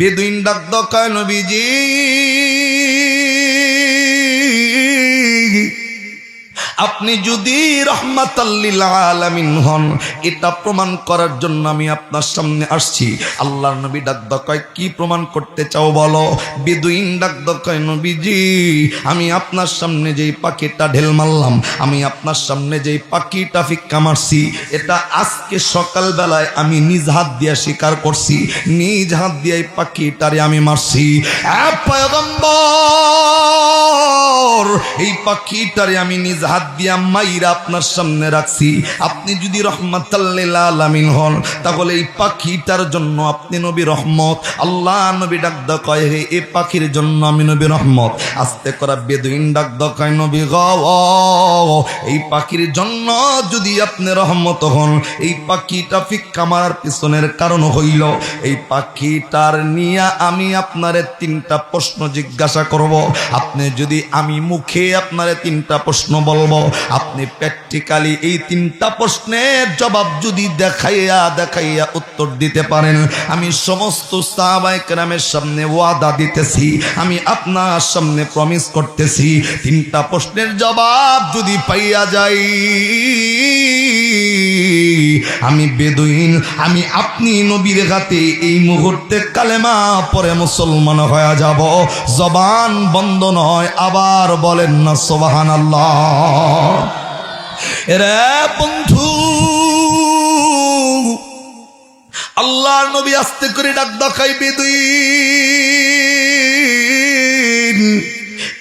বেদুইন ডাক দকায় নবীজি আপনি যদি রাহমাতাল লিল আলামিন হন এটা প্রমাণ করার জন্য আমি আপনার সামনে আসছি। আল্লাহর নবী ডাক দকায় কি প্রমাণ করতে চাও বলো? বেদুইন ডাক দকায় নবীজি আমি আপনার সামনে যেই পাখিটা ঢেল মারলাম, আমি আপনার সামনে যেই পাখিটা ফিক্কা মারছি, এটা আজকে সকালবেলায় আমি নিজ হাত দিয়ে স্বীকার করছি, নিজ হাত দিয়ে এই পাখিটারে আমি মারছি। পয়গম্বর এই পাখিটারে আমি নিজ হাত দিয়া মাইরা আপনার সামনে রাখছি। আপনি যদি রাহমাতাল লিল আলামিন হন তাহলে এই পাখিটার জন্য আপনি নবী রহমত। আল্লাহ নবী ডাক দকায় হে এই পাখির জন্য আমি নবী রহমত। আস্তে করে বেদুইন ডাক দকায় নবী গো এই পাখির জন্য যদি আপনি রহমত হন, এই পাখিটা ফিক্কা মারার পিছনের কারণ হইল এই পাখিটার নিয়ে আমি আপনারে 3টা প্রশ্ন জিজ্ঞাসা করব। আপনি যদি আমি মুখে আপনারে 3টা প্রশ্ন বলবো, আপনি প্র্যাকটিক্যালি এই 3টা প্রশ্নের জবাব যদি দেখাইয়া উত্তর দিতে পারেন, আমি সমস্ত সাহাবায়ে কেরামের সামনে ওয়াদা দিতেছি, আমি আপনার সামনে প্রমিস করতেছি, 3টা প্রশ্নের জবাব যদি পাইয়া যাই আমি বেদুইন, আমি আপনি নবীর হাতে এই মুহূর্তে কালেমা পরে মুসলমান হয়ে যাব। জবান বন্ধ নয়, আবার বলেন না সুবহানাল্লাহ। রে বন্ধু আল্লাহর নবী আস্তে করে ডাক দেখাই বেদুইন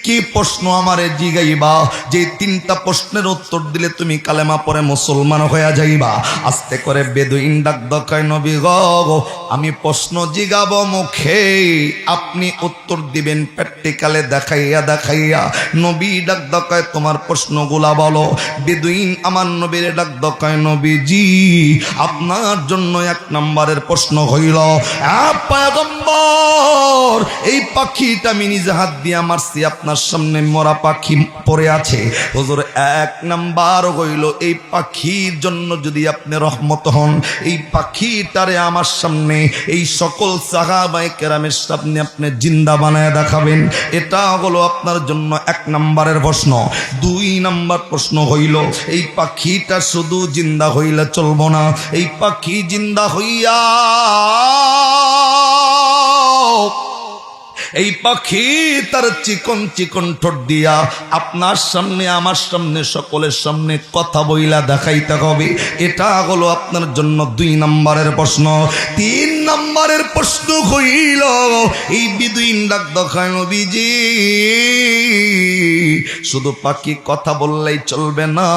কি প্রশ্ন আমারে জিগাইবা? যে 3টা প্রশ্নের উত্তর দিলে তুমি কালেমা পরে মুসলমান হয়ে যাইবা। আস্তে করে বেদুইন ডাক দেখায় নবী গো আমি প্রশ্ন জিগাবো মুখে, আপনি উত্তর দিবেন প্র্যাকটিক্যালে দেখাইয়া। নবী ডাক দেখায় তোমার প্রশ্নগুলা বলো। বেদুইন আমার নবীর ডাক দেখায় নবীজি আপনার জন্য 1 নম্বরের প্রশ্ন হইল পয়গম্বর এই পাখিটা আমি নিজে হাত দিয়ে মারছি, আপনার সামনে মরা পাখি পড়ে আছে। হুজুর 1 নাম্বার হইল এই পাখির জন্য যদি আপনি রহমত হন, এই পাখিটারে আমার সামনে এই সকল সাহাবায়ে কেরামের সামনে আপনি জিন্দা বানায় দেখাবেন। এটা হলো আপনার জন্য 1 নাম্বারের প্রশ্ন। 2 নাম্বার প্রশ্ন হইল এই পাখিটা শুধু জিন্দা হইলে চলবো না, এই পাখি জিন্দা হইয়া এই পাখি তার চিকন ঠোঁট দিয়া আপনার সামনে আমার সামনে সকলের সামনে কথা বইলা দেখাইতে হবে। এটা হলো আপনার জন্য 2 নম্বরের প্রশ্ন। 3 নম্বরের প্রশ্ন হইল এই বেদুইন ডাক দেখায় নবীজি শুধু পাখি কথা বললেই চলবে না,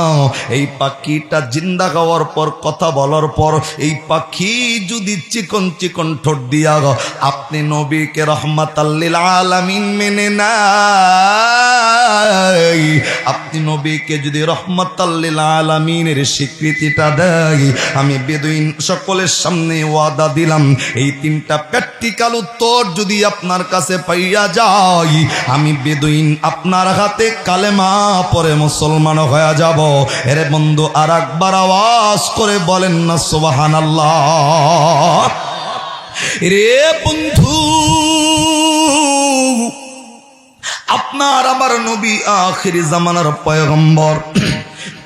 এই পাখিটা জিন্দা হওয়ার পর কথা বলার পর এই পাখি যদি চিকন ঠোঁট দিয়া আপনি নবীকে রাহমাতাল লিল আলামিন মেনে নাই, আপনি নবীকে যদি রাহমাতাল লিল আলামিনের স্বীকৃতিটা দেয়, আমি বেদুইন সকলের সামনে ওয়াদা দিলাম এই 3টা প্র্যাকটিক্যাল উত্তর যদি আপনার কাছে পাইয়া যায়, আমি বেদুইন আপনার হাতে কালেমা পরে মুসলমান হয়ে যাব। এরে বন্ধু আরেকবার আওয়াজ করে বলেন না সুবহানাল্লাহ। রে বন্ধু আপনার আমার নবী আখিরি জামানার পয়গম্বর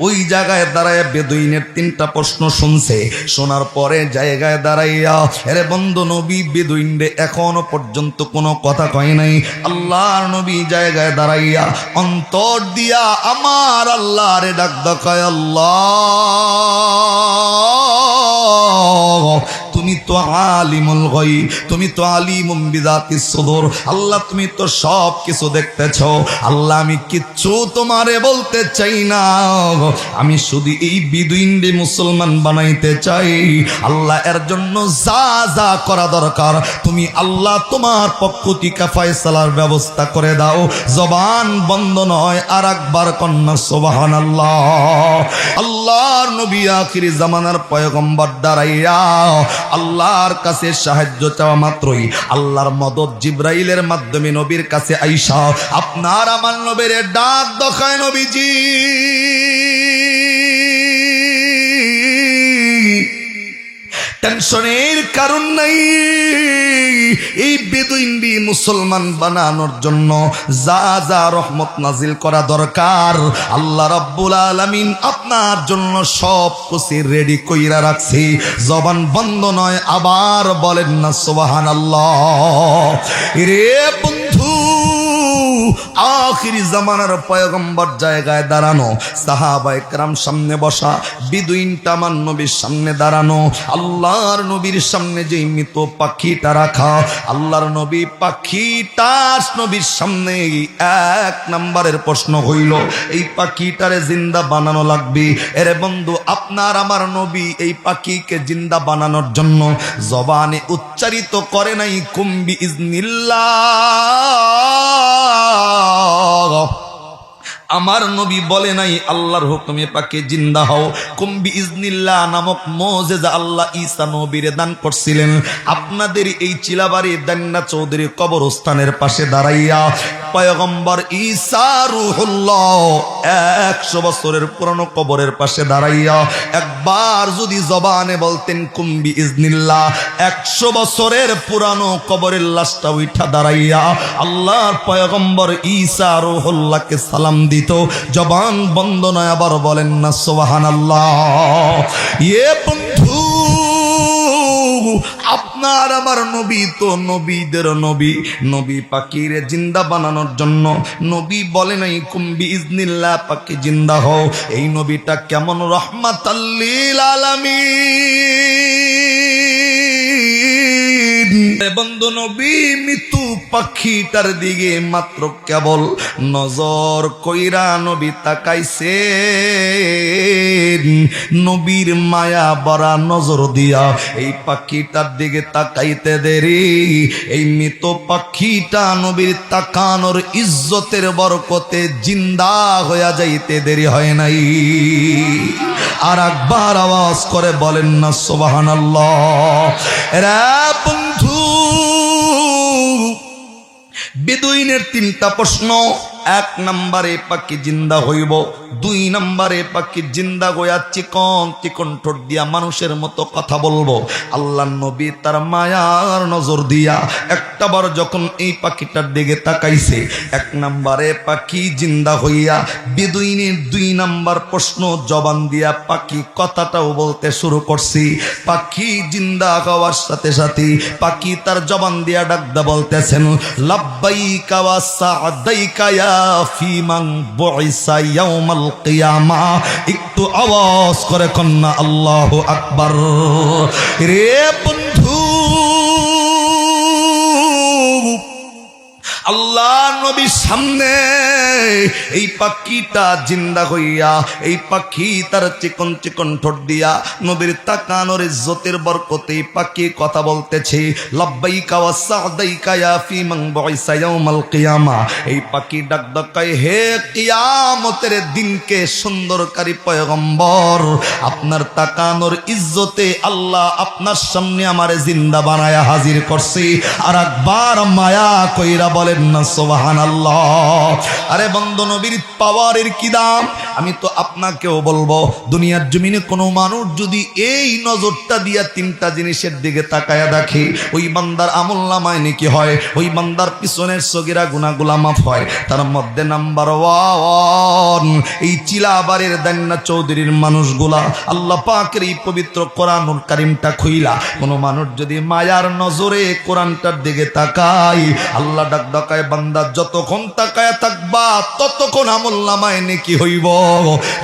ওই জায়গায় দাঁড়ায় বেদুইনের 3টা প্রশ্ন শুনছে। শোনার পরে জায়গায় দাঁড়াইয়া আরে বন্ধু নবী বেদুইনরে এখনো পর্যন্ত কোনো কথা কয় নাই। আল্লাহর নবী জায়গায় দাঁড়াইয়া অন্তর দিয়া আমার আল্লাহরে ডাক দেখায়, আল্লাহ তুমি তো আলিমুল গায়ব, তুমি তো আলিমুম বিযাতিস সুদূর। আল্লাহ তুমি তো সব কিছু দেখতেছো। আল্লাহ আমি কিচ্ছু তোমারে বলতে চাই না, আমি শুধু এই বেদুইনরে মুসলমান বানাইতে চাই। আল্লাহ এর জন্য যা যা করা দরকার তুমি আল্লাহ তোমার পক্ষ থেকে ফয়সালার ব্যবস্থা করে দাও। জবান বন্ধ নয়, আরেকবার কন্যা সুবহানাল্লাহ। আল্লাহর নবী আখিরি জামানার পয়গম্বর দাঁড়াইয়া আল্লাহর কাছে সাহায্য চাওয়া মাত্রই আল্লাহর মদদ জিবরাইলের মাধ্যমে নবীর কাছে আইসা আপনার আমার নবীর ডাক দেখায় নবীজি টেনশনের কারণ নাই। এই বেদুইনটি মুসলমান বানানোর জন্য যা যা রহমত নাজিল করা দরকার আল্লাহ রাব্বুল আলামিন আপনার জন্য সব কিছু রেডি কইরা রাখছি। জবান বন্ধ নয়, আবার বলেন না সুবহানাল্লাহ। রে বন্ধু, আখিরি জামানার পয়গম্বর জায়গায় দাঁড়ানো, সাহাবায়ে কেরাম সামনে বসা, বিদুইনটা আমার নবীর সামনে দাঁড়ানো, আল্লাহর নবীর সামনে যে মৃত পাখিটা রাখা, আল্লাহর নবী পাখিটা নবীর সামনে এক নম্বরের প্রশ্ন হইল, এই পাখিটারে জিন্দা বানানো লাগবে। এরে বন্ধু, আপনার আমার নবী এই পাখিকে জিন্দা বানানোর জন্য জবানে উচ্চারিত করে নাই কুম্বি ইজনিল্লাহ। আমার নবী বলে নাই আল্লাহর হুকুমে পাকে জিন্দা হও। কুম্বি ইজনিল্লাহ নামক মুজিজা আল্লাহ ঈসা নবীরে দান করছিলেন। আপনাদের এই চিলাবাড়ি দান্না চৌধুরী কবরস্থানের পাশে দাঁড়াইয়া পয়গম্বর ঈসা রূহুল্লাহ 100 বছরের পুরনো কবরের পাশে দাঁড়াইয়া একবার যদি জবানে বলতেন কুম্বি ইজনিল্লাহ, 100 বছরের পুরানো কবরের লাশটা উঠা দাঁড়াইয়া আল্লাহর পয়গম্বর ঈসা রূহুল্লাহকে সালাম দিত। জবান বন্ধ নয়, আবার বলেন না সুবহানাল্লাহ। এ বন্ধু, আপনার আমার নবী তো নবীদের নবী, নবী পাখিরে জিন্দা বানানোর জন্য নবী বলে নাই কুম্বি ইজনিল্লাহ পাখি জিন্দা হও। এই নবীটা কেমন রহমাতাল লিল আলামিন। বন্ধু, নবী মৃত্যু পাখিটার দিকে মাত্র কেবল নজর কইরা নবী তাকাইছে, নবীর মায়া ভরা নজর দিয়া এই পাখিটার দিকে তাকাইতে দেরি এই মৃত পাখিটা নবীর তাকানোর ইজ্জতের বরকতে জিন্দা হইয়া যাইতে দেরি হয় নাই। আর একবার আওয়াজ করে বলেন না সুবহানাল্লাহ। এরা বন্ধু, বেদুইনের 3টা প্রশ্ন। 1 নম্বরে পাখি জিন্দা হইব, 2 নম্বরে পাখি জিন্দা হইয়া চিকন চিকন ঠোঁট দিয়া মানুষের মতো কথা বলবো। আল্লাহ নবী তার মায়ার নজর দিয়া একটাবার যখন এই পাখিটার দিকে তাকাইছে, 1 নম্বরে পাখি জিন্দা হইয়া বেদুইনের 2 নম্বর প্রশ্ন জবান দিয়া পাখি কথাটাও বলতে শুরু করছি। পাখি জিন্দা হওয়ার সাথে সাথে পাখি তার জবান দিয়া ডাকদা বলতেছেন, লাব্বাইকা ওয়া সা'দাইকা ইয়া ফিমান বুইসা ইয়াউমাল কিয়ামা। একটু আওয়াজ করে কন্না আল্লাহু আকবার। রে বন্ধু, আল্লাহ নবীর সামনে এই পাখিটা জিন্দা হইয়া এই পাখি তার চিকন চিকন ঠোঁট দিয়া নবীর তাকানোর ইজ্জতের বরকতে পাখি কথা বলতেছে, লাব্বাইকা ওয়া সা'দাইকা ইয়া ফিমান বুইসা ইয়াউমাল কিয়ামা। এই পাখি ডাক ডাকায়, হে কিয়ামতের দিনকে সুন্দরকারী পয়গম্বর, আপনার তাকানোর ইজ্জতে আল্লাহ আপনার সামনে আমারে জিন্দা বানায়া হাজির করছে। আর একবার মায়া কইরা বলেন না সুবহানাল্লাহ। আরে বন্ধু, নবীর পাওয়ারের কি দাম আমি তো আপনাকেও বলবো। দুনিয়ার জমিনে কোনো মানুষ যদি এই নজরটা দিয়া 3টা জিনিসের দিকে তাকায়া দেখে, ওই বান্দার আমলনামায় নেকি হয়, ওই বান্দার পিছনের সগীরা গুনাহগুলা মাফ হয়। তার মধ্যে নাম্বার 1 এই চিলাবাড়ির দান্না চৌধুরীর মানুষগুলা আল্লাহ পাকের এই পবিত্র কোরআনুল কারীমটা খুইলা কোনো মানুষ যদি মায়ার নজরে কোরআনটার দিকে তাকায়, আল্লাহ ডাক ডাকায়, বান্দা যতক্ষণ তাকায়া থাকবা ততক্ষণ আমলনামায় নেকি হইব,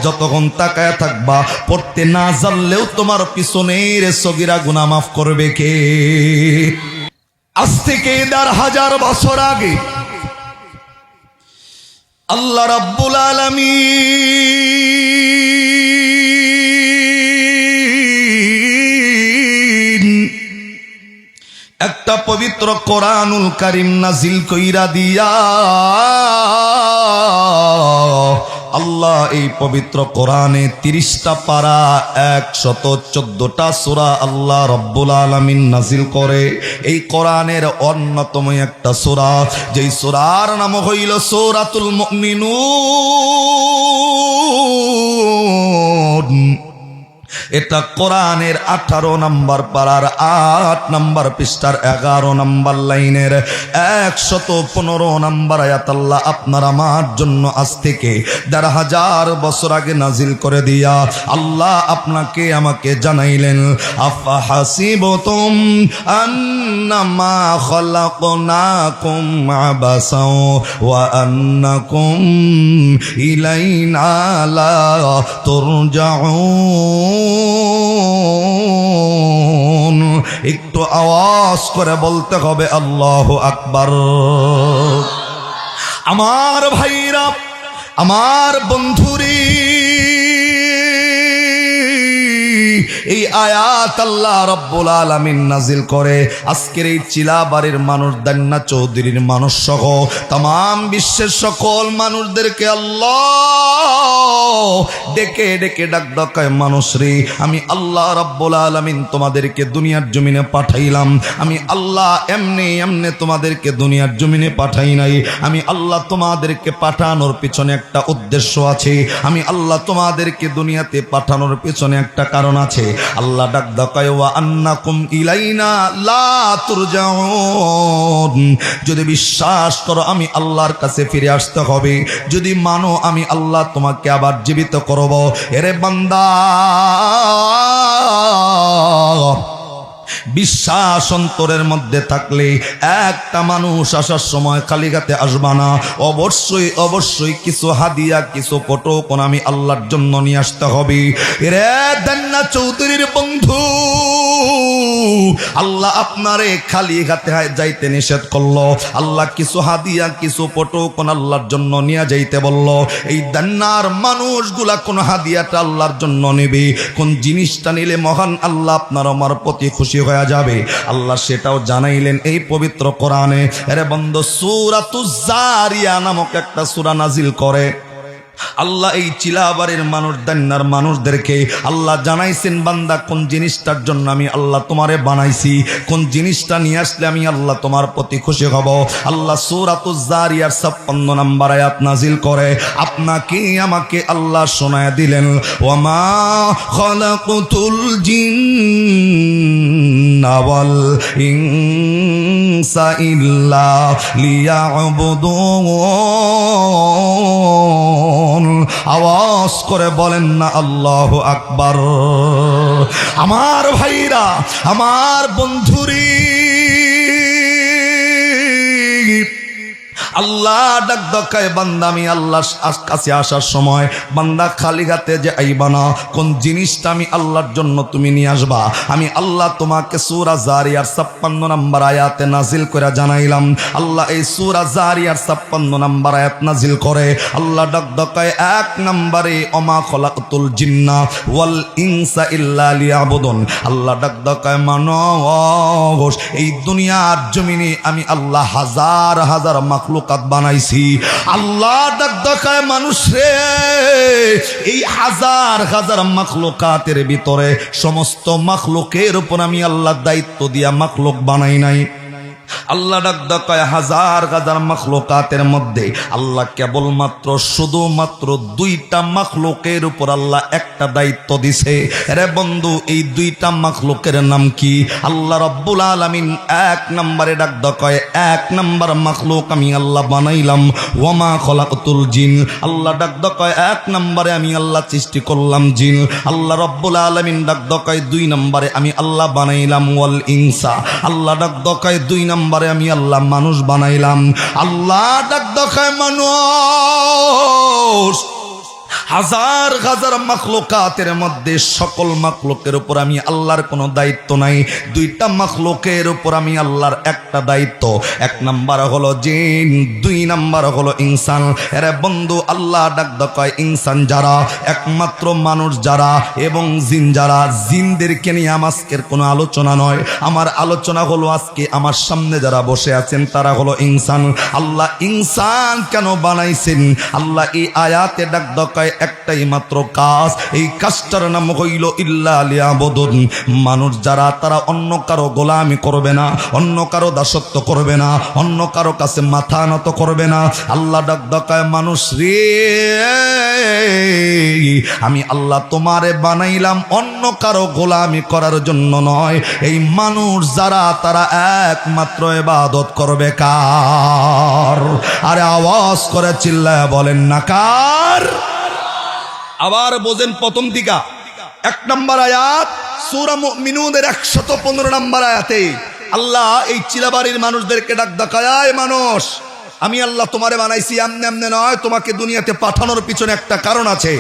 যতক্ষণ তাকায়া থাকবা পড়তে না জানলেও তোমার পিছনের সগীরা গুনাহ মাফ করবে কে? আজ থেকে 1000 বছর আগে আল্লাহ রাব্বুল আলামিন একটা পবিত্র কোরআনুল কারীম নাজিল কইরা দিয়া আল্লাহ এই পবিত্র কোরআনে 30টা পারা 114টা সূরা আল্লাহ রাব্বুল আলামিন নাজিল করে। এই কোরআনের অন্যতম একটা সূরা, যেই সূরার নাম হইল সূরাতুল মুমিনুন। এটা কোরআনের 18 নম্বর পারার 8 নম্বর পৃষ্ঠার 11 নম্বর লাইনের 115 নম্বর আয়াত আল্লাহ আপনার আমার জন্য আজ থেকে 1,500 বছর আগে নাজিল করে দিয়া আল্লাহ আপনাকে আমাকে জানাইলেন, আফা হাসিবতুম আন্নামা খালাকনাকুম আবাসাও ওয়া আন্নাকুম ইলাইনা লা তুরজাউন। একটু আওয়াজ করে বলতে হবে আল্লাহু আকবার। আমার ভাইরা, আমার বন্ধুরি, এই আয়াত আল্লাহ রাব্বুল আলামিন নাজিল করে আজকের এই চিলাবাড়ির মানুষ, দান্না চৌধুরীর মানুষ সহ তাম বিশ্বের সকল মানুষদেরকে আল্লাহ ডেকে ডেকে ডাক ডাকায়, মানুষ রে, আমি আল্লাহ রাব্বুল আলামিন তোমাদেরকে দুনিয়ার জমিনে পাঠাইলাম। আমি আল্লাহ এমনি এমনি তোমাদেরকে দুনিয়ার জমিনে পাঠাই নাই। আমি আল্লাহ তোমাদেরকে পাঠানোর পিছনে একটা উদ্দেশ্য আছে। আমি আল্লাহ তোমাদেরকে দুনিয়াতে পাঠানোর পিছনে একটা কারণ আছে। আল্লাহ ডাক ডাকায়, ওয়া আন্নাকুম ইলাইনা লা তুরজাউন। যদি বিশ্বাস করো আমি আল্লাহর কাছে ফিরে আসতে হবে, যদি মানো আমি আল্লাহ তোমাকে আবার জীবিত করব। এরে বান্দা, বিশ্বাস অন্তরের মধ্যে থাকলে একটা মানুষ আসার সময় খালি হাতে আসবা না। অবশ্যই অবশ্যই কিছু হাদিয়া, কিছু পটকন আমি আল্লাহর জন্য নিয়ে আসতে হবে। রে দান্না চৌধুরীর বন্ধু, আল্লাহ আপনারে খালি হাতে যাইতে নিষেধ করলো। আল্লাহ কিছু হাদিয়া, কিছু পটকন আল্লাহর জন্য নিয়ে যাইতে বলল। এই দান্নার মানুষগুলা কোন হাদিয়াটা আল্লাহর জন্য নেবে, কোন জিনিসটা নিলে মহান আল্লাহ আপনার আমার প্রতি খুশি হয়ে যাবে, আল্লাহ সেটাও জানাইলেন এই পবিত্র কোরআনে। আরে বন্ধু, সূরাতুজ জারিয়া নামক একটা সূরা নাজিল করে আল্লাহ এই চিলাবাড়ির মানুষ, দান্নার মানুষদেরকে আল্লাহ জানাইছেন, বান্দা কোন জিনিসটার জন্য আমি আল্লাহ তোমারে বানাইছি, কোন জিনিসটা নিয়ে আসলে আমি আল্লাহ তোমার প্রতি খুশি হব। আল্লাহ সূরাতুজ জারিয়ার 56 নম্বর আয়াত নাজিল করে আপনাকে আমাকে আল্লাহ শোনায় দিলেন, ওয়ামা খালাকুতুল জিন্না ওয়াল ইনসা ইল্লা লিয়াবুদুন। আওয়াজ করে বলেন না আল্লাহু আকবার। আমার ভাইরা, আমার বন্ধুরি, আল্লাহ ডাক ডাকায়, বান্দা আমি আল্লাহর কাছে আসার সময় বান্দা খালি হাতে যে আইবা না, কোন জিনিসটা আমি আল্লাহর জন্য তুমি নিয়ে আসবা। আমি আল্লাহ তোমাকে সূরা জারিয়ার 56 নম্বর আয়াতে নাজিল করে জানাইলাম। আল্লাহ এই সূরা জারিয়ার 56 নম্বর আয়াত নাজিল করে আল্লাহ ডাক ডাকায় 1 নম্বরে, ওমা খলাকতুল জিন্না ওয়াল ইনসা ইল্লা লিয়াবুদুন। আল্লাহ ডাক ডাকায়, মানুষ এই দুনিয়ার জমিনে আমি আল্লাহ হাজার হাজার মাখলুক বানাইছি। আল্লাহ ডাক ডাকায়, মানুষ রে, এই হাজার হাজার মাখলুকাতের ভিতরে সমস্ত মাখলুকের উপর আমি আল্লাহ দায়িত্ব দিয়া মাখলুক বানাই নাই। আল্লাহ ডাক ডাকায় হাজার হাজার মাখলুকাতের মধ্যে আল্লাহ কেবলমাত্র শুধুমাত্র 2টা মাখলুকের উপর আল্লাহ একটা দায়িত্ব দিছে। রে বন্ধু, এই 2টা মাখলুকের নাম কি? আল্লাহ রাব্বুল আলামিন 1 নম্বরে ডাক ডাকায়, 1 নম্বর মাখলুক আমি আল্লাহ বানাইলাম, ওয়ামা খলাকতুল জিন। আল্লাহ ডাক ডাকায় 1 নম্বরে আমি আল্লাহ সৃষ্টি করলাম জিন। আল্লাহ রাব্বুল আলামিন ডাক ডাকায় 2 নম্বরে আমি আল্লাহ বানাইলাম ওয়াল ইনসা। আল্লাহ ডাক ডাকায় 2 নম্বরে আমি আল্লাহ মানুষ বানাইলাম। আল্লাহ ডাক ডাকায়, মানুষ হাজার হাজার মাখলুকাতের মধ্যে সকল মাখলুকের উপর আমি আল্লাহর কোনো দায়িত্ব নাই। 2টা মাখলুকের উপর আমি আল্লাহর একটা দায়িত্ব। 1 নাম্বার হলো জিন, 2 নাম্বার হলো ইনসান। এরে বন্ধু, আল্লাহ ডাক ডাকায় ইনসান যারা, একমাত্র মানুষ যারা এবং জিন যারা, জিনদেরকে নিয়ে আজকের কোনো আলোচনা নয়। আমার আলোচনা হলো আজকে আমার সামনে যারা বসে আছেন তারা হলো ইনসান। আল্লাহ ইনসান কেন বানাইছেন? আল্লাহ এই আয়াতে ডাক ডাকায় কয় একটাই মাত্র কাজ, এই কাজটার নাম হইল ইল্লা লিয়াবুদুন। মানুষ যারা তারা অন্য কারো গোলামি করবে না, অন্য কারো দাসত্ব করবে না, অন্য কারো কাছে মাথা নত করবে না। আল্লাহ ডাক ডাকায় মানুষ রে, আমি আল্লাহ তোমারে বানাইলাম অন্য কারো গোলামি করার জন্য নয়। এই মানুষ যারা তারা একমাত্র ইবাদত করবে কার? আরে আওয়াজ করে চিল্লায় বলেন না কার? আবার বোঝেন প্রথম দিকা 1 নম্বর আয়াত সূরা মুমিনুনের 115 নম্বর আয়াতে আল্লাহ এই চিলাবাড়ির মানুষদেরকে ডাক ডাকায়, মানুষ আমি আল্লাহ তোমারে বানাইছি এমনি এমনি নয়, তোমাকে দুনিয়াতে পাঠানোর পিছনে একটা কারণ আছে।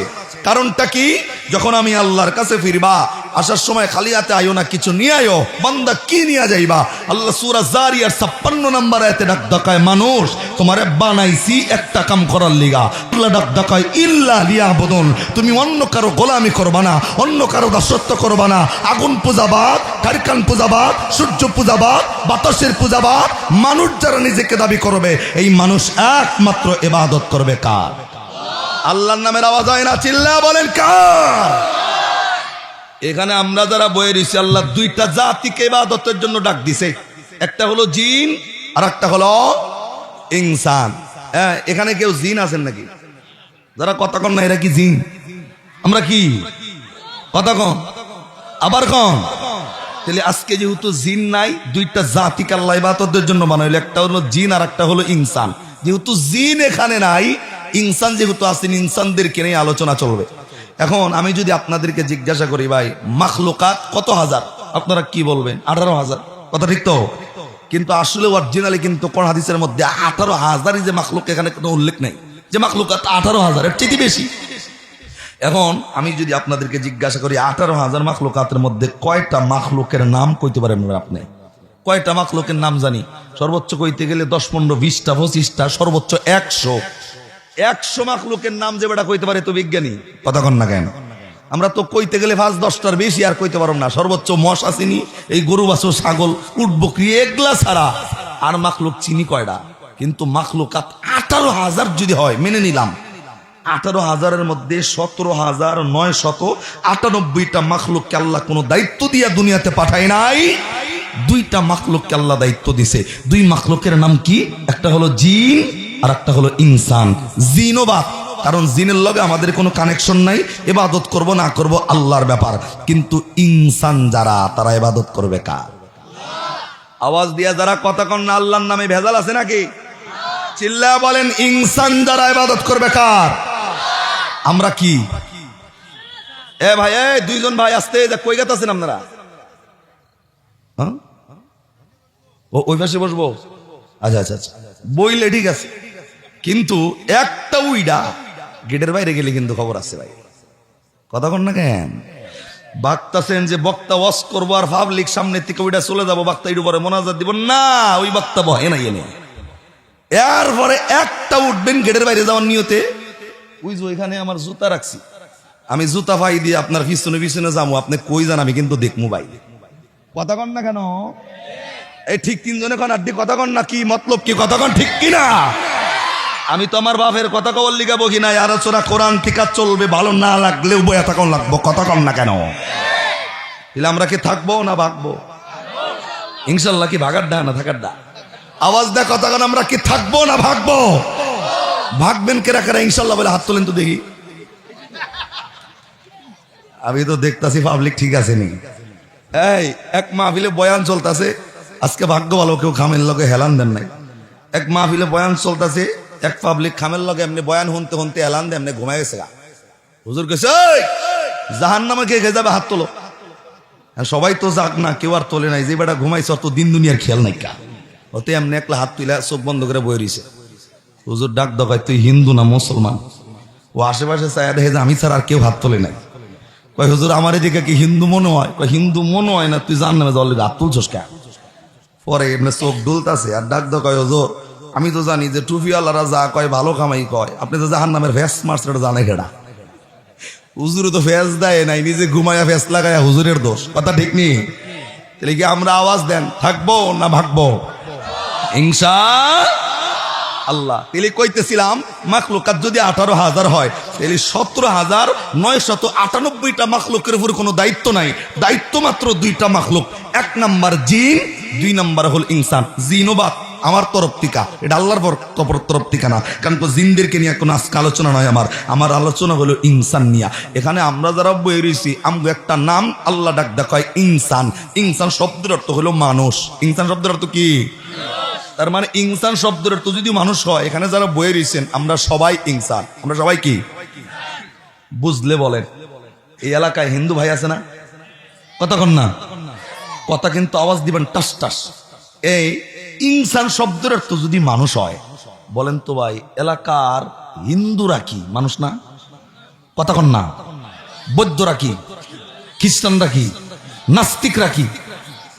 কারণটা কি? যখন আমি আল্লাহর কাছে ফিরবা, আসার সময় খালি হাতে আইও না, কিছু নিয়ে আইও। বান্দা কি নিয়ে যাইবা? আল্লাহ সূরা জারিয়ার 56 নম্বর আয়াতে ডাক ডাকায়, মানুষ তোমারে বানাইছি একটা কাম করার লিগা। আল্লাহ ডাক ডাকায় ইল্লা লিয়াবুদুন, তুমি অন্য কারো গোলামি করবা না, অন্য কারো দাসত্ব করবা না। আগুন পূজাবাদ, কারখান পূজাবাদ, সূর্য পূজাবাদ, বাতাসের পূজাবাদ, মানুষ যারা নিজেকে দাবি করবে, এই মানুষ একমাত্র ইবাদত করবে কার? আল্লাহর নামের আওয়াজ হয় না? চিল্লা বলেন কার? এখানে আমরা যারা বয়ে রয়েছি, আল্লাহ 2টা জাতিকে ইবাদতের জন্য ডাক দিছে, একটা হলো জিন আর একটা হলো ইনসান। এখানে কেউ জিন আছেন নাকি? যারা কথা কন না, এরা কি জিন? আমরা কি কথা কন? আবার কন? তাহলে আজকে যেহেতু জিন নাই, 2টা জাতিকে আল্লাহ ইবাদতের জন্য বানাইল, একটা হলো জিন আর একটা হলো ইনসান। যেহেতু জিন এখানে নাই, ইনসান যেহেতু আছেন, ইনসানদেরকে নিয়ে আলোচনা চলবে। এখন আমি যদি আপনাদেরকে জিজ্ঞাসা করি, ভাই মাখলুকাত কত হাজার? আপনারা কি বলবেন? 18,000। কথা ঠিক তো? কিন্তু আসলে অরিজিনালি কিন্তু কোরআন হাদিসের মধ্যে 18,000 যে মাখলুক, এখানে কোনো উল্লেখ নেই যে মাখলুকাত 18,000, এর চেয়ে বেশি। এখন আমি যদি আপনাদেরকে জিজ্ঞাসা করি 18,000 মাখলুকাতের মধ্যে কয়টা মাখলুকের নাম কইতে পারেন আপনি? কয়টা মাখলুকের নাম জানি? সর্বোচ্চ কইতে গেলে 10, 15, 20টা, 25টা, সর্বোচ্চ 100 মাখলুকের নাম যে বেটা কইতে পারে তো বিজ্ঞানী। কথা কন না কেন? আমরা তো কইতে গেলে 5-10টার বেশি আর কইতে পারব না। সর্বোচ্চ মশা চিনি, এই গরু বাছুর, ছাগল, উট বকরি, এগুলা ছাড়া আর মাখলুক চিনি কয়টা? কিন্তু মাখলুকাত 18,000 যদি হয়, মেনে নিলাম 18,000-এর মধ্যে 17,998টা মাখলুককে আল্লাহ কোনো দায়িত্ব দিয়া দুনিয়াতে পাঠায় নাই। 2টা মাখলুককে আল্লাহ দায়িত্ব দিছে। 2 মাখলুকের নাম কি? একটা হলো জিন আর একটা হলো ইনসান। জিনবাদ, কারণ জিনের লগে আমাদের কোনো কানেকশন নাই, ইবাদত করব না করব আল্লাহর ব্যাপার। কিন্তু ইনসান যারা, তারা ইবাদত করবে কার? আওয়াজ দিয়া যারা কথা কন না, আল্লাহর নামে ভেজাল আছে নাকি? চিল্লা বলেন, ইনসান যারা ইবাদত করবে কার? আমরা কি? এ ভাই, 2জন ভাই আসতে কই গেছেন আপনারা? ওই পাশে বসবো? আচ্ছা আচ্ছা আচ্ছা, বইলে ঠিক আছে, কিন্তু একটা উইডা গেটের বাইরে গেলে কিন্তু খবর আছে ভাই। কথা কন না কেন? বাক্তাছেন যে বক্তা ওয়াজ করবো আর পাবলিক সামনে থেকে ওইটা চলে যাবো, বক্তা একটু পরে মোনাজাত দিব না, ওই বক্তা বহে না এনে। এরপরে একটা উঠবেন গেটের বাইরে যাওয়ার নিয়তে, ওই যে ওইখানে আমার জুতা রাখছি, আমি জুতা পাই দিয়ে আপনার পিছনে পিছনে যাবো, আপনি কই যান আমি কিন্তু দেখবো ভাই। কথা কন না কেন? এই ঠিক 3 জনে কন আড্ডি, কথা কন না, কি মতলব কি? কথা কন ঠিক কিনা? আমি তো আমার বাপের কথা কওয়ার লিগা বকি নাই, আলোচনা কোরআন থেকে চলবে, ভালো না লাগলেও বয়া থাকুন লাগবো। কথা কন না কেন? তাহলে আমরা কি থাকবো না ভাগবো? ইনশাল্লাহ কি ভাগার ডা না থাকার ডা? আওয়াজ দেয় কথা কন, আমরা কি থাকবো না ভাগবো? ভাগবেন কেরা কেরা ইনশাল্লাহ বলে হাত তোলেন তো দেখি। আমি তো দেখতাছি পাবলিক ঠিক আছে নি। এই এক মাহফিলে বয়ান চলতেছে, আজকে ভাগ্য ভালো কেউ খামের লগে হেলান দেন নাই। এক মাহফিলে বয়ান চলতেছে, এক পাবলিক খামের লগে এমনি বয়ান শুনতে শুনতে হেলান দেয়, এমনি ঘুমাই গেছে। হুজুর কেছে জাহান্নামে কে খেয়ে যাবে, হাত তোলো। সবাই তো যাক না, কেউ আর তোলে নাই। যে বেটা ঘুমাইছে অত দিন দুনিয়ার খেয়াল নাই কা, ওতে এমনি একলা হাত তুলে চোখ বন্ধ করে বয়ে রইছে। হুজুর ডাক দকায়, তুই হিন্দু না মুসলমান? ও আশেপাশে চায় দেখে যে আমি ছাড়া আর কেউ হাত তোলে নাই। কয় হুজুর আমার এদিকে কি হিন্দু মনে হয়? কয় হিন্দু মনে হয় না, তুই জাহান্নামে জলে হাত তুলছস কে? পরে এমনি চোখ ডুলতাছে আর ডাক দকায়, হুজুর আমি তো জানি যে টুপিওয়ালারা যা কয় ভালো কামাই কয়, আপনি তো জাহান্নামের ভ্যাস মারছে জানে কেডা? হুজুরে তো ফেস দেয় নাই, নিজে ঘুমায়া ফেস লাগায়া, হুজুরের দোষ। কথা ঠিক নেই? তাহলে কি আমরা আওয়াজ দেন, থাকবো না ভাগবো? ইনশা আল্লাহ। তাহলে কইতেছিলাম মাখলুকাত যদি 18,000 হয় তাহলে 17,998টা মাখলুকের উপর কোনো দায়িত্ব নাই, দায়িত্ব মাত্র 2টা মাখলুক। 1 নাম্বার জিন, 2 নাম্বার হল ইনসান। জিনবাদ আমার তরফ থেকে, এটা আল্লাহর তরফ থেকে না, কারণ তো জিনদেরকে নিয়ে কোনো আজকে আলোচনা নয়। আমার আলোচনা হলো ইনসান নিয়া। এখানে আমরা যারা বই রয়েছি আমগো একটা নাম আল্লাহ ডাক দেখায় ইনসান। ইনসান শব্দের অর্থ হলো মানুষ। ইনসান শব্দের অর্থ কি? তার মানে ইনসান শব্দের অর্থ যদি মানুষ হয়, এখানে যারা বই রয়েছেন আমরা সবাই ইনসান। আমরা সবাই কি বুঝলে বলেন? এই এলাকায় হিন্দু ভাই আছে না? কতক্ষণ না কথা কিন্তু আওয়াজ দিবেন টাস টাস। এই ইনসান শব্দের অর্থ যদি মানুষ হয়, বলেন তো ভাই এলাকার হিন্দুরা কি মানুষ না? কতক্ষণ না বৌদ্ধরা কি, খ্রিস্টানরা কি, নাস্তিকরা কি?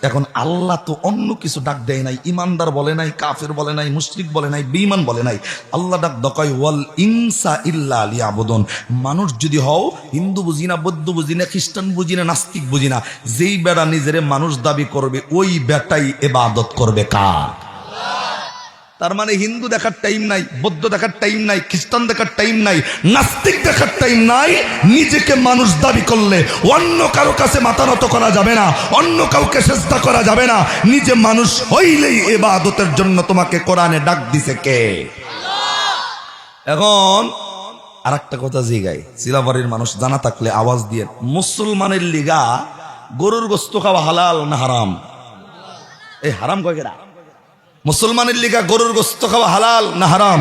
এখন আল্লাহ তো অন্য কিছু ডাক দেয় নাই, ইমানদার বলে নাই, কাফের বলে নাই, মুশরিক বলে নাই, বেঈমান বলে নাই। আল্লাহ ডাক দকায় ওয়াল ইনসা ইল্লা লিয়াবুদুন। মানুষ যদি হও, হিন্দু বুঝি না, বৌদ্ধ বুঝি না, খ্রিস্টান বুঝি না, নাস্তিক বুঝি না, যেই বেড়া নিজেরে মানুষ দাবি করবে ওই বেটাই ইবাদত করবে কার? তার মানে হিন্দু দেখার টাইম নাই, বৌদ্ধ দেখার টাইম নাই, খ্রিস্টান দেখার টাইম নাই, নাস্তিক দেখার টাইম নাই। নিজেকে মানুষ দাবি করলে অন্য কারো কাছে মাথা নত করা যাবে না, অন্য কাউকে চেষ্টা করা যাবে না। নিজে মানুষ হইলেই ইবাদতের জন্য তোমাকে কোরআনে ডাক দিছে কে? এখন আর একটা কথা জিগাই, সিলাবাড়ির মানুষ জানা থাকলে আওয়াজ দিয়ে। মুসলমানের লিগা গরুর গোস্ত খাওয়া হালাল না হারাম? এই হারাম কয়কেরা? মুসলমানের লিগা গরুর গোস্ত খাওয়া হালাল না হারাম?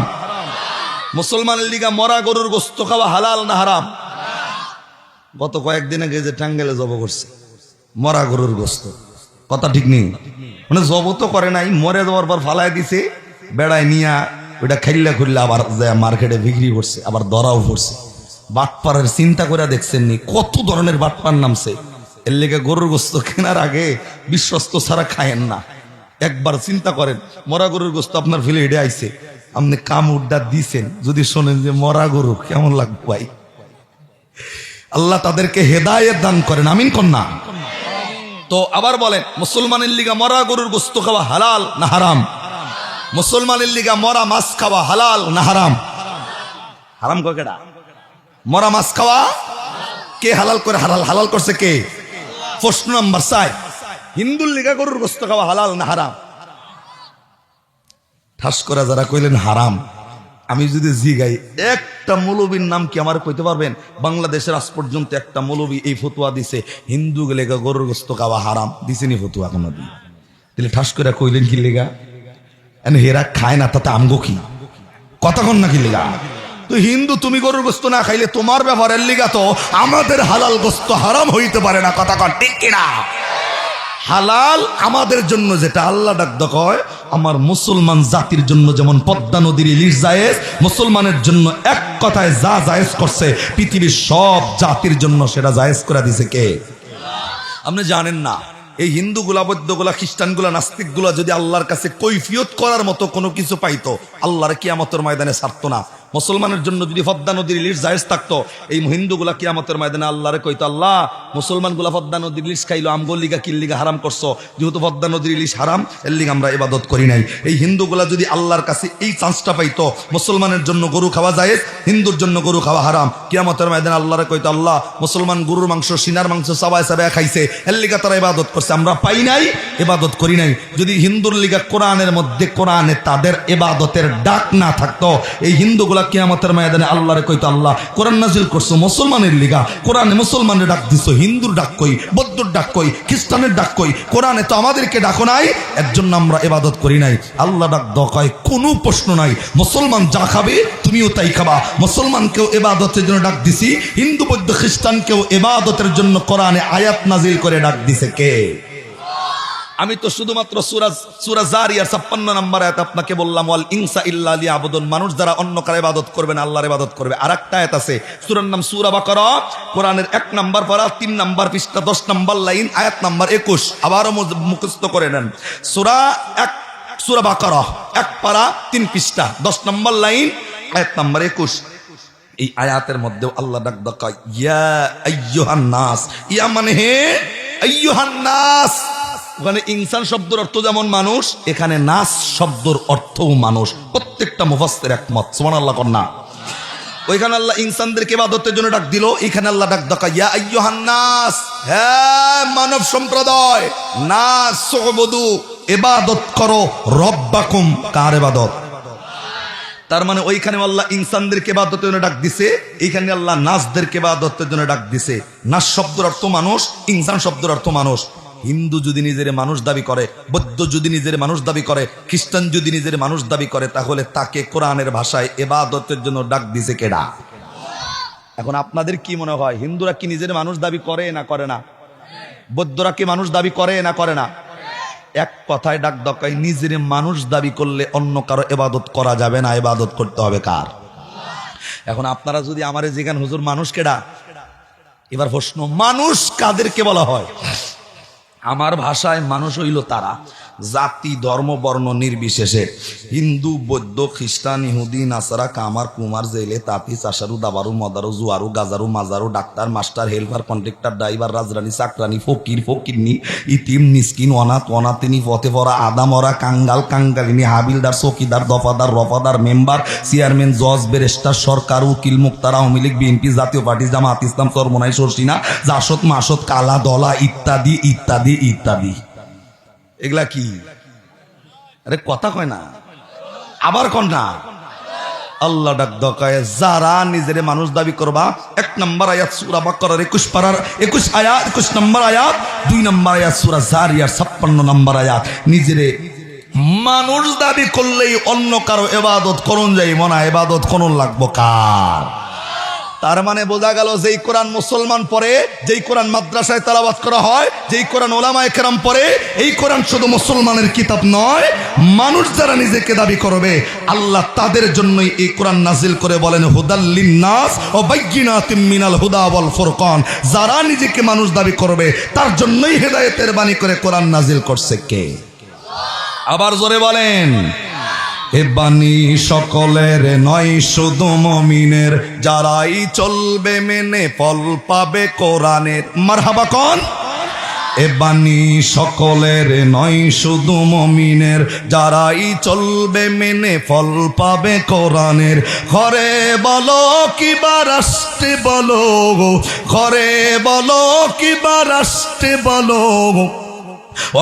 মুসলমানের লিগা মরা গরুর গোস্ত খাওয়া হালাল না হারাম? গত কয়েকদিন আগে যে টাঙ্গাইলে জব করছে মরা গরুর গোস্ত, কথা ঠিক নেই? মানে জব তো করে নাই, মরে যাওয়ার পর ফালাই দিছে, বেড়ায় নিয়া ওইটা খাইল্লা খুললে আবার মার্কেটে বিক্রি করছে, আবার ধরাও পড়ছে। বাটপাড়ের চিন্তা করে দেখছেন নি কত ধরনের বাটপার নামছে? এর লেগে গরুর গোস্ত কেনার আগে বিশ্বস্ত ছাড়া খায়েন না। একবার চিন্তা করেন, মরা গরুর গোস্ত আপনার ফেলে হেঁটে আইছে, আপনি কাম উড্ডা দিছেন, যদি শোনেন যে মরা গরু, কেমন লাগবে ভাই? আল্লাহ তাদেরকে হেদায়েত দান করেন, আমিন কন্যা। তো আবার বলেন, মুসলমানের লিগা মরা গরুর গোস্ত খাওয়া হালাল না হারাম? মুসলমানের লিগা মরা মাছ খাওয়া হালাল না হারাম? হারাম কয়টা? মরা মাছ খাওয়া কে হালাল করে? হালাল করছে কে? প্রশ্ন নাম্বার 4, হিন্দুর লিগা গরুর গোস্ত খাওয়া হালাল না হারাম? ঠাস করে যারা কইলেন হারাম, আমি যদি জিগাই একটা মৌলবীর নাম কি আমার কইতে পারবেন? বাংলাদেশের আজ পর্যন্ত একটা মৌলবী এই ফতুয়া দিছে হিন্দু লেগা গরুর গোস্ত খাওয়া হারাম? দিছেনি ফতুয়া কোনদিন? তাহলে ঠাস করে কইলেন কি লেগা? হেরা খায় না, তাতে আমগো কি? কতক্ষণ না কি লেগা? তো হিন্দু তুমি গরুর গোস্ত না খাইলে তোমার ব্যাপারের লিগা তো আমাদের হালাল গোস্ত হারাম হইতে পারে না, কতক্ষণ ঠিক কিনা? হালাল আমাদের জন্য যেটা আল্লাহ ডাক কয়, আমার মুসলমান জাতির জন্য যেমন পদ্মা নদীর ইলিশ জায়েজ, মুসলমানের জন্য এক কথায় যা জায়েজ করছে পৃথিবীর সব জাতির জন্য সেটা জায়েজ করে দিছে কে? আপনি জানেন না, এই হিন্দুগুলা, বৌদ্ধগুলা, খ্রিস্টানগুলা, নাস্তিকগুলা যদি আল্লাহর কাছে কৈফিয়ত করার মতো কোনো কিছু পাইতো, আল্লাহর কিয়ামতের ময়দানে ছাড়তো না। মুসলমানের জন্য যদি পদ্মা নদীর ইলিশ জায়েজ থাকতো, এই হিন্দুগুলা কিয়ামতের ময়দানে আল্লাহরে কইতো, আল্লাহ মুসলমানগুলা পদ্মা নদীর ইলিশ খাইলো, আমগোর লিগা কিল লিগা হারাম করছো, যেহেতু পদ্মা নদীর ইলিশ হারাম, এর লিগা আমরা ইবাদত করি নাই। এই হিন্দুগুলা যদি আল্লাহর কাছে এই চান্সটা পাইতো, মুসলমানের জন্য গরু খাওয়া জায়েজ, হিন্দুর জন্য গরু খাওয়া হারাম, কিয়ামতের ময়দানে আল্লাহরে কইতো, আল্লাহ মুসলমান গরুর মাংস, সিনার মাংস চাবায় চাবায় খাইছে, এর লিগা তারা ইবাদত করছে, আমরা পাই নাই, ইবাদত করি নাই। যদি হিন্দুর লিগা কোরআনের মধ্যে, কোরআনে তাদের ইবাদতের ডাক না থাকতো, এই হিন্দুগুলা কিয়ামতের ময়দানে আল্লাহরে কইতো, আল্লাহ কোরআন নাজিল করছো মুসলমানের লিগা, কোরআনে মুসলমানের ডাক দিছো, হিন্দুর ডাক কই, বৌদ্ধর ডাক কই, খ্রিস্টানের ডাক কই, কোরআনে তো আমাদেরকে ডাকো নাই, এর জন্য আমরা ইবাদত করি নাই। আল্লাহ ডাক দকায় কোনো প্রশ্ন নাই, মুসলমান যা খাবে তুমিও তাই খাবা। মুসলমানকেও ইবাদতের জন্য ডাক দিছি, হিন্দু বৌদ্ধ খ্রিস্টানকেও ইবাদতের জন্য কোরআনে আয়াত নাজিল করে ডাক দিছে কে? আমি তো শুধুমাত্র সূরা জারিয়ার 56 নম্বর আয়াত আপনাকে বললাম, ওয়াল ইনসা ইল্লা লিয়াবুদুন, মানুষ যারা অন্য কারো ইবাদত করবে না, আল্লাহর ইবাদত করবে। আরেকটা আয়াত আছে, সূরার নাম সূরা বাকারা, কোরআনের 1 নম্বর পারা 3 নম্বর পৃষ্ঠা 10 নম্বর লাইন, আয়াত নাম্বার 21, আবারও মুখস্থ করে নেন। সূরা বাকারা 1 পারা 3 পৃষ্ঠা 10 নম্বর লাইন, আয়াত নাম্বার 21। এই আয়াতের মধ্যে আল্লাহ ডাক ডাকা, ইয়া আইয়ুহান নাস, ইয়া মানে হে আইয়ুহান নাস, ওখানে ইনসান শব্দের অর্থ যেমন মানুষ, এখানে নাস শব্দের অর্থও মানুষ। প্রত্যেকটা মুফাসসির একমত, সুবহানাল্লাহ কন্যা। ওইখানে আল্লাহ ইনসানদেরকে ইবাদতের জন্য ডাক দিল, এখানে আল্লাহ ডাক ডাকা ইয়া আইয়ুহান নাস, হ্যাঁ মানব সম্প্রদায়, নাস সুবুদু, ইবাদত করো রব্বাকুম। কার ইবাদত? তার মানে ওইখানে আল্লাহ ইনসানদেরকে ইবাদতের জন্য ডাক দিছে, এইখানে আল্লাহ নাসদেরকে ইবাদতের জন্য ডাক দিছে। নাস শব্দের অর্থ মানুষ, ইনসান শব্দের অর্থ মানুষ। হিন্দু যদি নিজের মানুষ দাবি করে, বৌদ্ধ যদি নিজের মানুষ দাবি করে, খ্রিস্টান যদি নিজের মানুষ দাবি করে, তাহলে তাকে কোরআনের ভাষায় ইবাদতের জন্য ডাক দিছে কেডা? এখন আপনাদের কি মনে হয়, হিন্দুরা কি নিজের মানুষ দাবি করে না করে না? বৌদ্ধরা কি মানুষ দাবি করে না করে না? এক কথায় ডাক দকাই, নিজের মানুষ দাবি করলে অন্য কারো ইবাদত করা যাবে না, ইবাদত করতে হবে কার? এখন আপনারা যদি আমারে জিজ্ঞান হুজুর মানুষ কেডা, এবার প্রশ্ন, মানুষ কাদেরকে বলা হয়? আমার ভাষায় মানুষ হইল তারা জাতি ধর্ম বর্ণ নির্বিশেষে, হিন্দু বৌদ্ধ খ্রিস্টান ইহুদি নাসারা কামার কুমার জেলে তাঁতি চাষারু দাবারু মদারু জুয়ারু গাজারু মাজারু doctor master helper contractor driver রাজরানী চাকরানি ফকির ফকিরনি ইতিম মিসকিন অনাথ অনাথিনী পথে পড়া আদামরা কাঙ্গাল কাঙ্গালিনী হাবিলদার চৌকিদার দফাদার রফাদার মেম্বার চেয়ারম্যান জজ ব্যারিস্টার সরকার উকিল মুক্তার আওয়ামী লীগ বিএনপি জাতীয় পার্টি জামাত ইসলাম চরমনাই সরসিনা জাসদ মাসদ কালা দলা ইত্যাদি ইত্যাদি ইত্যাদি। এগুলা কি? আরে কথা কয় না, আবার কন না। আল্লাহ ডাক দকায় যারা নিজের মানুষ দাবি করবা, 1 নম্বর আয়াত সূরা বাকারার 21 পারার 21 আয়াত 21 নম্বর আয়াত, 2 নম্বর আয়াত সূরা জারিয়ার 56 নম্বর আয়াত। নিজেরে মানুষ দাবি করলেই অন্য কারো ইবাদত করুন যাই মনা, ইবাদত করুন লাগবো কার? তার মানে বোঝা গেল, যেই কোরআন মুসলমান পড়ে, যেই কোরআন মাদ্রাসায় তেলাওয়াত করা হয়, যেই কোরআন ওলামায়ে কেরাম পড়ে, এই কোরআন শুধু মুসলমানের কিতাব নয়, মানুষ যারা নিজেকে দাবি করবে আল্লাহ তাদের জন্যই এই কোরআন নাজিল করে বলেন হুদাল লিন্নাস ওয়া বাইয়িনাতিম মিনাল হুদা ওয়াল ফুরকান। যারা নিজেকে মানুষ দাবি করবে তার জন্যই হেদায়েতের বাণী করে কোরআন নাজিল করছে কে? আবার জোরে বলেন, এ বাণী সকলের নয় শুধু মুমিনের, যারাই চলবে মেনে ফল পাবে কোরআনের। মারহাবা কোন? এ বাণী সকলের নয় শুধু মুমিনের, যারাই চলবে মেনে ফল পাবে কোরআনের। ঘরে বলো কিবা রাষ্ট্রে বলো, ঘরে বলো কিবা রাষ্ট্রে বলো,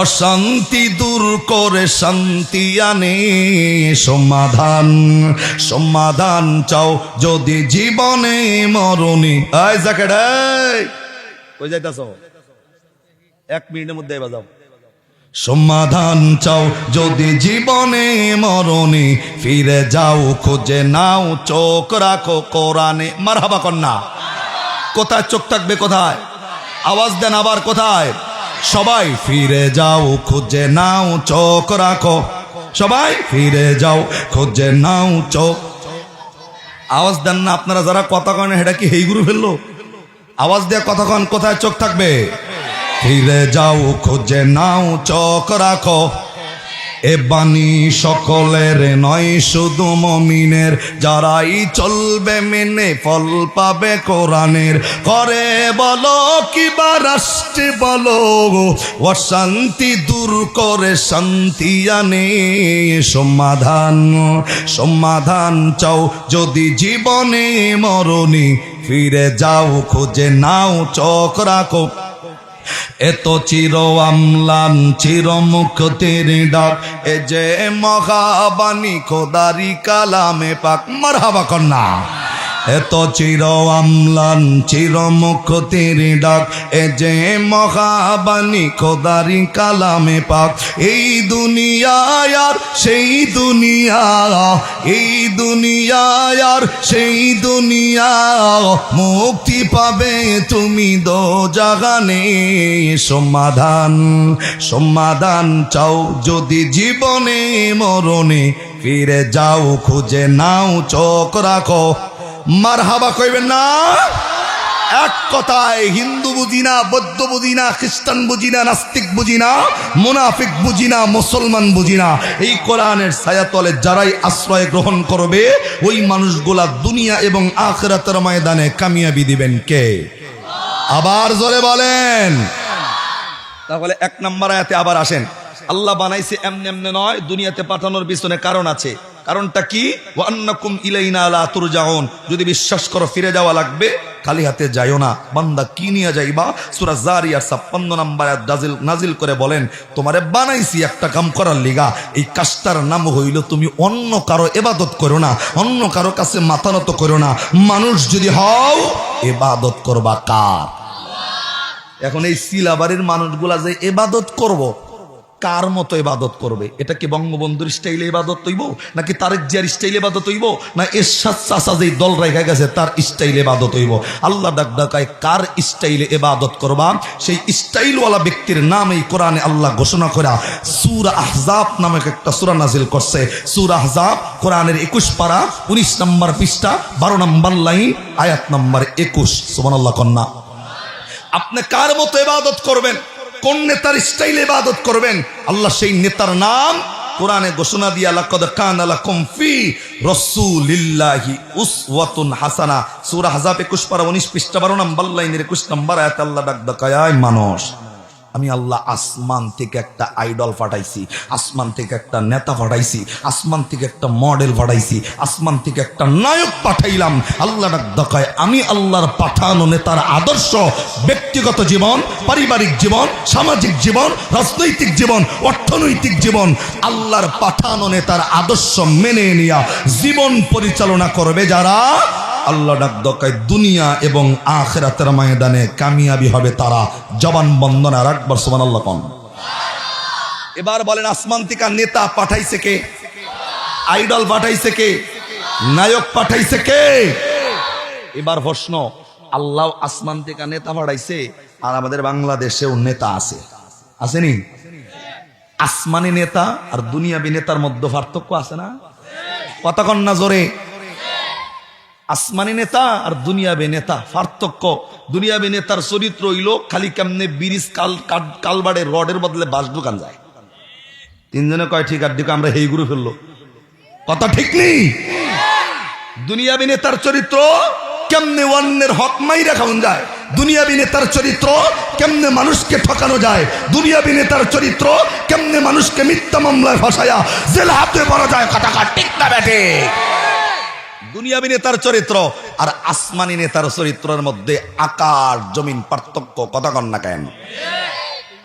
অশান্তি দূর করে শান্তি আনে সমাধান। সমাধান চাও যদি জীবনে মরণে। আয় জ্যাকেট কই যাইতাছ? 1 মিনিটের মধ্যে বাজাও। সমাধান চাও যদি জীবনে মরণে, ফিরে যাও খুঁজে নাও চোখ রাখো কোরআনে। মারহাবা কন্যা। কোথায় চোখ থাকবে? কোথায়? আওয়াজ দেন আবার, কোথায়? সবাই ফিরে যাও খুঁজে নাও চোখ রাখো, সবাই ফিরে যাও খুঁজে নাও চোখ। আওয়াজ দেন না আপনারা যারা কথা কন, এটা কি হেই গুরু ফেললো? আওয়াজ দিয়ে কথা কন, কোথায় চোখ থাকবে? ফিরে যাও খুঁজে নাও চোখ রাখো। এ বাণী সকলের নয় শুধু মুমিনের, যারাই চলবে মেনে ফল পাবে কোরআনের। করে বলো কিবা রাষ্ট্রে বলো, অশান্তি দূর করে শান্তি আনে সমাধান। সমাধান চাও যদি জীবনে মরণে, ফিরে যাও খুঁজে নাও চোখ রাখো। এত চির আমলান চির মুক্তের ডাক, এ যে মহাবাণী খোদারি কালামে পাক। মারহাবা কন্যা। এত চির আমলান চির মুক্তের ডাক, এ যে মহাবাণী খোদারি কালামে পাক। এই দুনিয়ায় আর সেই দুনিয়া, এই দুনিয়ায় আর সেই দুনিয়া, মুক্তি পাবে তুমি দোজাহানে। সমাধান সমাধান চাও যদি জীবনে মরণে, ফিরে যাও খুঁজে নাও চোখ রাখো। মারহাবা কইবেন না? এক কথায় হিন্দু বুঝি না, বৌদ্ধ বুঝি না, খ্রিস্টান বুঝি না, নাস্তিক বুঝি না, মুনাফিক বুঝি না, মুসলমান বুঝি না, এই কোরআনের ছায়াতলে যারাই আশ্রয় গ্রহণ করবে ওই মানুষগুলা দুনিয়া এবং আখিরাতের ময়দানে কামিয়াবি দিবেন কে? আবার জোরে বলেন। তাহলে 1 নম্বর আয়াতে আবার আসেন, আল্লাহ বানাইছে এমনি এমনি নয়, দুনিয়াতে পাঠানোর পিছনে কারণ আছে। কারণটা কি? ওয়া আন্নাকুম ইলাইনা লা তুরজাউন, যদি বিশ্বাস করো ফিরে যাওয়া লাগবে, খালি হাতে যাইও না। বান্দা কি নিয়ে যাইবা? সূরা জারিয়াত 56 নম্বর আয়াত নাজিল করে বলেন, তোমারে বানাইছি একটা কাম করার লিগা, এই কাজটার নাম হইল তুমি অন্য কারো ইবাদত করো না, অন্য কারো কাছে মাথা নত করো না। মানুষ যদি হও ইবাদত করবা কার? এখন এই সিলাবাড়ির মানুষগুলা যে ইবাদত করব, কার মতো ইবাদত করবে? এটা কি বঙ্গবন্ধুর স্টাইলে ইবাদত হইব, নাকি তারেক জিয়ার স্টাইলে ইবাদত হইব, না এরশাদ চাচা যেই দল রেখে গেছে তার স্টাইলে ইবাদত হইব? আল্লাহ ডাক ডাকায় কার স্টাইলে ইবাদত করবা, সেই স্টাইলওয়ালা ব্যক্তির নাম এই কোরআনে আল্লাহ ঘোষণা করা সূরা আহজাব নামক একটা সূরা নাজিল করছে। সূরা আহজাব কোরআনের 21 পারা 19 নম্বর পৃষ্ঠা 12 নম্বর লাইন আয়াত নম্বর 21। সুবহানাল্লাহ কন্যা। আপনি কার মতো ইবাদত করবেন, কোন নেতার স্টাইলে ইবাদত করবেন, আল্লাহ সেই নেতার নাম কোরআনে ঘোষণা দিয়া, লাকাদ কানা লাকুম ফি রাসূলিল্লাহি উসওয়াতুন হাসানা। সূরা আহজাব 21 পারা 19 পৃষ্ঠা 12 নম্বর লাইনের 21 নম্বর আয়াত আল্লাহ ডাক দেখায়, আয় মানুষ, আমি আল্লাহ আসমান থেকে একটা আইডল পাঠাইছি, আসমান থেকে একটা নেতা পাঠাইছি, আসমান থেকে একটা মডেল পাঠাইছি, আসমান থেকে একটা নায়ক পাঠাইলাম। আল্লাহ দেখায় আমি আল্লাহর পাঠানো নেতার আদর্শ ব্যক্তিগত জীবন, পারিবারিক জীবন, সামাজিক জীবন, রাজনৈতিক জীবন, অর্থনৈতিক জীবন, আল্লাহর পাঠানো নেতার আদর্শ মেনে নিয়া জীবন পরিচালনা করবে যারা, আল্লাহ ডাক দকায় দুনিয়া এবং আখিরাতের ময়দানে কামিয়াবি হবে তারা। জবান বন্দনা রাখবার সুবহানাল্লাহ কোন। এবার বলেন, আসমান থেকে নেতা পাঠাইছে কে? আইডল পাঠাইছে কে? নায়ক পাঠাইছে কে? এবার প্রশ্ন, আল্লাহ আসমান থেকে নেতা পাঠাইছে, আর আমাদের বাংলাদেশেও নেতা আছে, আসেনি? আসমানি নেতা আর দুনিয়াবি নেতার মধ্যে পার্থক্য আছে না? কতক্ষণ না জোরে? আসমানি নেতা আর দুনিয়াবি নেতা পার্থক্য। দুনিয়াবি নেতার চরিত্র হইল খালি কেমনে ব্রিজ কালবাড়ে রডের বদলে বাঁশ দোকান যায়। তিনজনে কয় ঠিক, আর দিকে আমরা হেই গুরু ফেললো, কথা ঠিক নেই। দুনিয়াবি নেতার চরিত্র কেমনে অন্যের হক মাইরা খাওয়ান যায়, দুনিয়াবি নেতার চরিত্র কেমনে মানুষকে ঠকানো যায়, দুনিয়াবি নেতার চরিত্র কেমনে মানুষকে মিথ্যা মামলায় ফাঁসায়া জেল হাতে পড়া যায়। কথা ঠিক না বেটে? দুনিয়াবি নেতার চরিত্র আর আসমানি নেতার চরিত্রের মধ্যে আকাশ জমিন পার্থক্য। কথা কন না কেন?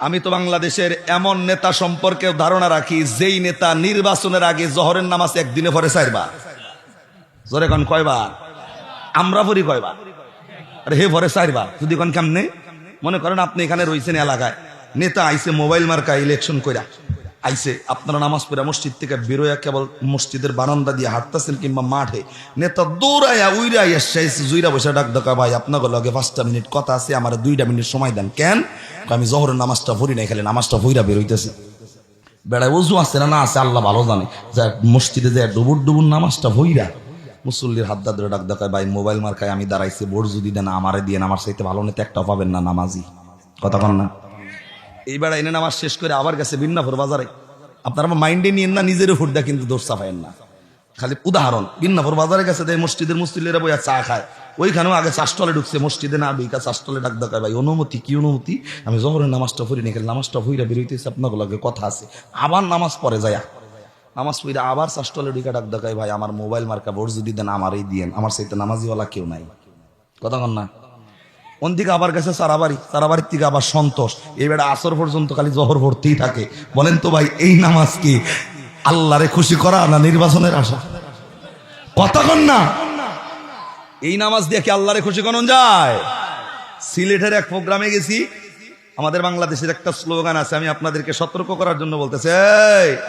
আমি তো বাংলাদেশের এমন নেতা সম্পর্কে ধারণা রাখি, যেই নেতা নির্বাচনের আগে জোহরের নামাজ একদিনে পড়ে 4 বার। জোরে কন কয়বার? আমরা পড়ি কয়বার? আরে হে পড়ে 4 বার। যদি কন কেমনে? মনে করেন আপনি এখানে রয়েছেন এলাকায়, নেতা আইছে মোবাইল মার্কা ইলেকশন কইরা আইছে, আপনারা নামাজ পড়া মসজিদ থেকে বেরোয়া কেবল মসজিদের বারান্দা দিয়ে হাঁটতেছেন কিংবা মাঠে, নেতা দৌড়াইয়া উইরাই এসে জুইরা বসে ডাক ডাকা, ভাই আপনাকে লগে 5টা মিনিট কথা আছে, আমার 2টা মিনিট সময় দেন। কেন? আমি জোহরের নামাজটা পড়ি নাই, খালি নামাজটা পড়া বেরোইতেছি। বেড়ায় ওযু আছে না আছে আল্লাহ ভালো জানে, যা মসজিদে যায় ডুবুর ডুবুর নামাজটা পড়া মুসল্লির হাত ধরে ডাক ডাকায়, ভাই মোবাইল মার্কায় আমি দাঁড়াইছি, ভোট যদি দেন আমারে দিয়ে, আমার চাইতে ভালো নেতা একটা পাবেন না নামাজি। কথা কন না? এইবার এনে নামাজ শেষ করে আবার গেছে বিন্নাপুর বাজারে। আপনারা মাইন্ডে নিয়েন না, নিজের ভোট দেয় কিন্তু দোষ চাপায়েন না। খালি উদাহরণ, বিন্নাপুর বাজারে গেছে, মসজিদের মুসল্লিরা বইয়া চা খায়, ওইখানেও আগে চাষটলে ঢুকছে, মসজিদে না ঢুকা চাষটলে ডাক ডাকায়, ভাই অনুমতি কি অনুমতি, আমি জোহরের নামাজটা পড়ি না, খালি নামাজটা পড়া বেরোইতেছে, আপনাকে লগে কথা আছে। আবার নামাজ পড়ে যায়, নামাজ পড়া আবার চাষটলে ঢুকা ডাক ডাকায়, ভাই আমার মোবাইল মার্কা ভোট যদি দেন আমারই দিয়েন, আমার চাইতে নামাজিওয়ালা কেউ নাই। কথা কন না? অন্দিকে আবার গেছে সারাবাড়ি, সারাবাড়ির থেকে আবার সন্তোষ, এইবার আসর পর্যন্ত খালি জহর ভর্তিই থাকে। বলেন তো ভাই, এই নামাজ কি আল্লাহরে খুশি করা না নির্বাচনের আশা? কথা কন না? এই নামাজ দিয়ে কি আল্লাহরে খুশি করানো যায়? সিলেটের এক প্রোগ্রামে গেছি, আমাদের বাংলাদেশের একটা স্লোগান আছে, আমি আপনাদেরকে সতর্ক করার জন্য বলতেছি,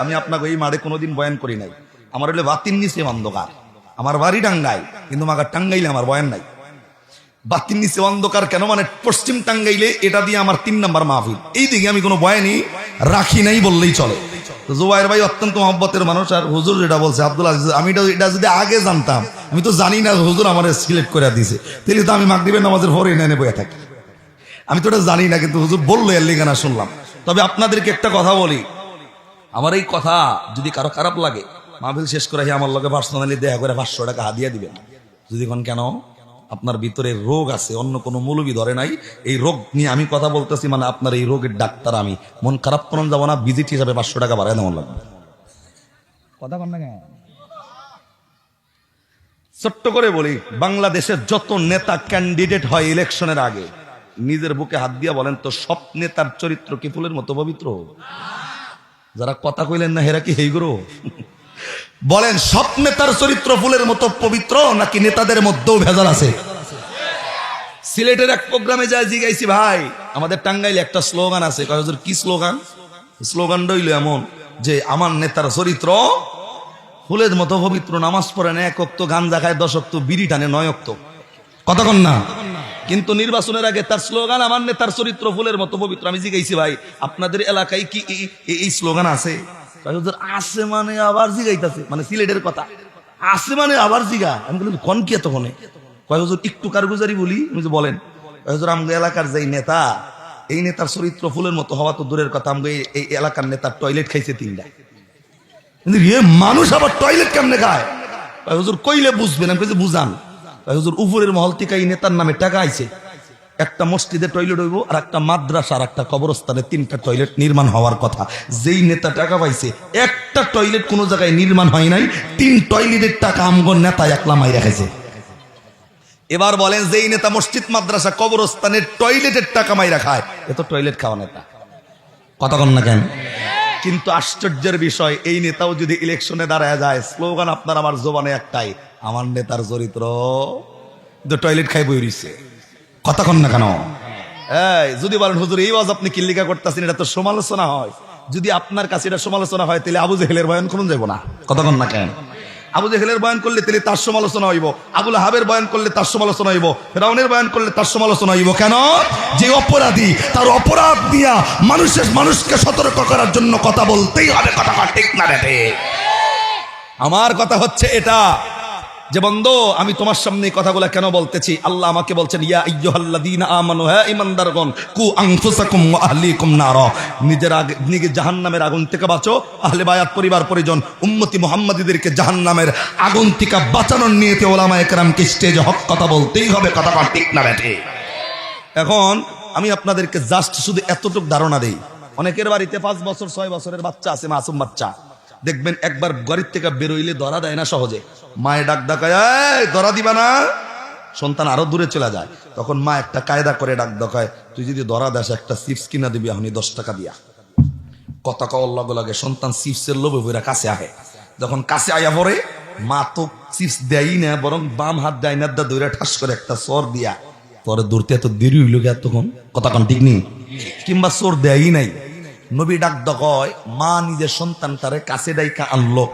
আমি আপনাকে এই মাঠে কোনোদিন বয়ান করি নাই, আমার হলে বাতির নিচে অন্ধকার, আমার বাড়ি টাঙ্গাইল, কিন্তু মাগার টাঙ্গাইলে আমার বয়ান নাই। বাতির নিচে অন্ধকার কেন? মানে পশ্চিম টাঙ্গাইলে এটা দিয়ে আমার 3 নম্বর মাহফিল, এই দিকে আমি কোনো বয়ানই রাখি নাই বললেই চলে। জুবাইর ভাই অত্যন্ত মহব্বতের মানুষ, আর হুজুর যেটা বলছে আব্দুল আজিজ, আমি এটা যদি আগে জানতাম, আমি তো জানি না হুজুর আমার সিলেক্ট করে দিয়েছে, তাহলে তো আমি মাগরিবের নামাজের পরে এনে বয়ে থাকি। আমি তো এটা জানি না, কিন্তু হুজুর বললো এর লিগানা শুনলাম। তবে আপনাদেরকে একটা কথা বলি, আমার এই কথা যদি কারো খারাপ লাগে, মাহফিল শেষ করে আমার লগে পার্সোনালি দেখা করে 500 টাকা হাদিয়া দিবেন। যদি কোন কেন আপনার ভিতরে রোগ আছে, অন্য কোনো মৌলবি ধরে নাই। এই রোগ নিয়ে আমি কথা বলতেছি, মানে আপনার এই রোগের ডাক্তার আমি। মন খারাপ করেন যাবো না, ভিজিট হিসাবে 500 টাকা বাড়ায় দেওয়া লাগবে। কথা কন না কেন? ছোট্ট করে বলি, বাংলাদেশের যত নেতা ক্যান্ডিডেট হয় ইলেকশনের আগে, নিজের বুকে হাত দিয়া বলেন তো, সব নেতার চরিত্র কি ফুলের মতো পবিত্র? যারা কথা কইলেন না হেরা কি হেইগুলো? বলেন, সব নেতার চরিত্র ফুলের মতো পবিত্র নাকি নেতাদের মধ্যেও ভেজাল আছে? সিলেটের এক প্রোগ্রামে যায় জিগাইছি, ভাই আমাদের টাঙ্গাইলে একটা স্লোগান আছে, কয় হুজুর কি স্লোগান? স্লোগানটা হইল এমন যে, আমার নেতার চরিত্র ফুলের মতো পবিত্র, নামাজ পড়ে না, 1 ওয়াক্ত গাঞ্জা খায়, 10 ওয়াক্ত বিড়ি টানে, 9 ওয়াক্ত। কথা কন না? কিন্তু নির্বাচনের আগে তার স্লোগান আমার নেতার চরিত্র ফুলের মতো পবিত্র। আমি জিগাইছি, ভাই আপনাদের এলাকায় কি এই স্লোগান আছে? আছে মানে আবার জিগাইতেছে, মানে সিলেটের কথা আছে মানে আবার জিগা। আমি বলি কন কি এতক্ষণে? কয় হুজুর একটু কারগুজারি বলি। বলেন। হুজুর আমগো এলাকার যে নেতা, এই নেতার চরিত্র ফুলের মতো হওয়া তো দূরের কথা, আমগো এই এলাকার নেতার টয়লেট খাইছে 3টা। কিন্তু মানুষ আবার টয়লেট কেমনে খায়? হুজুর কইলে বুঝবেন। আমি কইছি বুঝান। হুজুর উপরের মহল থেকে এই নেতার নামে টাকা আইছে, একটা মসজিদে টয়লেট হইব, আর একটা মাদ্রাসা, আর একটা কবরস্থানে 3টা টয়লেট নির্মাণ হওয়ার কথা। যেই নেতা টাকা পাইছে, একটা টয়লেট কোনো জায়গায় নির্মাণ হয় নাই, 3 টয়লেটের টাকা আমগো নেতা একলা মাইরা খাইছে। এবার বলেন, যেই নেতা মসজিদ, মাদ্রাসা, কবরস্থানের টয়লেটের টাকা মাইরা খায়, এ তো টয়লেট খাওয়া নেতা। কথা কন না কেন? কিন্তু আশ্চর্যের বিষয়, এই নেতাও যদি ইলেকশনে দাঁড়ায় যায়, স্লোগান আপনার আমার জবানে একটাই, আমার নেতার চরিত্র টয়লেট খাই বই রইছে। কথা কন না কেন? এই যদি বলেন হুজুর এই ওয়াজ আপনি কিল্লিকা করতেছেন, এটা তো সমালোচনা হয়। যদি আপনার কাছে এটা সমালোচনা হয়, তাহলে আবু জেহেলের বয়ান করুন যাবো না। কথা কন না কেন? আবু জেহেলের বয়ান করলে তাহলে তার সমালোচনা হইব, আবুল আহাবের বয়ান করলে তার সমালোচনা হইব, ফিরআউনের বয়ান করলে তার সমালোচনা হইব। কেন? যে অপরাধী, তার অপরাধ দিয়া মানুষকে সতর্ক করার জন্য কথা বলতেই হবে। কথা ঠিক না রে? আমার কথা হচ্ছে এটা যে, বন্ধু আমি তোমার সামনে কথাগুলো কেন বলতেছি? আল্লাহ আমাকে বলছেন, ইয়া আইয়ুহাল্লাযীনা আমানু, হে ঈমানদারগণ, কু আনফুসাকুম ওয়া আহলিকুম নারা, নিজে জাহান্নামের আগুন থেকে বাঁচো, আহলে বায়াত পরিবার পরিজন উম্মতি মুহাম্মাদীদেরকে জাহান্নামের আগুন থেকে বাঁচানোর নিয়তে ওলামায়ে কেরামকে স্টেজে হক কথা বলতেই হবে। কথা ঠিক না বেঠে? এখন আমি আপনাদেরকে জাস্ট শুধু এতটুকু ধারণা দেই। অনেকের বাড়িতে 5 বছর 6 বছরের বাচ্চা আছে, মাসুম বাচ্চা। দেখবেন একবার বাড়ির থেকে বেরোইলে ধরা দেয় না সহজে। মায়ে ডাক ডাকায়, ধরা দিবা না, সন্তান আরো দূরে চলে যায়। তখন মা একটা কায়দা করে ডাক ডাকায়, তুই যদি ধরা দেশ একটা চিপস কিনা দিবি, এখনই 10 টাকা দিয়া। কথা কওয়ার লগে লগে সন্তান চিপসের লোভে ভরে কাছে আহে। যখন কাছে আয়া পড়ে, মা তো চিপস দেয়ই না, বরং বাম হাত দেয় না, দৌড়ে ঠাস করে একটা চর দিয়া, পরে দূরতে এত দেরি হইল গে তখন। কথা কন ঠিক নেই? কিংবা চোর দেয়ই নাই। নবী ডাক কয়, মা নিজের সন্তান তারে কাছে ডাইকা আনলো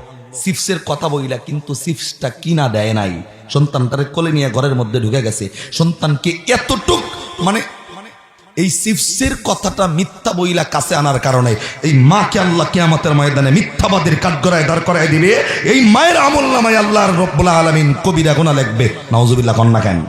চিপসের কথা বইলা, কিন্তু চিপসটা কিনা দেয় নাই। সন্তান তারে কোলে নিয়ে ঘরের মধ্যে ঢুকে গেছে। সন্তানকে এতটুক মানে এই চিপসের কথাটা মিথ্যা বইলা কাছে আনার কারণে এই মাকে আল্লাহ কিয়ামতের ময়দানে মিথ্যাবাদীর কাঠগড়ায় দাঁড় করায় দিবে। এই মায়ের আমলনামায় আল্লাহর রব্বুল আলামিন কবিরা গুনাহ লিখবে। নাউজুবিল্লাহ কন না কেন?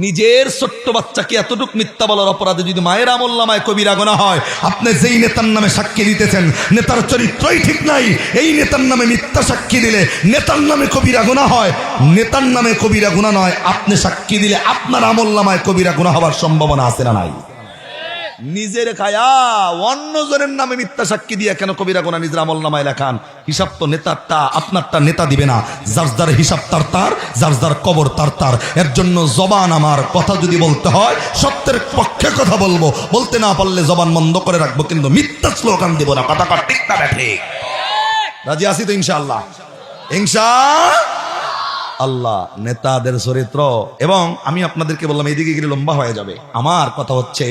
নিজের ছোট্ট বাচ্চাকে এতটুক মিথ্যা বলার অপরাধে যদি মায়ের আমলনামায় কবিরা গুনাহ হয়, আপনি যেই নেতার নামে সাক্ষী দিতেছেন, নেতার চরিত্রই ঠিক নাই, এই নেতার নামে মিথ্যা সাক্ষী দিলে নেতার নামে কবিরা গুনাহ হয়। নেতার নামে কবিরা গুনাহ নয়, আপনি সাক্ষী দিলে আপনার আমলনামায় কবিরা গুনাহ হওয়ার সম্ভাবনা আছে না নাই? নিজের খায়া অন্যজনের নামে মিথ্যা সাক্ষী দিয়া কেন কবিরা গুনাহ নিজের আমলনামায় লেখান? হিসাব তো নেতারটা, আপনারটা নেতা দিবে না। যার যার হিসাব তার তার, যার যার কবর তার তার। এর জন্য জবান আমার, কথা যদি বলতে হয় সত্যের পক্ষে কথা বলবো, বলতে না পারলে জবান বন্ধ করে রাখবো, কিন্তু মিথ্যা স্লোগান দিব না। কথা ঠিক না ঠিক? রাজি আছি তো ইনশাআল্লাহ? ইনশাআল্লাহ। নেতাদের চরিত্র, এবং আমি আপনাদেরকে বললাম এইদিকে গেলে লম্বা হয়ে যাবে। আমার কথা হচ্ছে,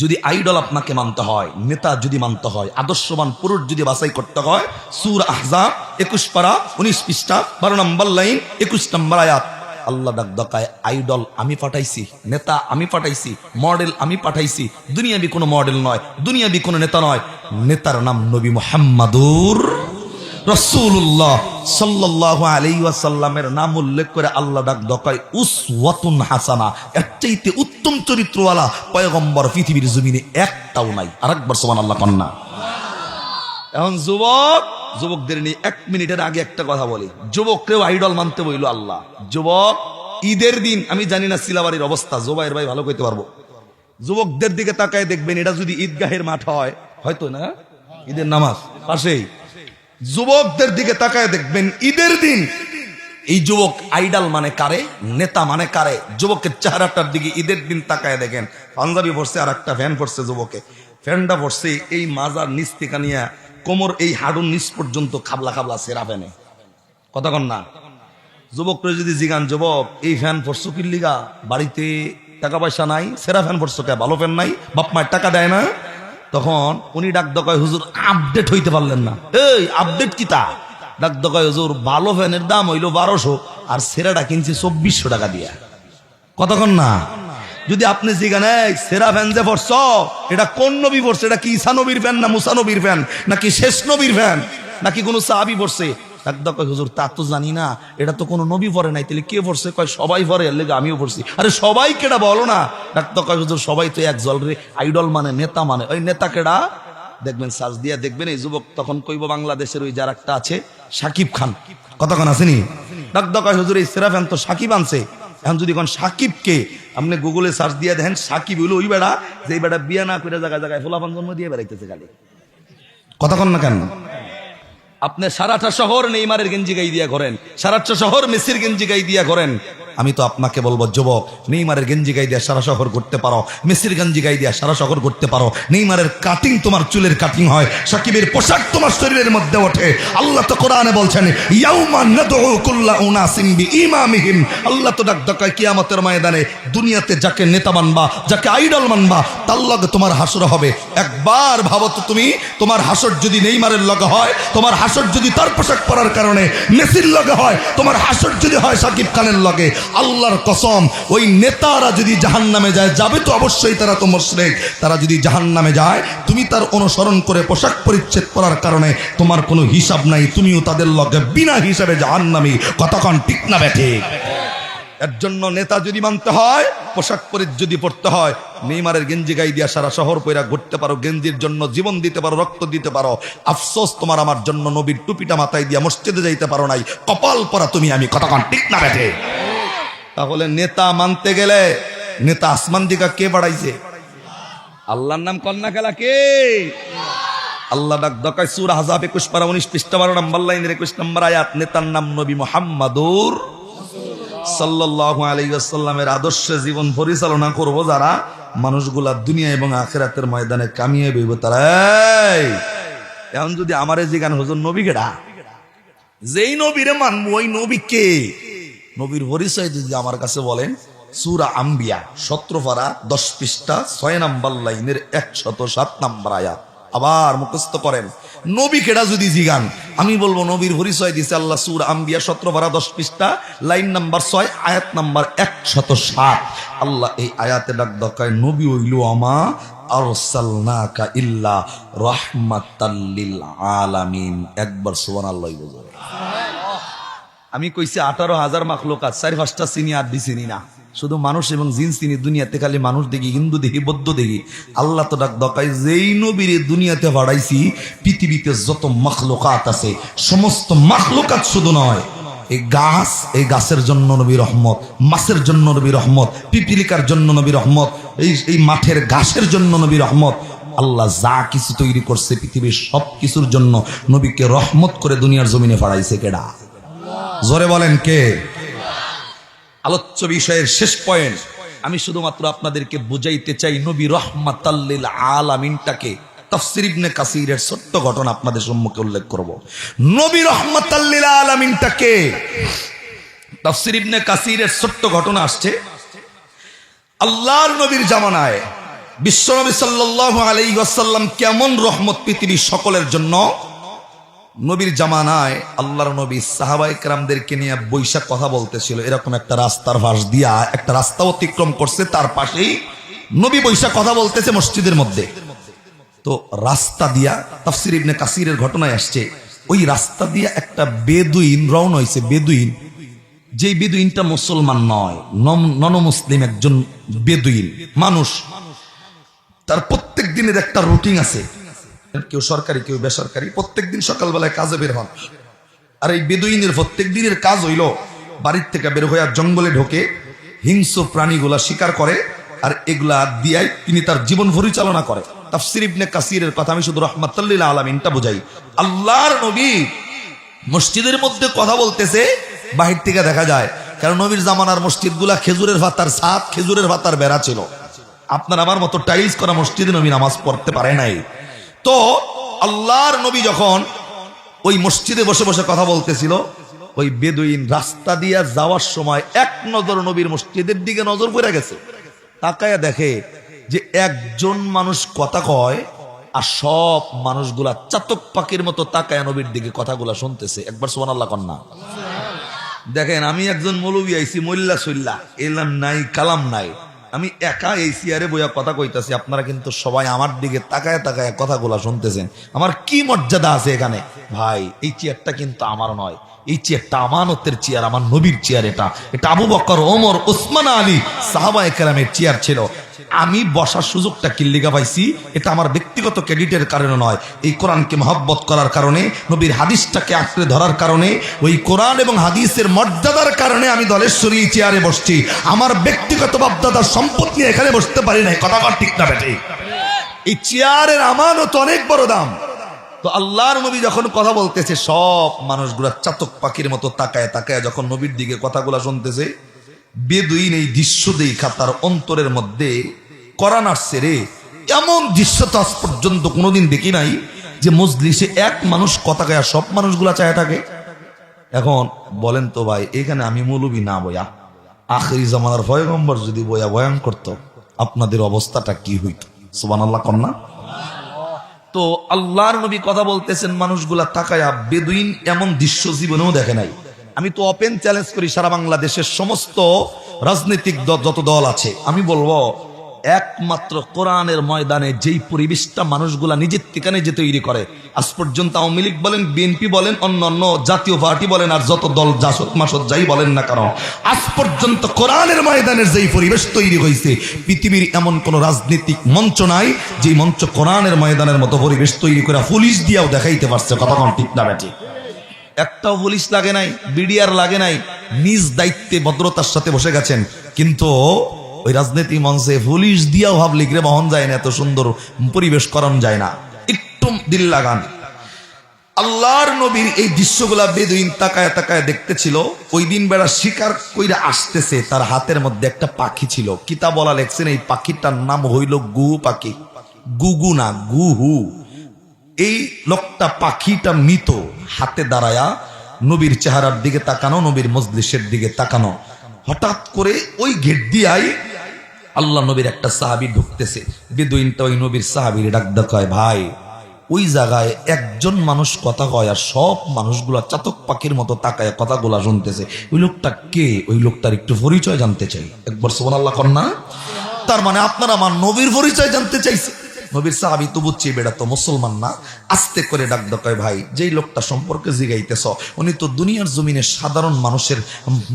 যদি আইডল আপনাকে মানতে হয়, নেতা যদি মানতে হয়, আদর্শবান পুরুষ যদি বাছাই করতে হয়, সূরা আহজাব 21 পারা 19 পৃষ্ঠা 12 নম্বর লাইন 21 নম্বর আয়াত। আল্লাহ ডাক ডাকায়, আইডল আমি পাঠাইছি, নেতা আমি পাঠাইছি, মডেল আমি পাঠাইছি। দুনিয়াবি কোনো মডেল নয়, দুনিয়াবি কোনো নেতা নয়। নেতার নাম নবী মুহাম্মাদুর রাসূলুল্লাহ সাল্লাল্লাহু আলাইহি ওয়াসাল্লামের নাম উল্লেখ করে আল্লাহ ডাক ডাকায় উসওয়াতুন হাসানা। এর চাইতে উত্তম চরিত্রওয়ালা পয়গম্বর পৃথিবীর জমিনে একটাও নাই। আরেকবার সুবহানাল্লাহ কন্না। এখন যুবকদের নিয়ে 1 মিনিটের আগে একটা কথা বলি। যুবককেও আইডল মানতে বইল আল্লাহ। যুবক ঈদের দিন, আমি জানি না সিলাবাড়ির অবস্থা, জোবাইর ভাই ভালো কইতে পারবো, যুবকদের দিকে তাকায় দেখবেন এটা যদি ঈদগাহের মাঠ হয়, হয়তো না ঈদের নামাজ পাশেই, যুবকদের দিকে তাকায় দেখবেন ঈদের দিন এই যুবক আইডল মানে কারে, নেতা মানে কারে, যুবকের চেহারাটার দিকে ঈদের দিন তাকায় দেখেন। পাঞ্জাবি পড়ছে আর একটা ফ্যান পড়ছে, যুবকে ফ্যানটা পড়ছে এই মাজার নিচ থেকে নিয়ে কোমর এই হাডুর নিচ পর্যন্ত খাবলা খাবলা সেরা ফ্যানে, কথা কন না। যুবকরা যদি জিগান, যুবক এই ফ্যান পড়ছো কি লিগা, বাড়িতে টাকা পয়সা নাই, সেরা ফ্যান পড়ছো কে, ভালো ফ্যান নাই, বাপ মায়ের টাকা দেয় না, তখন উনি ডাক দকায়, হুজুর আপডেট হইতে পারলেন না। এই আপডেট কি তা? ডাক দকায়, হুজুর ভালো ফ্যানের দাম হইলো 1200 আর সেরাটা কিনছি 2400 টাকা দিয়া, কতক্ষণ না। যদি আপনি জিগান, এই সেরা ফ্যান যে পড়ছ এটা কোন নবী পড়ছে, এটা কি ঈসা নবীর ফ্যান না মুসা নবীর ফ্যান নাকি শেষ নবীর ফ্যান নাকি কোন সাহাবী পড়ছে? ডাক দকায়, হুজুর তা তো জানি না, এটা তো কোনো নবী পড়ে নাই, তাহলে কে পড়ছে? কয় সবাই পড়ে, এর লেগে আমিও পড়ছি। আরে সবাই কেডা বলো না। ডাক দকায়, হুজুর সবাই তো এক জল রে, আইডল মানে নেতা মানে, ওই নেতা কেডা? দেখবেন সার্চ দিয়া দেখবেন, এই যুবক তখন কইব বাংলাদেশের ওই যার একটা আছে সাকিব খান, কতক্ষণ আসেনি। ডাক দকায়, হুজুর এই সেরা ফ্যান তো সাকিব আনছে। এখন যদি কোন সাকিবকে আপনি গুগলে সার্চ দিয়ে দেখেন, সাকিব হইলো ওই বেড়া যে বেড়া বিয়া না করে জায়গায় জায়গায় ফোলাপান জন্ম দিয়ে বেড়াইতেছে খালি, কতক্ষণ না কেন। আপনি সারাটা শহর নেইমারের গেঞ্জি গাই দিয়া করেন, সারাটা শহর মেসির গেঞ্জি গাই দিয়া করেন, আমি তো আপনাকে বলবো যুবক, নেইমারের গেঞ্জি গাই দিয়া সারা শহর করতে পারো, মেসির গেঞ্জি গাই দিয়া সারা শহর করতে পারো, নেইমারের কাটিং তোমার চুলের কাটিং হয়, সাকিবের পোশাক তোমার শরীরের মধ্যে ওঠে। আল্লাহ তো কোরআনে বলছেন, ইয়াউমা নাদউ কুল্লা উনাসিন বিইমামিহিম, আল্লাহ তো ডাক দকায় কিয়ামতের ময়দানে দুনিয়াতে যাকে নেতা মানবা, যাকে আইডল মানবা, তার লগে তোমার হাসর হবে। একবার ভাবো তো তুমি, তোমার হাসর যদি নেইমারের লগে হয়, তোমার হাসর যদি তার পোশাক পরার কারণে মেসির লগে হয়, তোমার হাসর যদি হয় সাকিব খানের লগে, আল্লাহর কসম ওই নেতারা যদি জাহান্নামে যায়, যাবে তো অবশ্যই, তারা তো মুশরিক, তারা যদি জাহান্নামে যায়, তুমি তার অনুসরণ করে পোশাক পরিচ্ছেদ করার কারণে তোমার কোনো হিসাব নাই, তুমিও তাদের লগে বিনা হিসাবে জাহান্নামী, কতক্ষণ ঠিক না বেঠে। এর জন্য নেতা যদি মানতে হয়, পোশাক পরিচ্ছদ যদি পড়তে হয়, নেইমারের গেঞ্জি গাই দিয়া সারা শহর পয়রা ঘুরতে পারো, গেঞ্জির জন্য জীবন দিতে পারো, রক্ত দিতে পারো, আফসোস তোমার আমার জন্য নবীর টুপিটা মাথায় দিয়া মসজিদে যাইতে পারো নাই, কপাল পরা তুমি আমি, কতক্ষণ ঠিক না বেঠে। তাহলে নেতা মানতে গেলে, নেতা আসমান দিকা কে বাড়াইছে? আল্লাহর নাম কন্যা খেলা কে? আল্লাহ ডাক দকায় সূরা আহজাব 21 পারা 19 পৃষ্ঠা 12 নম্বর লাইনের 21 নম্বর আয়াত, নেতার নাম নবী মুহাম্মাদুর সাল্লাল্লাহু আলাইহি ওয়াসাল্লামের আদর্শে জীবন পরিচালনা করব যারা, মানুষগুলা দুনিয়া এবং আখিরাতের ময়দানে কামিয়াবি হইব তারা। এখন যদি আমারে জিগান, হুজুর নবী কেডা? যেই নবীরে মানবো ওই নবী কে? নবীর পরিচয় যদি আমার কাছে বলেন, সূরা আম্বিয়া 17 পারা 10 পৃষ্ঠা 6 নম্বর লাইনের 107 নম্বর আয়াত, আবার মুখস্থ করেন। নবী কেডা যদি জিগান, আমি বলবো নবীর পরিচয় দিছে আল্লাহ সূরা আম্বিয়া 17 পারা 10 পৃষ্ঠা লাইন নাম্বার 6 আয়াত নাম্বার 107। আল্লাহ এই আয়াতে ডাক দকায়, নবী হইল আমা আরসালনাকা ইল্লা রাহমাতাল লিল আলামিন। একবার সুবহানাল্লাহ বলো। আমি কইছি 18,000 মাখলুকাত, 4-5টা চিনি আর দিছিনি না, শুধু মানুষ এবং জিন চিনি। দুনিয়াতে খালি মানুষ দেখি, হিন্দু দেখি, বৌদ্ধ দেখি। আল্লাহ তো ডাক দকায়, যেই নবীরে দুনিয়াতে বাড়াইছি, পৃথিবীতে যত মাখলুকাত আছে সমস্ত মাখলুকাত শুধু নয়, এই গাছ, এই গাছের জন্য নবী রহমত, মাছের জন্য নবী রহমত, পিপিলিকার জন্য নবী রহমত, এই মাঠের ঘাসের জন্য নবী রহমত। আল্লাহ যা কিছু তৈরি করছে পৃথিবীর সব কিছুর জন্য নবীকে রহমত করে দুনিয়ার জমিনে পাঠাইছে কেডা? জোরে বলেন কে? আলোচ্য বিষয়ের শেষ পয়েন্ট, আমি শুধুমাত্র আপনাদেরকে বুঝাইতে চাই নবী রাহমাতাল লিল আলামিনটাকে। তাফসীর ইবনে কাসিরের ছোট্ট ঘটনা আপনাদের সম্মুখে উল্লেখ করব। নবী রাহমাতাল লিল আলামিনটাকে, তাফসীর ইবনে কাসিরের ছোট্ট ঘটনা আসছে, আল্লাহর নবীর জামানায় বিশ্বনবী সাল্লাল্লাহু আলাইহি ওয়াসাল্লাম কেমন রহমত পৃথিবীর সকলের জন্য। নবীর জামানায় আল্লাহর নবী সাহাবায়ে কেরামদেরকে নিয়ে বৈশাখ কথা বলতেছিল, এরকম একটা রাস্তার পাশ দিয়া একটা রাস্তা অতিক্রম করছে, তার পাশেই নবী বৈশাখ কথা বলতেছে মসজিদের মধ্যে। তো রাস্তা দিয়া, তাফসীর ইবনে কাসিরের ঘটনায় আসছে, ওই রাস্তা দিয়া একটা বেদুইন রওনা হয়েছে। বেদুইন, যেই বেদুইনটা মুসলমান নয়, নন মুসলিম একজন বেদুইন মানুষ, তার প্রত্যেক দিনের একটা রুটিন আছে, কেউ সরকারি কেউ বেসরকারি, প্রত্যেক দিন সকালবেলায় কাজে বের হন। আর এই বেদুইনের প্রত্যেক দিনের কাজ হইল বাড়ির থেকে বের হয়ে জঙ্গলে ঢোকে, হিংস্র প্রাণীগুলা শিকার করে, আর এগুলা দিয়াই তিনি তার জীবন পরিচালনা করে। তাফসীর ইবনে কাসিরের কথা আমি শুধু রাহমাতুল লিল আলামিনটা বোঝাই। আল্লাহর নবী মসজিদের মধ্যে কথা বলতেছে, বাহির থেকে দেখা যায়, কারণ নবীর জামানার মসজিদগুলা খেজুরের পাতার ছাদ, খেজুরের পাতার বেড়া ছিল। আপনার আমার মতো টাইলস করা মসজিদে নবী নামাজ পড়তে পারে নাই। তো আল্লাহর নবী যখন ওই মসজিদে বসে বসে কথা বলতেছিল, ওই বেদুইন রাস্তা দিয়া যাওয়ার সময় এক নজর নবীর মসজিদের দিকে নজর পড়ে গেছে। তাকায়া দেখে যে একজন মানুষ কথা কয়, আর সব মানুষগুলা চাতক পাখির মতো তাকায়া নবীর দিকে কথাগুলা শুনতেছে। একবার সুবহানাল্লাহ কন্যা। দেখেন, আমি একজন মৌলবী আইছি, মোল্লা সল্লা এলাম নাই, কালাম নাই, আমি একা এই চেয়ারে বইয়া কথা কইতাছি, আপনারা কিন্তু সবাই আমার দিকে তাকায় তাকায় কথাগুলা শুনতেছেন। আমার কি মর্যাদা আছে এখানে? ভাই, এই চেয়ারটা কিন্তু আমার নয়, এই চেয়ারটা আমানতের চেয়ার, আমার নবীর চেয়ার। এটা আবু বকর, ওমর, ওসমান, আলী সাহাবায়ে কেরামের চেয়ার ছিল। আমি বসার সুযোগটা কিল্লিগা পাইছি, এটা আমার ব্যক্তিগত ক্রেডিটের কারণে নয়, এই কোরআনকে মহব্বত করার কারণে, নবীর হাদিসটাকে আঁকড়ে ধরার কারণে, ওই কোরআন এবং হাদিসের মর্যাদার কারণে আমি দলেশ্বরী চেয়ারে বসছি। আমার ব্যক্তিগত বাপদাদার সম্পদ নিয়ে এখানে বসতে পারি নাই। কথা বল ঠিক না বেটি? এই চেয়ারের আমানত অনেক বড় দাম। তো আল্লাহর নবী যখন কথা বলতেছে, সব মানুষগুলা চাতক পাখির মতো তাকায় তাকায় যখন নবীর দিকে কথাগুলা শুনতেছে, বেদুইন এই দৃশ্য দেখা তার অন্তরের মধ্যে কোরআন আসছে রে। এমন দৃশ্য তো আজ পর্যন্ত কোনোদিন দেখি নাই, যে মজলিসে এক মানুষ কথা কয়া সব মানুষগুলা চায় থাকে। এখন বলেন তো ভাই, এখানে আমি মৌলবী না বয়া, আখিরি জামানার পয়গম্বর যদি বয়া বয়ান করত, আপনাদের অবস্থাটা কি হইত? সুবহানাল্লাহ কন্যা। তো আল্লাহর নবী কথা বলতেছেন, মানুষগুলা তাকায়া, বেদুইন এমন দৃশ্য জীবনেও দেখে নাই। আমি তো ওপেন চ্যালেঞ্জ করি সারা বাংলাদেশের সমস্ত রাজনৈতিক যত দল আছে, আমি বলবো একমাত্র কোরআনের ময়দানে যেই পরিবেশটা মানুষগুলা নিজের থেকে নিজে তৈরি করে, আজ পর্যন্ত আওয়ামী লীগ বলেন, বিএনপি বলেন, অন্যান্য জাতীয় পার্টি বলেন, আর যত দল জাসদ মাসদ যাই বলেন না কেন, আজ পর্যন্ত কোরআনের ময়দানের যেই পরিবেশ তৈরি হয়েছে, পৃথিবীর এমন কোন রাজনৈতিক মঞ্চ নাই যে মঞ্চ কোরআনের ময়দানের মতো পরিবেশ তৈরি করে পুলিশ দিয়েও দেখাইতে পারছে। কথা কোন ঠিক না বেটি? একটাও পুলিশ লাগে নাই, বিডিআর লাগে নাই, নিজ দায়িত্বে ভদ্রতার সাথে বসে গেছেন। কিন্তু ওই রাজনীতি মঞ্চে পুলিশ দিয়াও ভাবলিক রে বহন যায় না, এত সুন্দর পরিবেশ করানো যায় না। একটু দিল লাগান। আল্লাহর নবীর এই দৃশ্যগুলা বেদুইন তাকায় তাকায় দেখতেছিল। ওই দিন বেড়া শিকার কইরা আসতেছে, তার হাতের মধ্যে একটা পাখি ছিল। কিতাব বলা লেখছেন এই পাখিটার নাম হইল গুহু পাখি, গুগু না গুহু। এই লোকটা পাখিটা মৃত, হাতে দাঁড়ায়া নবীর চেহারার দিকে তাকানো, নবীর মজলিসের দিকে তাকানো। হঠাৎ করে ওই গেট দিয়াই আল্লাহ নবীর একটা সাহাবী ঢুকতেছে। বেদুইনটা ওই নবীর সাহাবীর ডাক দেয়, ভাই ওই জায়গায় একজন মানুষ কথা কয়, আর সব মানুষগুলা চাতক পাখির মতো তাকায় কথাগুলা শুনতেছে। ওই লোকটা কে? ওই লোকটার একটু পরিচয় জানতে চাই। একবার সুবহানাল্লাহ কন্যা। তার মানে আপনারা আমার নবীর পরিচয় জানতে চাইছে। নবীর সাহাবী তো বুঝছি বেটা তো মুসলমান না, আস্তে করে ডাক দেয়, ভাই যেই লোকটা সম্পর্কে জিগাইতেছ, উনি তো দুনিয়ার জমিনে সাধারণ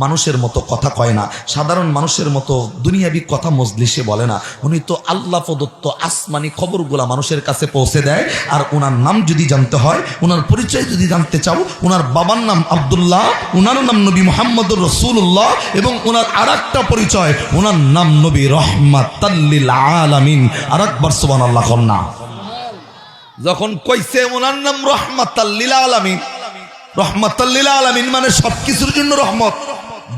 মানুষের মতো কথা কয় না, সাধারণ মানুষের মতো দুনিয়াবি কথা মজলিসে বলে না। উনি তো আল্লাহ প্রদত্ত আসমানি খবরগুলা মানুষের কাছে পৌঁছে দেয়। আর ওনার নাম যদি জানতে হয়, ওনার পরিচয় যদি জানতে চাও, ওনার বাবার নাম আব্দুল্লাহ, ওনার নাম নবী মুহাম্মদুর রাসূলুল্লাহ, এবং ওনার আরেকটা পরিচয়, ওনার নাম নবী রাহমাতাল লিল আলামিন। আরেকবার সুবহানাল্লাহ কন্যা। যখন কইছে ওনার নাম রাহমাতাল লিল আলামিন, রাহমাতাল লিল আলামিন মানে সবকিছুর জন্য রহমত।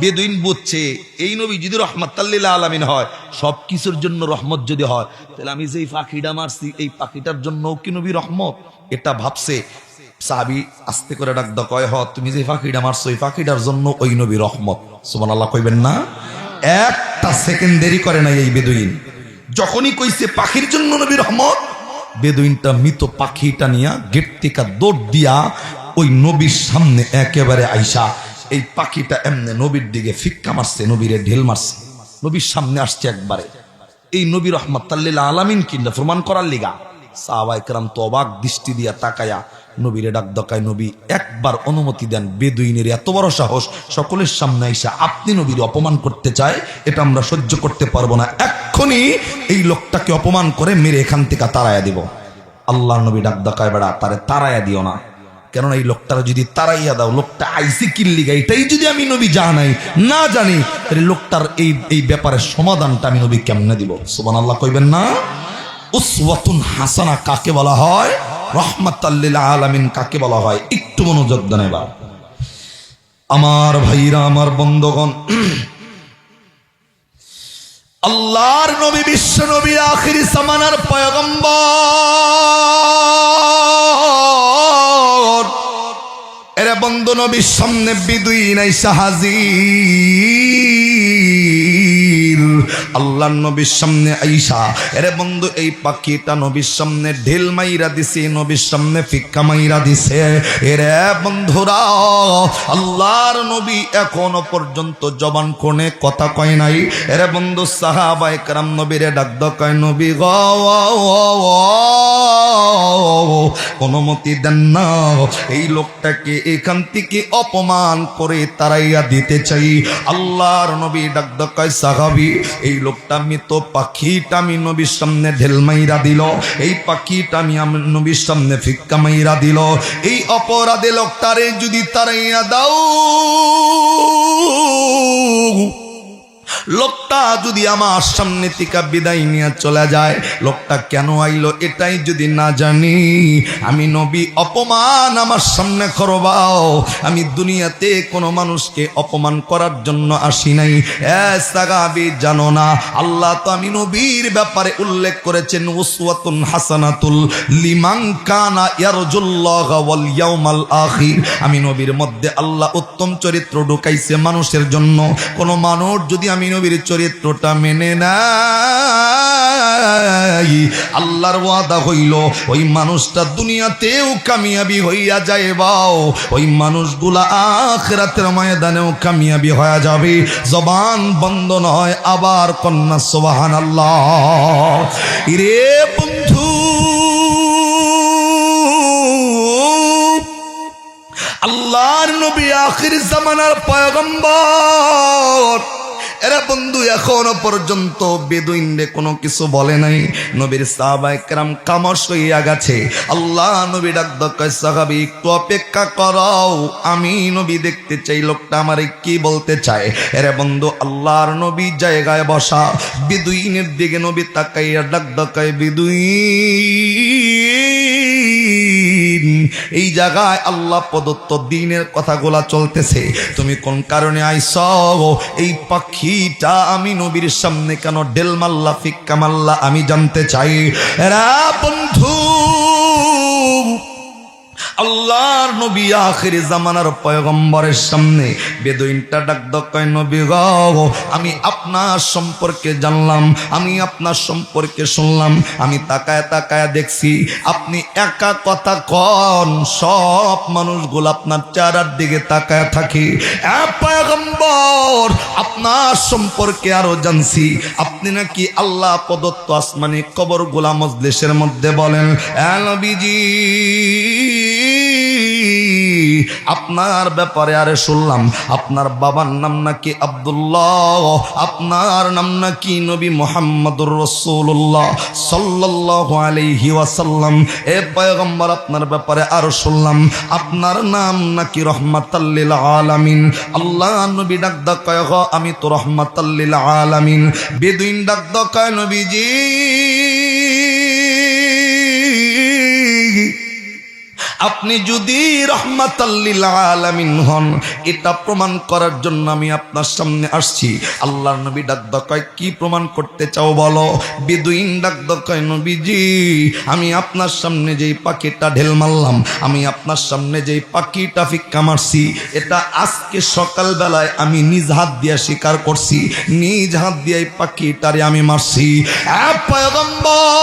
বেদুইন বুঝছে এই নবী যদি রাহমাতাল লিল আলামিন হয়, সবকিছুর জন্য রহমত যদি হয়, তাহলে আমি যেই পাখিটা মারছি এই পাখিটার জন্য কি নবী রহমত? এটা ভাবছে। সাহাবী আস্তে করে ডাক দাও, কয় হ তুমি যে পাখিটা মারছো এই পাখিটার জন্য ওই নবী রহমত। সুবহানাল্লাহ কইবেন না? একটা সেকেন্ড দেরি করে নাই এই বেদুইন। যখনই কইছে পাখির জন্য নবী রহমত, বেদুইনটা মৃত পাখিটা নিয়া গেট থেকে দৌড় দিয়া ওই নবীর সামনে একেবারে আইসা এই পাখিটা এমনে নবীর দিকে ফিক্কা মারছে, নবীরে ঢেল মারছে, নবীর সামনে আসছে একবারে। এই নবী রাহমাতাল লিল আলামিন কিনা প্রমাণ করার লিগা সাহাবায়ে কেরাম তো অবাক দৃষ্টি দিয়া তাকায়া নবীরে ডাক দকায়, নবী একবার অনুমতি দেন, বেদুইনের এত বড় সাহস সকলের সামনে আইসা আপনি নবীর অপমান করতে চায়, এটা আমরা সহ্য করতে পারবো না, এক্ষুনি এই লোকটাকে অপমান করে মেরে এখান থেকে তাড়াইয়া দিব। আল্লাহর নবী ডাক দকায়, বেড়া তারে তাড়াইয়া দিও না, কেননা এই লোকটারা যদি তারাইয়া দাও, লোকটা আইসি কিল্লিগা এটাই যদি আমি নবী জানাই না জানি, তাহলে লোকটার এই ব্যাপারে সমাধানটা আমি নবী কেমনে দিব? সুবহানাল্লাহ কইবেন না? উসওয়াতুন হাসানা কাকে বলা হয়? রাহমাতাল লিল আলামিন কাকে বলা হয়? একটু মনোযোগ দেন এবার আমার ভাইরা, আমার বন্ধুগণ। আল্লাহর নবী, বিশ্ব নবী, আখিরি জামানার পয়গম্বর, এরে বন্ধু নবীর সামনে বিদুইন আইসা হাজির। আল্লাহর নবীর সামনে আইসা এরে বন্ধু এই পাখিটা নবীর সামনে ঢিল মাইরা দিছে, নবীর সামনে ফিক্কা মাইরা দিছে। এরে বন্ধুরা, আল্লাহর নবী এখনো পর্যন্ত জবান কোণে কথা কয় নাই। এরে বন্ধু সাহাবায়ে কেরাম নবীরে ডাক কয়, নবী গো অনুমতি দেন না, এই লোকটাকে এখান থেকে অপমান করে তারাইয়া দিতে চাই। আল্লাহর নবী ডাক কয়, সাহাবী এই লোকটা মৃত পাখিটা আমি নবীর সামনে ঢেল মাইরা দিল, এই পাখিটা আমি নবীর সামনে ফিক্কা মাইরা দিল, এই অপরাধে লোকটারে যদি তারাইয়া দাও, লোকটা যদি আমার সামনে থেকে বিদায় নিয়ে চলে যায়, লোকটা কেন আইলো এটাই যদি না জানি, আমি নবী অপমান আমার সামনে করবাও। আমি দুনিয়াতে কোনো মানুষকে অপমান করার জন্য আসি নাই। সাহাবী জানো না, আল্লাহ তো আমি নবীর ব্যাপারে উল্লেখ করেছেন, উসওয়াতুন হাসানাতুল লিমান কানা ইয়ারজুল্লাহ ওয়াল ইয়াউমাল আখির। আমি নবীর মধ্যে আল্লাহ উত্তম চরিত্র ঢুকাইছে মানুষের জন্য। কোনো মানুষ যদি আমি নবীর চরিত্রটা মেনে নাই, আল্লাহর ওয়াদা হইল ওই মানুষটা দুনিয়াতেও কামিয়াবি হইয়া যাইবাও, ওই মানুষগুলা আখিরাতের ময়দানেও কামিয়াবি হয়ে যাবে। জবান বন্ধ নয়, আবার কন্যা সুবহানাল্লাহ। ইরে বন্ধু, আল্লাহর নবী আখির জামানার পয়গম্বর, এরা বন্ধু এখনো পর্যন্ত বেদুইনরে কোনো কিছু বলে নাই। নবীর সাহাবায়ে কেরাম কামস হইয়া গেছে। আল্লাহ নবী ডাক কয়, সাহাবী একটু অপেক্ষা করো, আমি নবী দেখতে চাই লোকটা আমারে কি বলতে চায়। এরা বন্ধু আল্লাহর নবী জায়গায় বসা, বেদুইনের দিকে নবী তাকাইয়া ডাক কয়, বেদুইন এই জায়গায় আল্লাহ প্রদত্ত দ্বীনের কথাগুলা চলতেছে, তুমি কোন কারণে আইছো? এই পাখিটা আমি নবীর সামনে কেন ডেল মাল্লা ফিক্কা মাল্লা আমি জানতে চাই। এরা বন্ধু আল্লাহর নবী আখির জামানার পয়গম্বরের সামনে বেদুইনটা ডাক কয়, নবী গো আমি আপনার সম্পর্কে জানলাম, আমি আপনার সম্পর্কে শুনলাম, আমি তাকায় তাকায় দেখছি আপনি একা কথা কন, সব মানুষগুলো আপনার চেহারার দিকে তাকায় থাকে। পয়গম্বর আপনার সম্পর্কে আরো জানছি, আপনি নাকি আল্লাহ প্রদত্ত আসমানি কবরগুলা মজলিসের মধ্যে বলেন। নবীজি আপনার ব্যাপারে আরে শুনলাম আপনার বাবার নাম নাকি আব্দুল্লাহ, আপনার নাম নাকি নবী মুহাম্মদুর রাসূলুল্লাহ সাল্লাল্লাহু আলাইহি ওয়াসাল্লাম। এ পয়গম্বর আপনার ব্যাপারে আরো শুনলাম আপনার নাম নাকি রাহমাতাল লিল আলামিন। আল্লাহ নবী ডাক কয়, আমি তো রাহমাতাল লিল আলামিন। বেদুইন ডাক কয়, নবীজি আপনি যদি রাহমাতাল লিল আলামিন হন, এটা প্রমাণ করার জন্য আমি আপনার সামনে আসছি। আল্লাহর নবী ডাক কয়, কি প্রমাণ করতে চাও বলো? বেদুইন ডাক কয়, নবীজি আমি আপনার সামনে যেই পাখিটা ঢেল মারলাম, আমি আপনার সামনে যেই পাখিটা ফিক্কা মারছি, এটা আজকে সকালবেলায় আমি নিজ হাত দিয়ে স্বীকার করছি, নিজ হাত দিয়ে এই পাখিটারে আমি মারছি। পয়গম্বর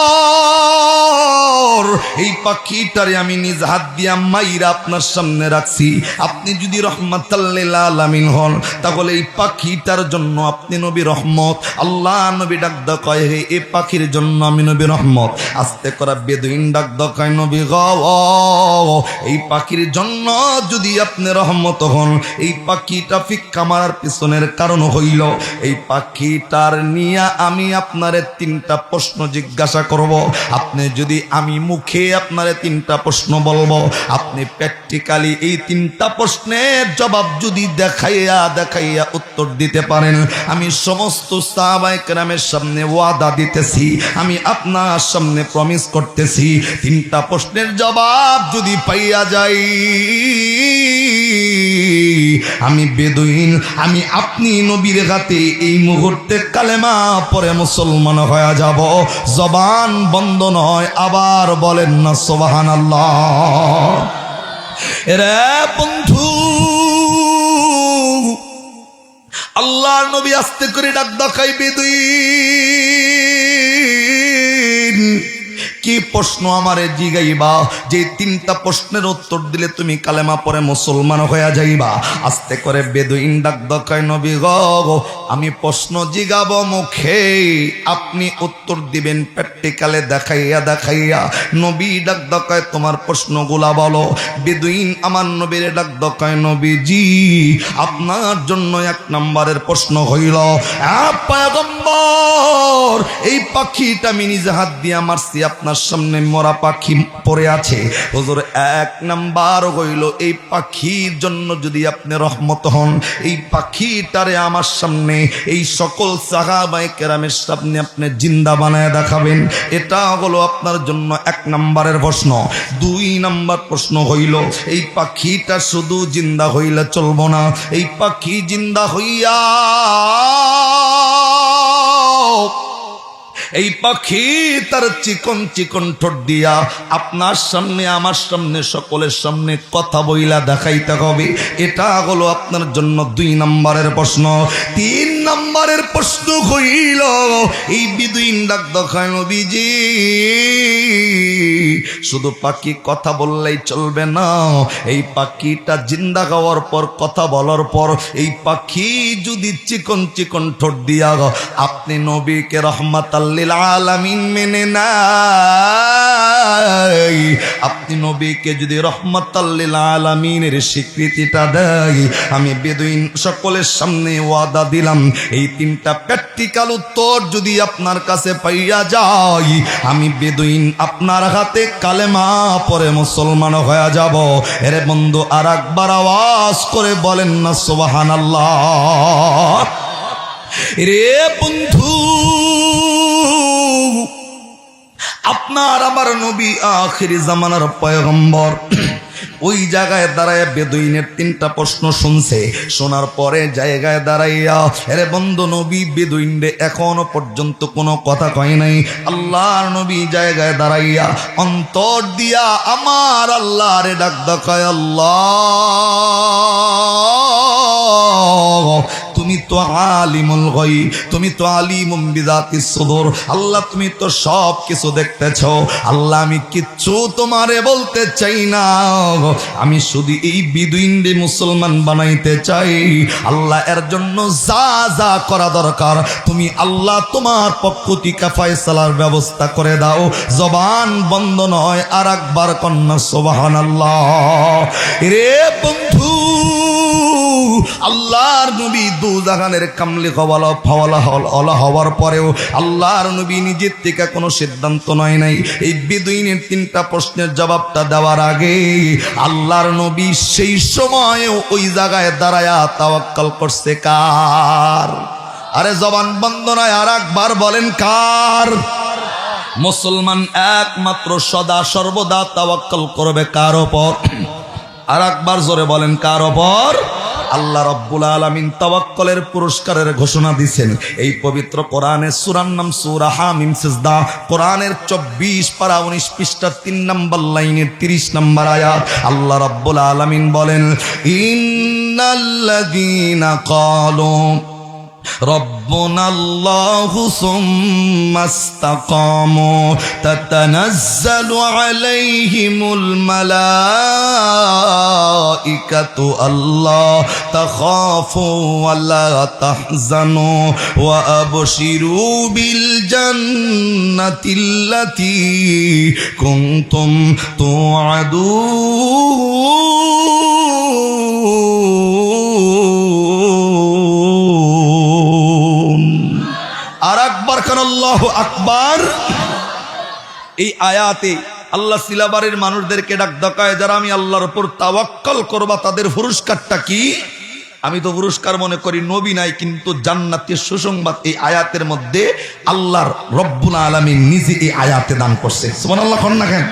এই পাখিটারে আমি নিজ হাত দিয়া মাইরা আপনার সামনে রাখছি। আপনি যদি রাহমাতাল লিল আলামিন হন, তাহলে এই পাখিটার জন্য আপনি নবী রহমত। আল্লাহ নবী ডাক কয়, হে এই পাখির জন্য আমি নবী রহমত। আস্তে করা বেদুইন ডাক কয়, নবী গো এই পাখির জন্য যদি আপনি রহমত হন, এই পাখিটা ফিক্কা মারার পিছনের কারণ হইল এই পাখিটার নিয়ে আমি আপনারে তিনটা প্রশ্ন জিজ্ঞাসা করব। আপনি যদি আমি মুখে আপনারে 3টা প্রশ্ন বলবো, আপনি প্র্যাকটিক্যালি এই 3টা প্রশ্নের জবাব যদি দেখাইয়া উত্তর দিতে পারেন, আমি সমস্ত সাহাবায়ে কেরামের সামনে ওয়াদা দিতেছি, আমি আপনার সামনে প্রমিস করতেছি, 3টা প্রশ্নের জবাব যদি পাইয়া যাই, আমি বেদুইন, আমি আপনি নবীর হাতে এই মুহূর্তে কালেমা পড়ে মুসলমান হয়ে যাব। জবান বন্ধ নয়, আবার বলেন না সুবহানাল্লাহ। রে বন্ধু, আল্লাহর নবী আস্তে করে ডাক দেখাই, বেদুইন কি প্রশ্ন আমারে জিগাইবা? যে 3টা প্রশ্নের উত্তর দিলে তুমি কালেমা পড়ে মুসলমান হয়ে যাইবা। আস্তে করে বেদুইন ডাক দেখায়, নবী গো, আমি প্রশ্ন জিগাবো মুখে, আপনি উত্তর দিবেন প্র্যাকটিক্যালে দেখাইয়া। নবী ডাক দেখায়, তোমার প্রশ্নগুলা বলো। বেদুইন আমার নবীর ডাক দেখায়, নবীজি আপনার জন্য 1 নম্বরের প্রশ্ন হইল, পয়গম্বর এই পাখিটা আমি নিজে হাত দিয়ে মারছি, আপনার সামনে মরা পাখি পড়ে আছে। হুজুর 1 নাম্বার হইল, এই পাখির জন্য যদি আপনি রহমত হন, এই পাখিটারে আমার সামনে এই সকল সাহাবায়ে কেরামের সামনে আপনি জিন্দা বানায় দেখাবেন, এটা হলো আপনার জন্য 1 নম্বরের প্রশ্ন। 2 নম্বর প্রশ্ন হইল, এই পাখিটা শুধু জিন্দা হইলে চলবো না, এই পাখি জিন্দা হইয়া এই পাখি তার চিকন চিকন ঠোঁট দিয়া আপনার সামনে আমার সামনে সকলের সামনে কথা বইলা দেখাইতে হবে, এটা হলো আপনার জন্য 2 নম্বরের প্রশ্ন। 3 নম্বরের প্রশ্ন হইল, এই বেদুইন ডাক দেখায়, নবীজি শুধু পাখি কথা বললেই চলবে না, এই পাখিটা জিন্দা হওয়ার পর, কথা বলার পর, এই পাখি যদি চিকন চিকন ঠোঁট দিয়া আপনি নবীকে রহমাতাল লিল আলামিন মেনে নাই, আপনি নবীকে যদি রহমাতাল লিল আলামিনের স্বীকৃতিটা দেয়, আমি বেদুইন সকলের সামনে ওয়াদা দিলাম, এই 3টা প্র্যাকটিক্যাল উত্তর যদি আপনার কাছে পাইয়া যায়, আমি বেদুইন আপনার হাতে কালেমা পড়ে মুসলমান হয়ে যাব। এরে বন্ধু, আরেকবার আওয়াজ করে বলেন না সুবহানাল্লাহ। রে বন্ধু, আপনার আমার নবী আখিরি জামানার পয়গম্বর ওই জায়গায় দাঁড়ায় বেদুইনের 3টা প্রশ্ন শুনছে। শোনার পরে জায়গায় দাঁড়াইয়া, আরে বন্ধু, নবী বেদুইনরে এখনো পর্যন্ত কোনো কথা কয় নাই। আল্লাহর নবী জায়গায় দাঁড়াইয়া অন্তর দিয়া আমার আল্লাহরে ডাক দেখায়, আল্লাহ তুমি তো আলিমুল গায়ব, তুমি তো আলিমুম বিযাতিস সুদূর। আল্লাহ তুমি তো সব কিছু দেখতেছো। আল্লাহ আমি কিচ্ছু তোমারে বলতে চাই না, আমি শুধু এই বেদুইনরে মুসলমান বানাইতে চাই। আল্লাহ এর জন্য যা যা করা দরকার তুমি আল্লাহ তোমার পক্ষ থেকে ফয়সালার ব্যবস্থা করে দাও। জবান বন্ধ নয়, আর একবার কন্যা সুবহানাল্লাহ। রে বন্ধু, আল্লাহর নবী দুজাহানের কামলি হওয়ার পরেও আল্লাহর নবী নিজের থেকে কোনো সিদ্ধান্ত নয় নাই। এই বেদুইনের 3টা প্রশ্নের জবাবটা দেওয়ার আগে আল্লাহর নবী সেই সময়ও ওই জায়গায় দাঁড়ায়া তাওয়াক্কাল করছে কার? আরে জবান বন্ধ নয়, আর একবার বলেন কার? মুসলমান একমাত্র সদা সর্বদা তাওয়াক্কাল করবে কার ওপর? আর একবার জোরে বলেন, কার ওপর? আল্লাহ রাব্বুল আলামিন তাওয়াক্কুলের পুরস্কারের ঘোষণা দিয়েছেন এই পবিত্র কোরআনে। সূরার নাম সূরা হামিম সিজদা, কোরআনের 24 পারা 19 পৃষ্ঠা 3 নম্বর লাইনের 30 নম্বর আয়াত। আল্লাহ রাব্বুল আলামিন বলেন, ইন্নাল্লাযীনা ক্বালু ربنا الله ثم استقاموا تتنزل عليهم الملائكة ألا تخافوا ولا تحزنوا وأبشروا بالجنة التي كنتم توعدون। আর আকবার কান আল্লাহু আকবার। এই আয়াতে আল্লাহ সিলাবাড়ির মানুষদেরকে ডাক দেখায়, যারা আমি আল্লাহর উপর তাওয়াক্কুল করবা তাদের পুরস্কারটা কি? আমি তো পুরস্কার মনে করি নবী নাই, কিন্তু জান্নাতের সুসংবাদ এই আয়াতের মধ্যে আল্লাহর রব্বুল আলামিন নিজে এই আয়াতে দান করছে। সুবহানাল্লাহ। কোন না কেন?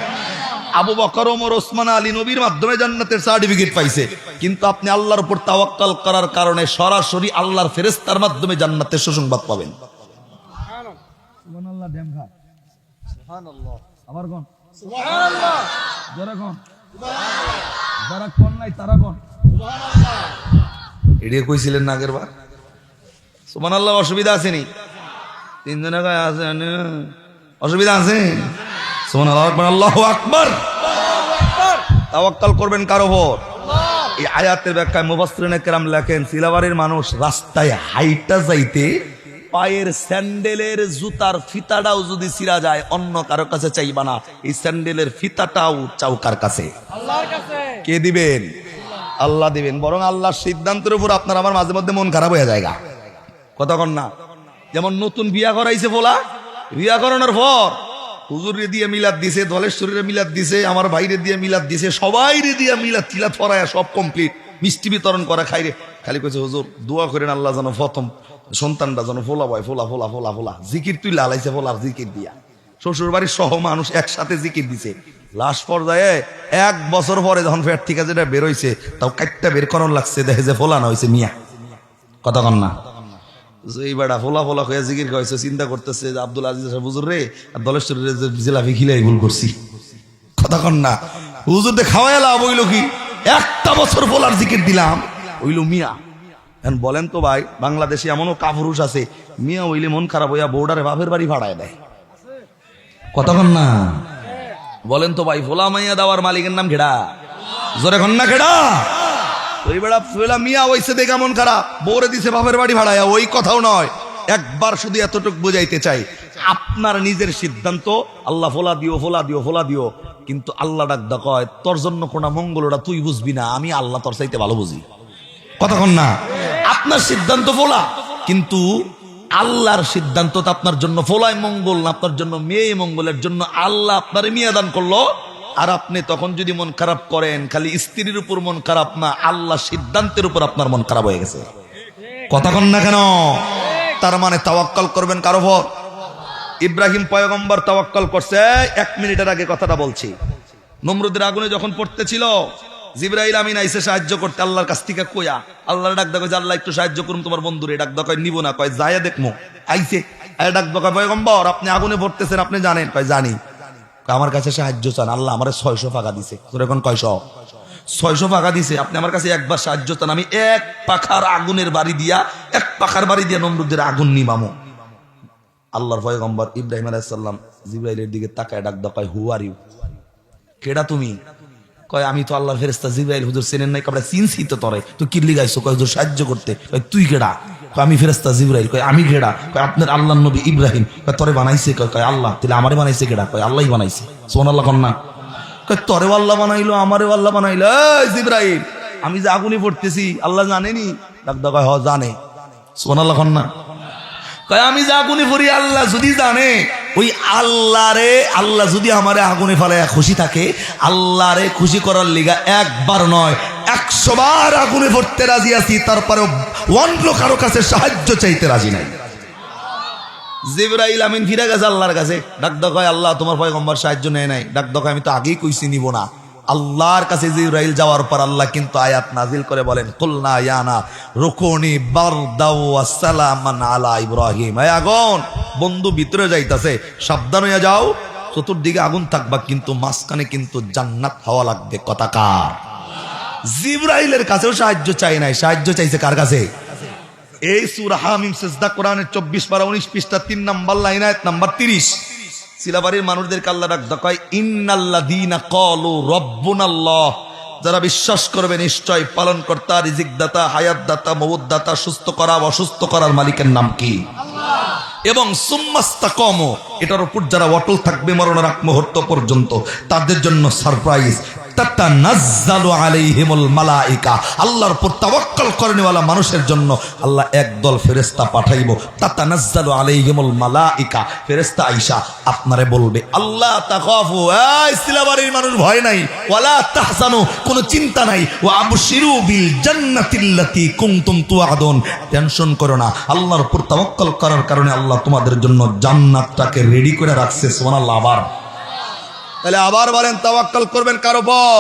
আবু বকর, ওমর, ওসমান, আলী নবীর মাধ্যমে জান্নাতের সার্টিফিকেট পাইছে, কিন্তু আপনি আল্লাহর উপর তাওয়াক্কুল করার কারণে সরাসরি আল্লাহর ফেরেশতার মাধ্যমে জান্নাতের সুসংবাদ পাবেন। সুবহানাল্লাহ। দেম খা সুবহানাল্লাহ। আবার কোন সুবহানাল্লাহ। যারা কোন সুবহানাল্লাহ। যারা কোন নাই তারা কোন সুবহানাল্লাহ। এড়িয়ে কইছিলেন না আগের বার? সুবহানাল্লাহ। অসুবিধা আছে নি? তিনজনে গায়ে আছে, অসুবিধা আছে? সুবহানাল্লাহ। আল্লাহু আকবার। তাওয়াক্কুল করবেন কার উপর? এই আয়াতের ব্যাখ্যায় মুফাসসিরিনে কেরাম লেখেন, সিলাবাড়ির মানুষ রাস্তায় হাইটা যাইতে পায়ের স্যান্ডেলের জুতার ফিতাটাও যদি ছিঁড়া যায় অন্য কারো কাছে চাইবা না, এই স্যান্ডেলের ফিতাটাও চাও কার কাছে? আল্লাহর কাছে। কে দিবেন? আল্লাহ দিবেন। বরং আল্লাহর সিদ্ধান্তের উপর আপনার আমার মাঝে মধ্যে মন খারাপ হয়ে যায়। কতক্ষণ না? যেমন নতুন বিয়া করাইছে বলা, বিয়া করানোর পর হুজুরে দিয়ে মিলাদ দিছে, দলেশ্বরীরে মিলাদ দিছে, আমার ভাইরে দিয়ে মিলাদ দিছে, সবাইরে দিয়ে মিলাদ তিলাত পড়ায় সব কমপ্লিট, মিষ্টি বিতরণ করা খাইরে খালি কইছে হুজুর দোয়া করেন আল্লাহ যেন প্রথম সন্তানটা যেন ফোলা বয়, ফোলা ফোলা ফোলা ফোলা জিকির তুই লালাইছে, ফোলার জিকির দিয়া শ্বশুর বাড়ির সহ মানুষ একসাথে জিকির দিছে। লাস্ট পর্যায়ে 1 বছর পরে যখন ফের থেকে যেটা বেরোইছে তাও কাটটা বের করার লাগছে, দেখে যে ফোলানো হয়েছে মিয়া। কতক্ষণ না? এই বেড়া ফোলা ফোলা হয়ে জিকির করেছে, চিন্তা করতেছে যে আব্দুল আজিজ হুজুর রে আর দলেশ্বরের জিলাপি খিলাই ভুল করছি। কতক্ষণ না? হুজুর দে খাওয়াই লাভ হইল কি? 1টা বছর ফোলার জিকির দিলাম, হইল মিয়া। এখন বলেন তো ভাই, বাংলাদেশে এমনও কাপুরুষ আছে মিয়া হইলে মন খারাপ হইয়া বউডারে বাপের বাড়ি ভাড়ায় দেয়। কতক্ষণ না? বলেন তো ভাই, ফোলা মাইয়া দেওয়ার মালিকের নাম ঘেড়া? জোরে কন না ঘেড়া? ওই বেড়া ফোলা মিয়া হইছে দেখা মন খারাপ, বউরে দিছে বাপের বাড়ি ভাড়ায়, ওই কথাও নয়। একবার শুধু এতটুকু বুঝাইতে চাই, আপনার নিজের সিদ্ধান্ত, আল্লাহ ফোলা দিও ফোলা দিও ফোলা দিও, কিন্তু আল্লাহ ডাক দা কয় তোর জন্য কোনা মঙ্গলটা তুই বুঝবি না, আমি আল্লাহ তোর চাইতে ভালো বুঝি। কতক্ষণ না? আপনার সিদ্ধান্ত ফোলা, কিন্তু আল্লাহর সিদ্ধান্ত তো আপনার জন্য ফোলায় মঙ্গল না, আপনার জন্য মেয়ে মঙ্গলের জন্য আল্লাহ আপনার মেয়ে দান করলো। আর আপনি তখন যদি মন খারাপ করেন, খালি স্ত্রীর উপর মন খারাপ না, আল্লাহ সিদ্ধান্তের উপর আপনার মন খারাপ হয়ে গেছে। কতক্ষণ না কেন? তার মানে তাওয়াক্কুল করবেন কার উপর? ইব্রাহিম পয়গম্বর তাওয়াক্কুল করছে। 1 মিনিটের আগে কথাটা বলছি, নমরুদের আগুনে যখন পড়তেছিল, জিবরাইল আমিন আইসে সাহায্য করতে আল্লাহর কাছ থেকে কইয়া, আল্লাহর ডাক দেখো যে আল্লাহ একটু সাহায্য করুন তোমার বন্ধুরে। ডাক দেখো নিব না, কয় যাইয়া দেখমো। আইসে ডাক দেখো পয়গম্বর আপনি আগুনে পড়তেছেন, আপনি জানেন? কয় জানি। আমার কাছে সাহায্য চান, আল্লাহ আমার 600 টাকা দিছে। তোর এখন কয়শো? 600 টাকা দিছে। আপনি আমার কাছে একবার সাহায্য চান, আমি 1 পাখার আগুনের বাড়ি দিয়া, 1 পাখার বাড়ি দিয়া নমরুদের আগুন নিবামো। আল্লাহর পয়গম্বর ইব্রাহিম আলাইহিস সালাম জিবরাইলের দিকে তাকায় ডাক দাও, কয় হু আর ইউ? কেডা তুমি? কয় আমি তো আল্লাহর ফেরেশতা জিবরাইল। হুজুর চেনেন নাই? কয় চিনছি তো তোরে, তুই কি লিগাইছো? কয় হুজুর সাহায্য করতে। কয় তুই কেডা? কয় আমি ফেরেশতা জিবরাইল। কয় আমি কেডা? কয় আপনার আল্লাহর নবী ইব্রাহিম। কয় তোরে বানাইছে? কয় আল্লাহ। তাহলে আমারে বানাইছে কেডা? কয় আল্লাহই বানাইছে। সুবহানাল্লাহ কন্না। কয় তোরেও আল্লাহ বানাইলো, আমারেও আল্লাহ বানাইলো। এই জিবরাইল, আমি যে আগুনে পড়তেছি আল্লাহ জানেনি? ডাক দাও, কয় হ জানে। সুবহানাল্লাহ কন্না। কয় আমি যে আগুনে পড়ি আল্লাহ যদি জানে, ওই আল্লাহরে, আল্লাহ যদি আমারে আগুনে ফেলায় খুশি থাকে, আল্লাহরে খুশি করার লিগা 1 বার নয় 100 বার আগুনে পড়তে রাজি আছি, তারপরেও অন্য কারো কাছে সাহায্য চাইতে রাজি নাই। জিবরাইল আমিন ফিরে গেছে আল্লাহর কাছে। ডাক দাও, কয় আল্লাহ তোমার পয়গম্বর সাহায্য নেয় নাই। ডাক দাও, আমি তো আগেই কইছি নিব না। আল্লাহর কাছে জিবরাইল যাওয়ার পর আল্লাহ কিন্তু আয়াত নাজিল করে বলেন, কুলনা ইয়ানা রুকুনি বারদাও ওয়া সালামান আলা ইব্রাহিম। এই আগুন বন্ধু ভিতরে যাইতাছে, সাবধান হইয়া যাও। চতুর্দিকে আগুন থাকবা, কিন্তু মাঝখানে কিন্তু জান্নাত হওয়া লাগবে। কথা কার? জিবরাইলের কাছেও সাহায্য চাই নাই, সাহায্য চাইছে কার কাছে? এই সূরা হামিম সিজদা কোরআনের 24 পারা 19 পৃষ্ঠা 3 নম্বর লাইন, আয়াত নাম্বার 30। সিলাবাড়ির মানুষদেরকে আল্লাহ ডাক দেখায়, ইন্নাল্লাযীনা ক্বালু রাব্বুনাল্লাহ, যারা বিশ্বাস করবে নিশ্চয় পালনকর্তা, রিজিকদাতা, হায়াতদাতা, মউতদাতা, সুস্থ করা অসুস্থ করার মালিকের নাম কি? আল্লাহ। এবং সুম্মাস্তাকামু, এটার উপর যারা অটল থাকবে মরণের আগ মুহূর্ত পর্যন্ত, তাদের জন্য সারপ্রাইজ। তাতানাজ্জালু আলাইহিমুল মালাইকা, আল্লাহর উপর তাওয়াক্কুল করেনওয়ালা মানুষের জন্য আল্লাহ একদল ফেরেশতা পাঠাইব। তাতানাজ্জালু আলাইহিমুল মালাইকা, ফেরেশতা আইসা আপনারে বলবে আল্লাহ তাখাফু, এই সিলাবাড়ির মানুষ ভয় নাই, ওয়ালা তাহজানু, কোনো চিন্তা নাই, ওয়া আবশিরু বিল জান্নাতিল্লাতী কুনতুম তুআদুন, টেনশন করো না, আল্লাহর উপর তাওয়াক্কুল করার কারণে আল্লাহ তোমাদের জন্য জান্নাতটাকে রেডি করে রাখছে। সুবহানাল্লাহ। আবার তাহলে আবার বলেন তাওয়াক্কুল করবেন কার উপর?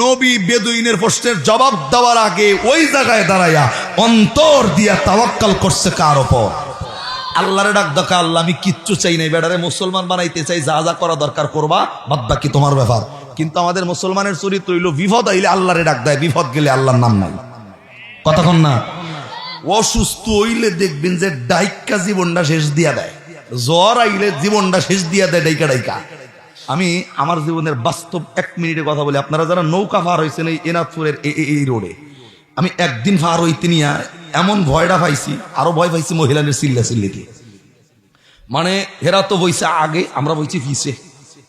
নবী বেদুইনের প্রশ্নের জবাব দেওয়ার আগে ওই জায়গায় দাঁড়াইয়া অন্তর দিয়া তাওয়াক্কুল করছে কার উপর? আল্লাহরে ডাক দেখা, আল্লাহ আমি কিচ্ছু চাই নাই, বেটারে মুসলমান বানাইতে চাই, যা যা করা দরকার করবা, বাদ বাকি তোমার ব্যাপার। কিন্তু আমাদের মুসলমানের চরিত্র হইল বিপদ আইলে আল্লাহরে ডাক দেয়, বিপদ গেলে আল্লাহর নাম নাই। কতক্ষণ না অসুস্থ হইলে দেখবেন যে ডাইকা জীবনটা শেষ দিয়া দেয়, জ্বর আইলে জীবনটা শেষ দিয়া দেয় ডাইকা ডাইকা। আমি আমার জীবনের বাস্তব 1 মিনিটে কথা বলি, আপনারা যারা নৌকা পার হয়েছেন এই এনাদপুরের এই রোডে, আমি একদিন পার হইতে নিয়ে এমন ভয়টা পাইছি, আরো ভয় পাইছি মহিলাদের চিল্লা চিল্লিতে। মানে হেরা তো বইছে আগে, আমরা বইছি পিছে,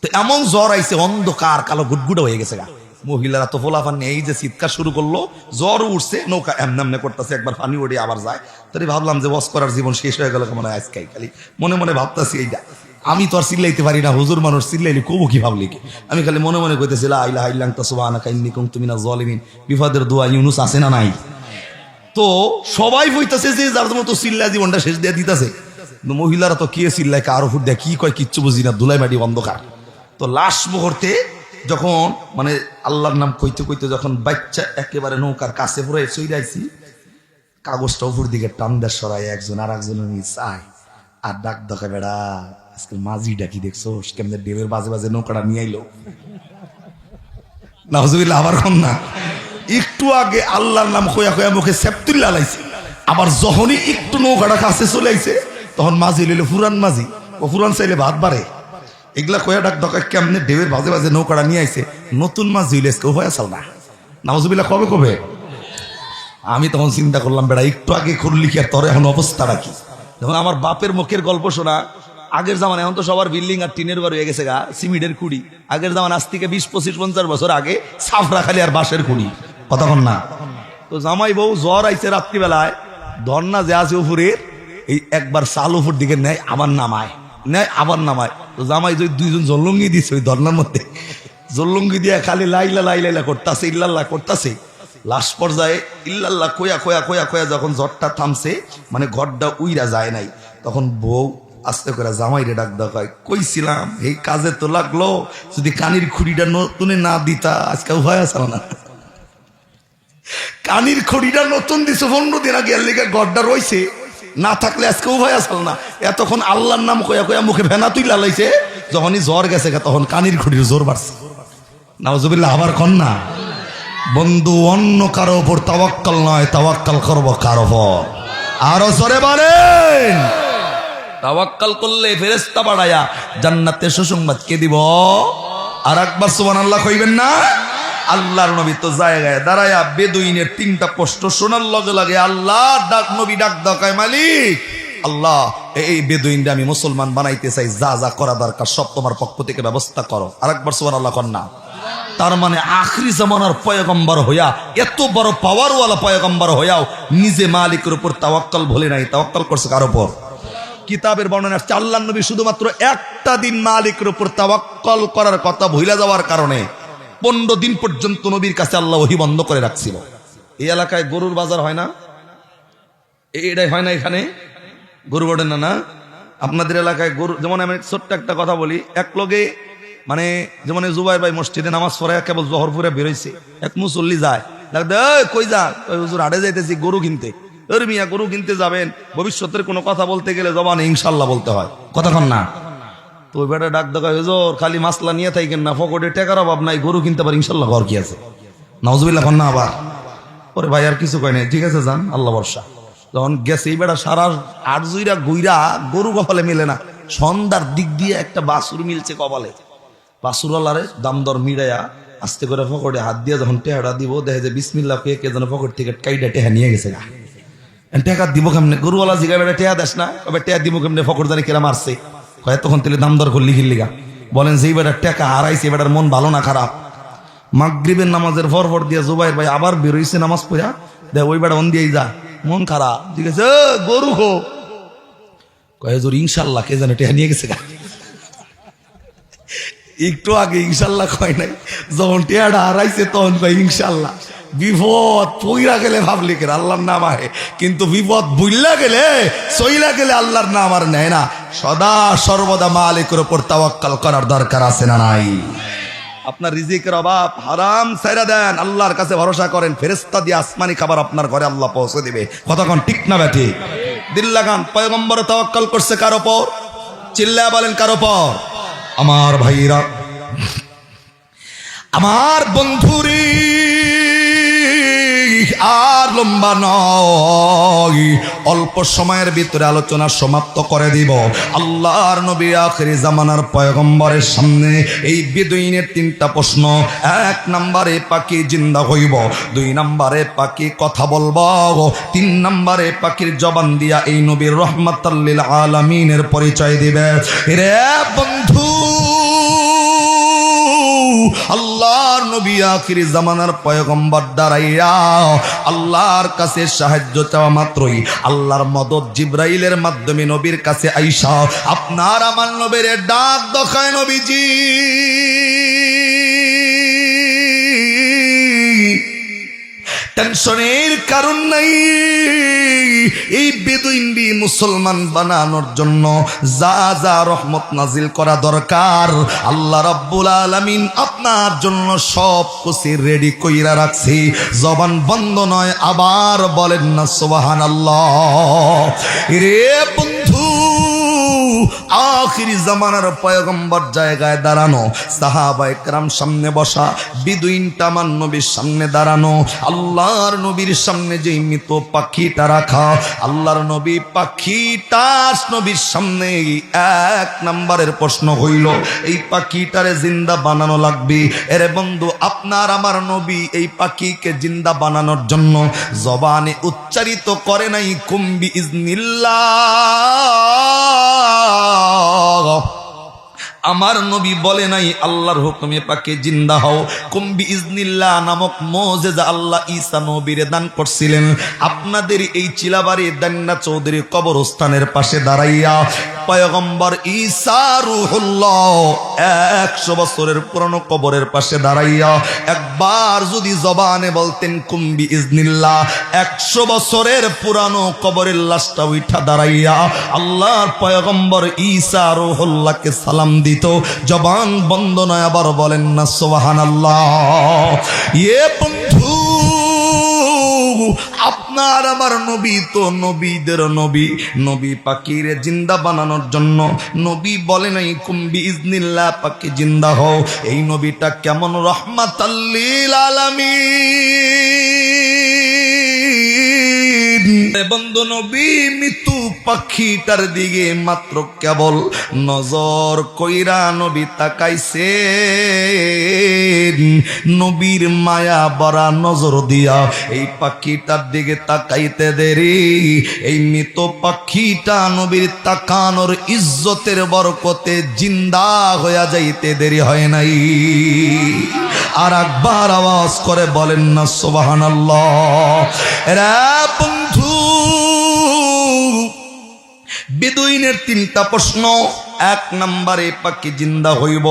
তো এমন জ্বর আইছে, অন্ধকার কালো গুটগুটা হয়ে গেছে গা। মহিলারা তো ফোলাফান এই যে চিৎকার শুরু করলো, জ্বর উঠছে, নৌকা এমন এমনি করতেছে, একবার পানি ওঠে আবার যায়। তাই ভাবলাম যে বস করার জীবন শেষ হয়ে গেল মনে হয় আজকে। খালি মনে মনে ভাবতেছি এইটা, আমি তো আর চিল্লাইতে পারি না, হুজুর মানুষ চিল্লাইলে কবু কি ভাবলি কি। আমি খালি মনে মনে কইতেছি লা ইলাহা ইল্লা আনতা সুবহানাকা ইন্নী কুনতু মিনাজ জালিমিন। বিপদের দোয়া ইউনুস আছে না নাই? তো সবাই হইতাছে যে যার মতো চিল্লা জীবনটা শেষ দিয়ে দিতেছে। মহিলারা তো কে চিল্লায়, কারো ফুট দেয়, কি কয় কিচ্ছু বুঝি না, ধুলাই মাটি অন্ধকার। তো লাশ মুহূর্তে যখন মানে আল্লাহর নাম কইতে কইতে যখন বাচ্চা একেবারে নৌকার কাছে পড়ে চইরাইছি, কাগজটা উপর দিকে টান দেয় সরাই, একজন আর একজনের চাই আর ডাক দেখা, বেড়া আজকে মাঝি ডাকি দেখছো কেমনে ডেবের বাজে বাজে নৌকাটা নিয়ে আইলো। নাউজুবিল্লাহ। আবার কম না, একটু আগে আল্লাহর নাম কইয়া কইয়া মুখে সেপ্তুল্লাহ লাইছে, আবার যখনই একটু নৌকাটা কাছে চলে আইছে তখন মাঝি লইলে ফুরান মাঝি, ও ফুরান চাইলে ভাত বাড়ে, এগুলা কয়া ডাক দকা কেমনে ডেবের বাজে বাজে নৌকাটা নিয়ে আইছে। নতুন মাঝি হইলে কেউ হয়ে চাল না। নাউজুবিল্লাহ। কবে কবে আমি তখন চিন্তা করলাম, বেড়া একটু আগে খুললি কি আর তোর এখন অবস্থাটা কি? যখন আমার বাপের মুখের গল্প শোনা, আগের জামান, এখন তো সবার বিল্ডিং আর টিনের বাড়ি হয়ে গেছে গা, সিমেন্টের কুড়ি। আগের জামান আজ থেকে 20, 25, 50 বছর আগে সাফরা খালি আর বাঁশের কুড়ি। কতক্ষণ না তো জামাই বউ জ্বর আইছে রাত্রিবেলায়, ধর্না যে আছে উপরের, এই একবার চাল উপর দিকে নেয় আবার নামায়, নেয় আবার নামায়। তো জামাই যদি 2জন জল্লঙ্গি দিছে ওই ধর্নার মধ্যে, জল্লঙ্গি দিয়ে খালি লাইলা লাইলা করতেছে, ইল্লাল্লাহ করতেছে। লাশ পর্যায়ে ইল্লাল্লাহ কয়া কয়া কয়া কয়া যখন জ্বরটা থামছে, মানে ঘরটা উইরা যায় নাই, তখন বউ আস্তে করে জামাইরে ডাক দেখায়, কইছিলাম এই কাজে তো লাগলো, যদি কানির খুঁড়িটা নতুনে না দিতা আজকে উভয় আসল না। কানির খুঁড়িটা নতুন দিছে 15 দিন আগে, লেগে ঘরটা রয়েছে, না থাকলে আজকে উভয় আসল না। এতক্ষণ আল্লাহর নাম কয়া কয়া মুখে ভেনা তুই লালাইছে, যখনই জ্বর গেছে তখন কানির খুঁড়ির জোর বাড়ছে। নাউজুবিল্লাহ। আবার কন না বন্ধু, অন্য কারো উপর তাওয়াক্কাল নয়, তাওয়াক্কাল করবো কার উপর? আরো জোরে বলেন। তাওয়াক্কাল করলে ফেরেশতা বাড়ায়া জান্নাতের সুসংবাদ কে দিব? আর একবার সুবহানাল্লাহ কইবেন না? আল্লাহর নবী তো জায়গায় দাঁড়ায়া বেদুইনের 3টা প্রশ্ন শোনার লগে লাগে আল্লাহ ডাক, নবী ডাক দেখায়, মালিক আল্লাহ এই বেদুইনটা আমি মুসলমান বানাইতে চাই, যা যা করা দরকার সব তোমার পক্ষ থেকে ব্যবস্থা করো। আর একবার সুবহানাল্লাহ কর না। তার মানে আখরি জামানার পয়গম্বর হইয়া, এত বড় পাওয়ারওয়ালা পয়গম্বর হইয়াও নিজে মালিকের উপর তাওয়াক্কাল ভুলে নাই, তাওয়াক্কাল করছে কার উপর? কিতাবের বর্ণনা আসছে আল্লাহর নবী শুধুমাত্র একটা দিন মালিকের উপর তাওয়াক্কাল করার কথা ভুলে যাওয়ার কারণে 15 দিন পর্যন্ত নবীর কাছে আল্লাহ ওহী বন্ধ করে রাখছিল। এই এলাকায় গরুর বাজার হয় না? এটাই হয় না, এখানে গরু বড়ে না। না আপনাদের এলাকায় গরু, যেমন আমি ছোট্ট একটা কথা বলি, এক লগে মানে যেমন জুবাইর ভাই মসজিদে নামাজ পড়ে কেবল জহর পড়ে বেরোইছে, এক মুসল্লি যায়, কই যা? হুজুর হাটে যাইতেছি গরু কিনতে। মিয়া গরু কিনতে যাবেন, ভবিষ্যতের কোনো কথা বলতে গেলে জবানে ইনশাল্লাহ বলতে হয়, কতক্ষণ না? তো ওই বেটা ডাক দেখা, হুজুর খালি মাসলা নিয়ে থাকেন না, ফকটে টাকার অভাব নাই, গরু কিনতে পারি ইনশাল্লাহ, ঘর কি আছে? নাউজুবিল্লাহ কন না। আবার ওরে ভাই আর কিছু কয় নাই, ঠিক আছে যান, আল্লাহ বর্ষা। যখন গেছে এই বেটা সারা 8 জুইরা গুইরা গরু কপালে মিলে না, সন্ধ্যার দিক দিয়ে একটা বাছুর মিলছে কপালে। বাছুরওয়ালারে দাম দর মিলাইয়া আস্তে করে ফকটে হাত দিয়ে যখন টেহাটা দিব, দেখে যে বিসমিল্লাহ কে কে যেন ফকট থেকে কাইটা টেহা নিয়ে গেছে গা। টেকা দিব কেমনে? গরুওয়ালা জিগা বেটা টেহা দেশ না, কবে টেহা দিব কেমনে? ফকট জানি কেরা মারছে, কয় তখন তেলে দাম দর করলি গিল্লিগা। বলেন যে বেটার টেকা হারাইছে, বেটার মন ভালো না খারাপ? মাগরিবের নামাজের ফরফর দিয়া জুবাইর ভাই আবার বেরোইছে নামাজ পড়া দে ওই বেড়া অন দিয়েই যা মন খারাপ ঠিক আছে গরু খো কয়ে জোর ইনশাল্লাহ কে জানে টেহা নিয়ে গেছে একটু আগে ইনশাল্লাহ কয় নাই যখন টেহাটা হারাইছে তখন কয় ইনশাল্লাহ বিপদ পইরা গেলে ভাবলি কেন আল্লাহর নাম আহে কিন্তু বিপদ বুইল্লা গেলে সইলা গেলে আল্লাহর নাম আর নেয় না সদা সর্বদা মালিকের উপর তাওয়াক্কাল করার দরকার আছে না নাই আপনার রিজিকের অভাব হারাম ছাইরা দেন আল্লাহর কাছে ভরসা করেন ফেরেশতা দিয়ে আসমানি খাবার আপনার ঘরে আল্লাহ পৌঁছে দিবে কতক্ষণ ঠিক না ব্যাঠি দিল লাগান পয়গম্বর তাওয়াক্কাল করছে কার উপর চিল্লা বলেন কার উপর আমার ভাইরা আমার বন্ধুরি আর লম্বা নয় অল্প সময়ের ভিতরে আলোচনা সমাপ্ত করে দিব আল্লাহর নবী আখিরি জামানার পয়গম্বরের সামনে এই বেদুইনের তিনটা প্রশ্ন এক নম্বরে পাখি জিন্দা হইব দুই নম্বরে পাখি কথা বলবো তিন নম্বরে পাখির জবান দিয়া এই নবীর রহমাতাল লিল আলামিনের পরিচয় দিবে রে বন্ধু আল্লাহর নবী আখিরি জামানার পয়গম্বর দাঁড়াইয়া আল্লাহর কাছে সাহায্য চাওয়া মাত্রই আল্লাহর মদদ জিব্রাইলের মাধ্যমে নবীর কাছে আইসা আপনার আমার নবীর ডাক দেখায় নবীজি টেনশনের কারণ নাই এই বেদুইনটি মুসলমান বানানোর জন্য যা যা রহমত নাজিল করা দরকার আল্লাহ রাব্বুল আলামিন আপনার জন্য সব কিছু রেডি কইরা রাখছি জবান বন্ধ নয় আবার বলেন না সুবহানাল্লাহ রে বন্ধু আখিরি জামানার পয়গম্বর জায়গায় দাঁড়ানো সাহাবায়ে কেরাম সামনে বসা বেদুইনটা আমার নবীর সামনে দাঁড়ানো আল্লাহর নবীর সামনে যে মৃত পাখিটা রাখা আল্লাহর নবী পাখিটা নবীর সামনে এক নম্বরের প্রশ্ন হইল এই পাখিটারে জিন্দা বানানো লাগবে এরে বন্ধু আপনার আমার নবী এই পাখিকে জিন্দা বানানোর জন্য জবানে উচ্চারিত করে নাই কুম্বি ইজনিল্লাহ আমার নবী বলে নাই আল্লাহর হুকুমে পাকে জিন্দা হও কুম্বি ইজনিল্লাহ নামক মুজিজা আল্লাহ ঈসা নবীরে দান করছিলেন আপনাদের এই চিলাবাড়ি দান্না চৌধুরী কবরস্থানের পাশে দাঁড়াইয়া পয়গম্বর ঈসা রূহুল্লাহ 100 বছরের পুরনো কবরের পাশে দাঁড়াইয়া একবার যদি জবানে বলতেন কুম্বি ইজনিল্লাহ 100 বছরের পুরানো কবরের লাশটা উঠা দাঁড়াইয়া আল্লাহর পয়গম্বর ঈসা রূহুল্লাহকে সালাম দিত জবান বন্ধ নয় আবার বলেন না সুবহানাল্লাহ এ বন্ধু আপনার আমার নবী তো নবীদের নবী নবী পাখিরে জিন্দা বানানোর জন্য নবী বলে নাই কুম্বি ইজনিল্লাহ পাখি জিন্দা হও এই নবীটা কেমন রহমাতাল লিল আলামিন বন্ধু নবী মৃত্যু পাখিটার দিকে মাত্র কেবল নজর কইরা নবী তাকাইছে নবীর মায়া ভরা নজর দিয়া এই পাখিটার দিকে তাকাইতে দেরি এই মৃত পাখিটা নবীর তাকানোর ইজ্জতের বরকতে জিন্দা হইয়া যাইতে দেরি হয় নাই আর একবার আওয়াজ করে বলেন না সুবহানাল্লাহ রে বন্ধু বেদুইনের তিনটা প্রশ্ন এক নম্বরে পাখি জিন্দা হইব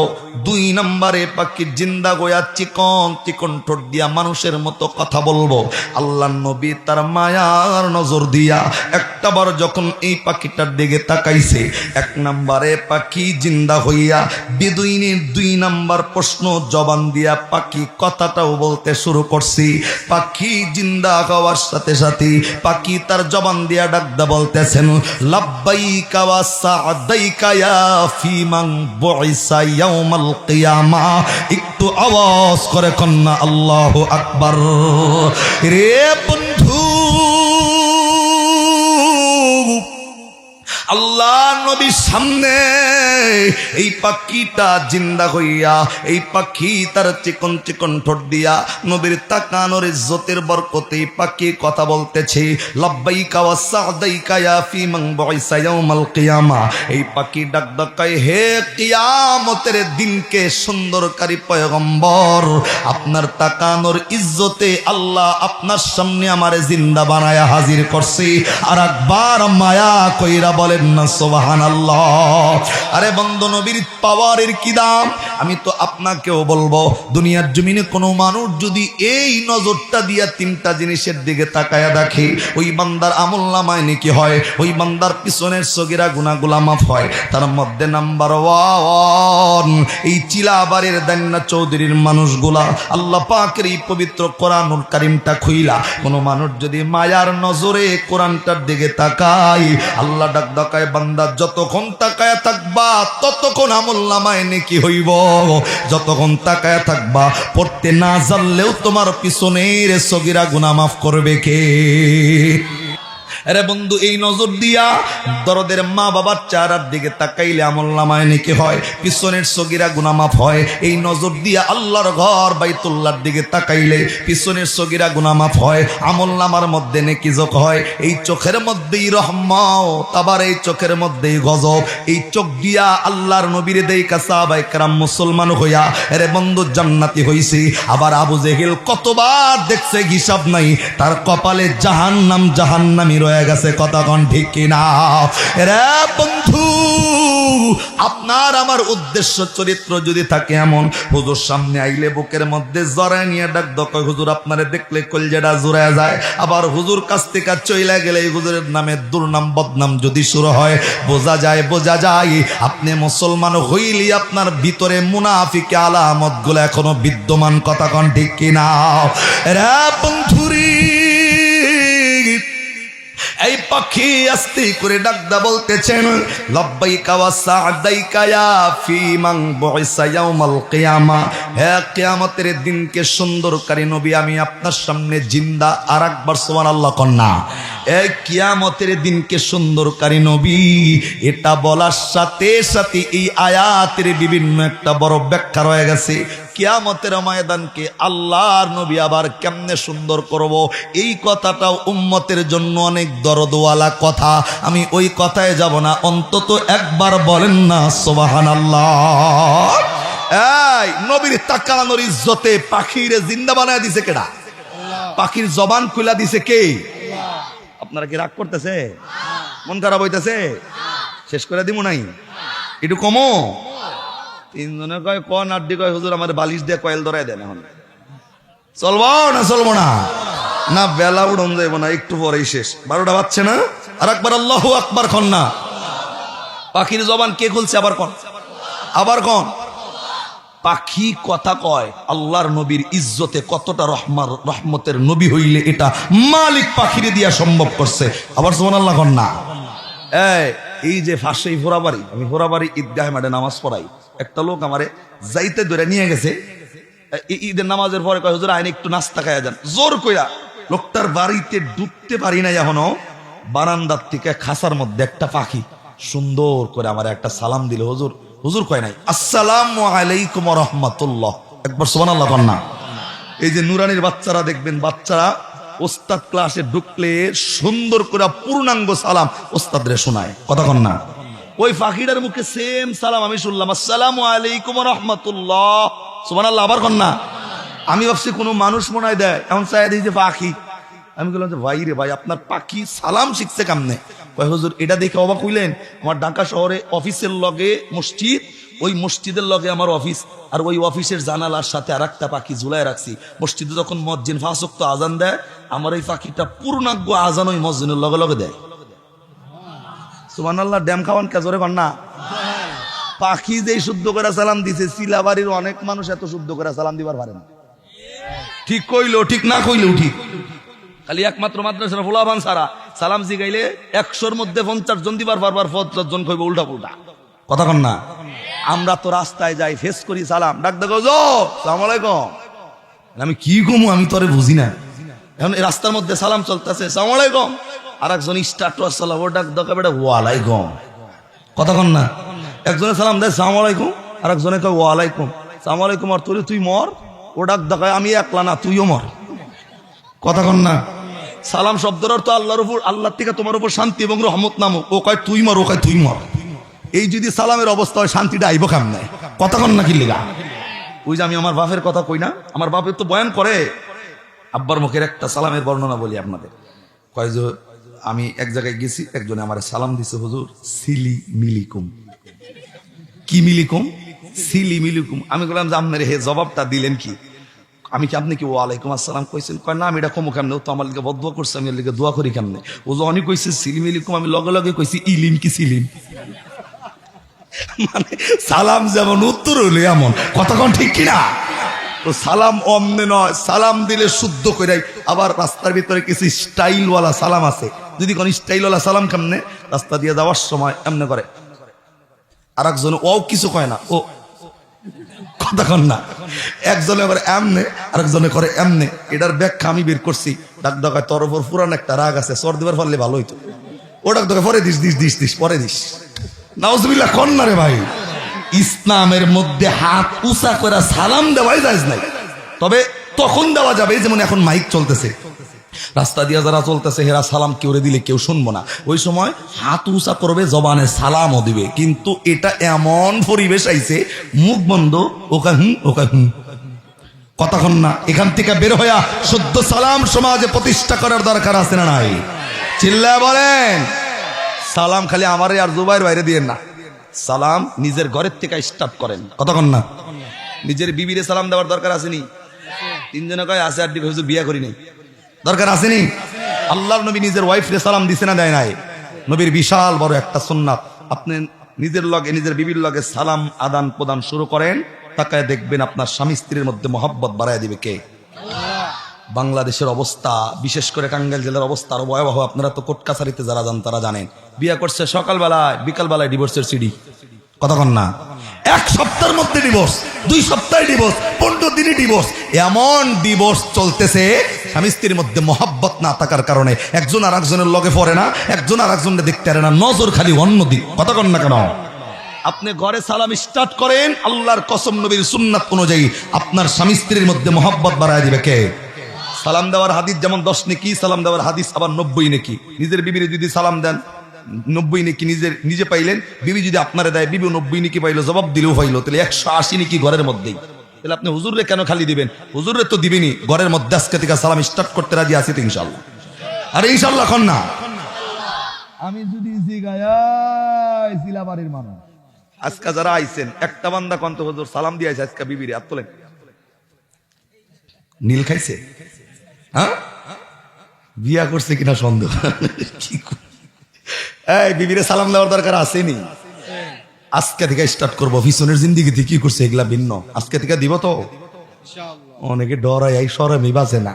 দুই নম্বরে পাখি জিন্দা হইয়া চিকন চিকন ঠোঁট দিয়া মানুষের মতো কথা বলবো আল্লাহর নবী তার মায়ার নজর দিয়া একটাবার যখন এই পাখিটার দিকে তাকাইছে এক নম্বরে পাখি জিন্দা হইয়া বেদুইনের দুই নম্বর প্রশ্ন জবান দিয়া পাখি কথাটাও বলতে শুরু করছি পাখি জিন্দা হওয়ার সাথে সাথে পাখি তার জবান দিয়া ডাকদা বলতেছেন লাব্বাইকা ওয়া সা'দাইকা ইয়া ফিমান বুইসা ইয়াউমাল কিয়ামা একটু আওয়াজ করে কন্না আল্লাহু আকবার রে বন্ধু আল্লাহ নবীর সামনে এই পাখিটা জিন্দা হইয়া, এই পাখি তার চিকন চিকন ঠোঁট দিয়া নবীর তাকানোর ইজ্জতের বরকতে এই পাখি কথা বলতেছে, লাব্বাইকা ওয়া সাদাইকা ইয়া ফি মান বুইসা ইয়াউমাল কিয়ামা। এই পাখি ডাক ডাকায়, হে কিয়ামতের দিনকে সুন্দরকারী পয়গম্বর, আপনার তাকানোর ইজ্জতে আল্লাহ আপনার সামনে আমারে জিন্দা বানায়া হাজির করছে। আর একবার মায়া কইরা বলেন না সুবহানাল্লাহ। আরে বন্ধু, নবীর পাওয়ারের কি দাম আমি তো আপনাকেও বলবো। দুনিয়ার জমিনে কোনো মানুষ যদি এই নজরটা দিয়া তিনটা জিনিসের দিকে তাকায়া দেখে, ওই বান্দার আমলনামায় নেকি হয়, ওই বান্দার পিছনের সগীরা গুনাহগুলো মাফ হয়। তার মধ্যে নাম্বার 1 এই চিলাবাড়ির দান্না চৌধুরীর মানুষগুলা আল্লাহ পাকের এই পবিত্র কোরআনুল কারীমটা খুইলা কোনো মানুষ যদি মায়ার নজরে কোরআনটার দিকে তাকায়, আল্লাহ ডাক ডাকায়, বান্দা যতক্ষণ তাকায়া থাকবা ততক্ষণ আমলনামায় নেকি হইব, যতক্ষণ তাকায়া থাকবা পড়তে না জানলেও তোমার পিছনের সগীরা গুনাহ মাফ করবে কে? আরে বন্ধু, এই নজর দিয়া দরদের মা বাবার চেহারার দিকে তাকাইলে আমলনামায় নেকি হয়, পিছনের সগীরা গুনাহ মাফ হয়। এই নজর দিয়া আল্লাহর ঘর বাইতুল্লাহর দিকে তাকাইলে পিছনের সগীরা গুনাহ মাফ হয়, আমলনামার মধ্যে নেকি যোগ হয়। এই চোখের মধ্যেই রহমত, আবার এই চোখের মধ্যেই গজব। এই চোখ দিয়া আল্লাহর নবীর দেইকা সাহাবায়ে কেরাম মুসলমান হইয়া আরে বন্ধু জান্নাতি হইছে। আবার আবু জেহেল কতবার দেখছে হিসাব নাই, তার কপালে জাহান্নাম জাহান্নামী রয়ে গেছে। কথা কোন ঠিক কিনা? রে বন্ধু, আপনার আমার উদ্দেশ্য চরিত্র যদি থাকে এমন, হুজুর সামনে আইলে বুকের মধ্যে জড়ায় নিয়ে ডাক দকয়, হুজুর আপনারে দেখলে কলজেটা জুড়ায় যায়। আবার হুজুর কাছ থেকে চইলা গেলে হুজুরের নামে দুর্নাম বদনাম যদি শুরু হয়, বোঝা যায় আপনি মুসলমান হইলি আপনার ভিতরে মুনাফিকি আলামত গুলো এখনো বিদ্যমান। কথা কোন ঠিক কিনা? রে বন্ধুরি, এই পাখি আস্তে করে ডাকদা বলতেছেন, লাব্বাইকা ওয়া সাদাইকা ইয়া ফি মান বুইসা ইয়াউমাল কিয়ামা। হে কিয়ামতের দিনকে সুন্দরকারী নবী, আমি আপনার সামনে জিন্দা। আর একবার সুবহানাল্লাহ কন্না। এই কিয়ামতের দিনকে সুন্দরকারী নবী, এটা বলার সাথে সাথে এই আয়াতের বিভিন্ন একটা বড় ব্যাখ্যা রয়ে গেছে। কিয়ামতের ময়দানকে আল্লাহর নবী আবার কেমনে সুন্দর করব, এই কথাটাও উম্মতের জন্য অনেক দরদওয়ালা কথা। আমি ওই কথায় যাব না, অন্তত একবার বলেন না সুবহানাল্লাহ। এই নবীর তাকানোর ইজ্জতে পাখিরে জিন্দা বানায় দিছে কেডা? পাখির জবান খুলা দিছে কে? আপনারা কি রাগ করতেছে? মন খারাপ হইতেছে? শেষ করে দিব নাই? একটু কমো। তিনজনে কয় কোন আড্ডি কয়, হুজুর আমার বালিশ দিয়ে কয়েল ধরাই দেন। এখন চলবো না না, বেলা উড়ন যাইব না, একটু পরেই শেষ। 12টা বাজছে না? আর একবার আল্লাহু আকবার কন না। পাখির জবান কে খুলছে? আবার কন। পাখি কথা কয় আল্লাহর নবীর ইজ্জতে কতটা রহমতের নবী হইলে এটা মালিক পাখিরে দিয়া সম্ভব করছে। আবার সুবহানাল্লাহ কন না। এই যে ফাঁসেই ফোরাবাড়ি, আমি ফোরাবাড়ি ঈদগাহে মাঠে নামাজ পড়াই। একটা লোক আমারে যাইতে ধরে নিয়ে গেছে ঈদের নামাজের পরে, কয় হুজুর আইন একটু নাস্তা খাইয়া যান। জোর কইরা লোকটার বাড়িতে ঢুকতে পারি না এখনো, বারান্দার থেকে খাসার মধ্যে একটা পাখি সুন্দর করে আমার একটা সালাম দিল। হুজুর কয় নাই আসসালামু আলাইকুম ওয়া রাহমাতুল্লাহ। একবার সুবহানাল্লাহ কন না। এই যে নুরানির বাচ্চারা দেখবেন, বাচ্চারা ওস্তাদ ক্লাসে ঢুকলে সুন্দর করে পূর্ণাঙ্গ সালাম ওস্তাদরে শোনায়। কথা কন না। ওই পাখিটার মুখে সেম সালাম আমি শুনলাম, আসসালামু আলাইকুম ওয়া রাহমাতুল্লাহ। সুবহানাল্লাহ। আবার কন না। আমি ভাবছি কোনো মানুষ মনে হয় দেয়, এমন চাই দিই যে পাখি। আমি বললাম যে ভাই রে ভাই, আপনার পাখি সালাম শিখছে কেমনে? কয় হুজুর এটা দেখে অবাক হইলেন, আমার ঢাকা শহরে অফিসের লগে মসজিদ, ওই মসজিদের লগে আমার অফিস, আর ওই অফিসের জানালার সাথে আর একটা পাখি ঝুলাই রাখছি। মসজিদে যখন মসজিদ 5 ওয়াক্ত আজান দেয়, আমার এই পাখিটা পূর্ণাঙ্গ আজান ওই মসজিদের লগে লগে দেয়। সুবহানাল্লাহ। ড্যাম খাওয়ান কে জোরে কন না। পাখি যেই শুদ্ধ করে সালাম দিছে, সিলাবাড়ির অনেক মানুষ এত শুদ্ধ করে সালাম দিবার পারে না। ঠিক কইলো ঠিক, না কইলেও ঠিক। খালি একমাত্র মাদ্রাসার ফুলাবান সারা সালাম জিগাইলে 100-র মধ্যে 50 জন দিবার পারবার, 50 জন কইব উল্টা পুল্টা। কথা কন না। আমরা তো রাস্তায় যাই, ফেস করি সালাম, ডাক দেখো জো আসসালামু আলাইকুম। আমি কি কমু, আমি তোরে বুঝি না। এখন রাস্তার মধ্যে সালাম চলতেছে আসসালামু আলাইকুম, আর একজন স্টার্ট সালাম, ও ডাক দেখো বেটা ওয়ালাইকুম। কতক্ষণ না একজনে সালাম দেয় সালাম আলাইকুম, আর একজনে কয় ওয়ালাইকুম সালাম আলাইকুম, আর তুই মর, ও ডাক দেখায় আমি একলা না তুইও মর। কতক্ষণ না সালাম শব্দের অর্থ আল্লাহর উপর, আল্লাহর থেকে তোমার উপর শান্তি এবং রহমত নামুক, ও কয় তুই মর, ও কয় তুই মর। এই যদি সালামের অবস্থা হয় শান্তিটা আইব কেমনে? কতক্ষণ না কি লিগা? ওই যে আমি আমার বাপের কথা কই না, আমার বাপের তো বয়ান করে, আব্বার মুখের একটা সালামের বর্ণনা বলি আপনাদের। কয় যে আমি এক জায়গায় গেছি, একজনে আমার সালাম দিছে, হুজুর সিলি মিলিকুম। কি মিলিকুম? সিলি মিলিকুম। আমি বললাম যে আপনার হে জবাবটা দিলেন কি? আমি কি আপনি কি ওয়ালাইকুম আসসালাম কইছেন? কয় না আমি এটা কমো কেমনে, ও তো আমার লিগে বদুয়া করছে, আমি এর লিগে দোয়া করি কেমনে? ও যখন কইছে সিলি মিলিকুম, আমি লগে লগে কইছি ইলিম কি সিলিম। মানে সালাম যেমন উত্তর হইলো এমন, কতক্ষণ ঠিক কিনা? তো সালাম অমনে নয়, সালাম দিলে শুদ্ধ করে। আবার রাস্তার ভিতরে কিছু স্টাইলওয়ালা সালাম আছে, যদি কোন স্টাইলওয়ালা সালাম কেমনে, রাস্তা দিয়ে যাওয়ার সময় এমনে করে, আর একজন ও কিছু কয় না, ও কতক্ষণ না একজনে করে এমনে, আরেকজনে করে এমনে। এটার ব্যাখ্যা আমি বের করছি। ডাক ডাকায় তোর ওপর পুরান একটা রাগ আছে, সর দিবার ফলে ভালো হইতো। ও ডাক ডাকায় পরে দিস দিস দিস দিস পরে দিস, নাউজুবিল্লাহ কোন না রে ভাই। ইসলামের মধ্যে হাত উঁচা করে সালাম দেওয়াই জায়েজ নাই, তবে তখন দেওয়া যাবে যেমন এখন মাইক চলতেছে, রাস্তা দিয়ে যারা চলতেছে হেরা সালাম কেউ দিলে কেউ শুনবো না, ওই সময় হাত উঁচা করবে, জবানে সালামও দিবে। কিন্তু এটা এমন পরিবেশ আইছে মুখ বন্ধ, ওকা হুম ওকা হুম। কতক্ষণ না এখান থেকে বের হইয়া শুদ্ধ সালাম সমাজে প্রতিষ্ঠা করার দরকার আছে না নাই? চিল্লায় বলেন। সালাম খালি আমারে আর জুবাইর বাইরে দিয়েন না, সালাম নিজের ঘরের থেকে স্টার্ট করেন। কতক্ষণ না নিজের বিবিরে সালাম দেওয়ার দরকার আসেনি? তিনজনে কয় আছে, আর হুজুর বিয়া করি নাই, দরকার আসেনি? আল্লাহর নবী নিজের ওয়াইফরে সালাম দিছে না দেয় নাই? নবীর বিশাল বড় একটা সুন্নাত। আপনি নিজের লগে নিজের বিবির লগে সালাম আদান প্রদান শুরু করেন, তাকায় দেখবেন আপনার স্বামী স্ত্রীর মধ্যে মহব্বত বাড়ায় দিবে কে? বাংলাদেশের অবস্থা, বিশেষ করে টাঙ্গাইল জেলার অবস্থা আরো ভয়াবহ। আপনারা তো কোর্ট কাছারিতে যারা যান তারা জানেন, বিয়ে করছে সকালবেলায়, বিকালবেলায় ডিভোর্সের সিডি। কতক্ষণ না এক সপ্তাহের মধ্যে ডিভোর্স, 2 সপ্তাহে ডিভোর্স, 15 দিনে ডিভোর্স। এমন ডিভোর্স চলতেছে স্বামী স্ত্রীর মধ্যে মহব্বত না থাকার কারণে। একজন আর একজনের লগে পড়ে না, একজন আর একজনকে দেখতে পারে না, নজর খালি অন্যদিক। কতক্ষণ না কেন? আপনি ঘরে সালাম স্টার্ট করেন, আল্লাহর কসম নবীর সুন্নাত অনুযায়ী আপনার স্বামী স্ত্রীর মধ্যে মহব্বত বাড়ায় দিবে কে? সালাম দেওয়ার হাদিস যেমন 10 নেকি, সালাম দেওয়ার হাদিস আবার 90 নেকি। নিজের বিবিরে যদি সালাম দেন 90 নেকি নিজে পাইলেন, বিবি যদি আপনারে দেয় বিবি 90 নেকি পাইলো, জবাব দিলেও পাইলো, তাহলে 180 নেকি ঘরের মধ্যেই। তাহলে আপনি হুজুরে কেন খালি দিবেন? হুজুরে তো দিবেনি, ঘরের মধ্যে আজকে থেকে সালাম স্টার্ট করতে রাজি আছি তো ইনশাল্লাহ। আরে ইনশাল্লাহ এখন না। আমি যদি জিলাবাড়ির মানুষ আজকে যারা আইছেন, একটা বান্দা কন্ত হুজুর সালাম দিয়ে আইছে আজকে বিবিরে, হাত তোলেন। নীল খাইছে? হ্যাঁ, বিয়া করছে কিনা সন্দেহ। এই বিবিরে সালাম দেওয়ার দরকার আসেনি? আজকে থেকে স্টার্ট করবো। পিছনের জিন্দিগিতে কি করছে এগুলা ভিন্ন, আজকে থেকে দিব তো। অনেকে ডরাই এই শরমই বাঁচে না,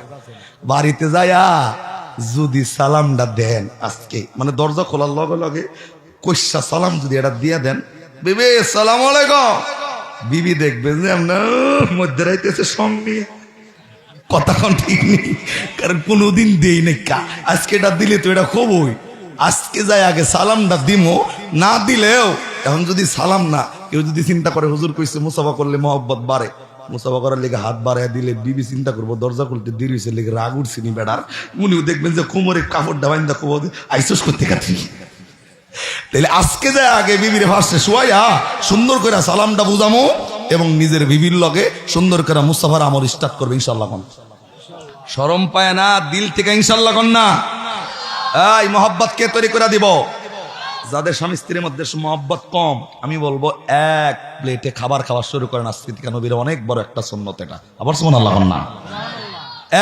বাড়িতে যায়া যদি সালামটা দেন আজকে, মানে দরজা খোলার লগে লগে কইসা সালাম যদি এটা দিয়ে দেন, বিবি সালাম আলাইকুম, বিবি দেখবেন যে আপনার মধ্যে রাইতেছে সঙ্গে। কতক্ষণ ঠিক নেই, কারণ কোনোদিন দেই নাই কা, আজকে এটা দিলে তো এটা খুবই, আজকে যাই আগে সালামটা দিমো, না দিলেও এখন যদি সালাম না, কেউ যদি চিন্তা করে হুজুর কইছে মুসাফা করলে মহব্বত বাড়ে, মুসাফা করার লেগে হাত বাড়ায় দিলে বিবি চিন্তা করবো দরজা খুলতে দেরি হয়েছে লেগে রাগ উঠছিনি বেড়ার, উনিও দেখবেন যে কোমরে কাপড় ডাবাইন্দা খুব আইসোস করতে কাটি। তাহলে আজকে যায় আগে বিবির ভাষে শোয়া সুন্দর করে সালামটা বুঝামো এবং নিজের বিবির লগে সুন্দর করে মুস্তাফার আমল স্টার্ট করবে ইনশাল্লাহ। কোন শরম পায় না দিল থেকে ইনশাল্লাহ কোন না। এই মহব্বত কে তৈরি করে দিব? যাদের স্বামী স্ত্রীর মধ্যে মহব্বত কম, আমি বলবো এক প্লেটে খাবার খাওয়া শুরু করেন। আজকে থেকে নবীর অনেক বড় একটা সুন্নত এটা। আবার সুবহানাল্লাহ কোন না।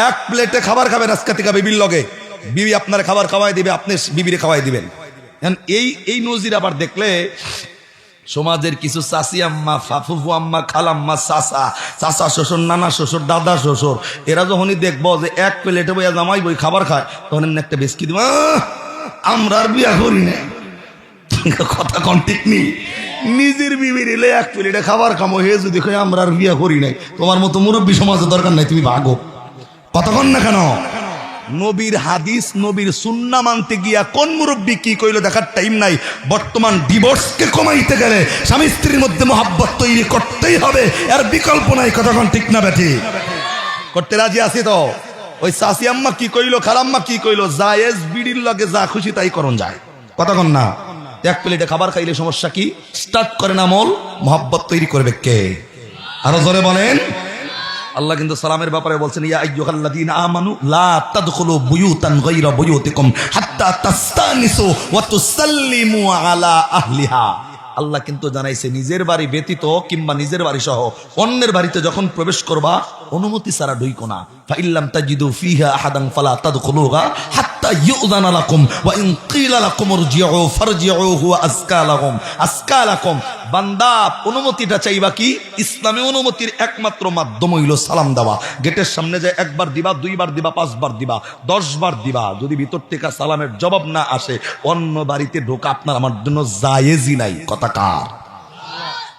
এক প্লেটে খাবার খাবেন আজকে থেকে বিবির লগে, বিবি আপনার খাবার খাওয়াই দিবে, আপনি বিবিরে খাওয়াই দিবেন। এই নজির আবার দেখলে সমাজের কিছু চাচি আম্মা, ফুফু আম্মা, খালাম্মা, চাচা শ্বশুর, নানা শ্বশুর, দাদা শ্বশুর, এরা যখনই দেখবো যে এক প্লেটে বইয়া জামাই বই খাবার খায়, তখন এমনি একটা বেশকি দিব, আমরা আর বিয়া করি না। কথা কন ঠিক নেই? নিজের বিবির এলে এক প্লেটে খাবার খামো, হে যদি কই আমরা আর বিয়া করি নাই, তোমার মতো মুরব্বী সমাজের দরকার নাই, তুমি ভাগো। কথা কন না কেন? নবীর হাদিস নবীর সুন্নাহ মানতে গিয়া কোন মুরব্বী কি কইলো দেখার টাইম নাই। বর্তমান ডিভোর্সকে কমাইতে গেলে স্বামী স্ত্রীর মধ্যে মহব্বত তৈরি করতেই হবে, এর বিকল্প নাই। কথা কোন ঠিক না বেঠি? করতে রাজি আছি তো? ওই চাচি আম্মা কি কইলো, খালাম্মা কি কইলো, জায়েজ বিড়ির লগে যা খুশি তাই করন যায়। কথা কোন না? এক প্লেটে খাবার খাইলে সমস্যা কি? স্টার্ট করেন আমল, মহব্বত তৈরি করবে কে? আরো জোরে বলেন। আল্লাহ কিন্তু সালামের ব্যাপারে বলছেন, ইয়া আইয়ুহাল্লাযীনা আমানু লা তাদখুলু বুয়ুতান গায়রা বুয়ুতিকুম হাত্তা তাস্তানিসু ওয়া তুসাল্লিমু আলা আহলিহা। আল্লাহ কিন্তু জানাইছে নিজের বাড়ি ব্যতীত কিংবা নিজের বাড়ি সহ অন্যের বাড়িতে যখন প্রবেশ করবা অনুমতি ছাড়া ঢুইকো না। ফাইল্লাম তাজিদু ফিহা আহাদান ফালা তাদখুলুহা হাত্তা ইউযানা লাকুম ওয়া ইন কিলা লাকুম ইরজিউ ফারজিউ হুয়া আযকা লাকুম আযকা লাকুম। বান্দা অনুমতিটা চাইবা কি? ইসলামে অনুমতির একমাত্র মাধ্যম হইল সালাম দেওয়া। গেটের সামনে যায় একবার দিবা, দুইবার দিবা, 5 বার দিবা, 10 বার দিবা। যদি ভিতর থেকে সালামের জবাব না আসে অন্য বাড়িতে ঢোকা আপনার আমার জন্য জায়েজই নাই। কথা কার?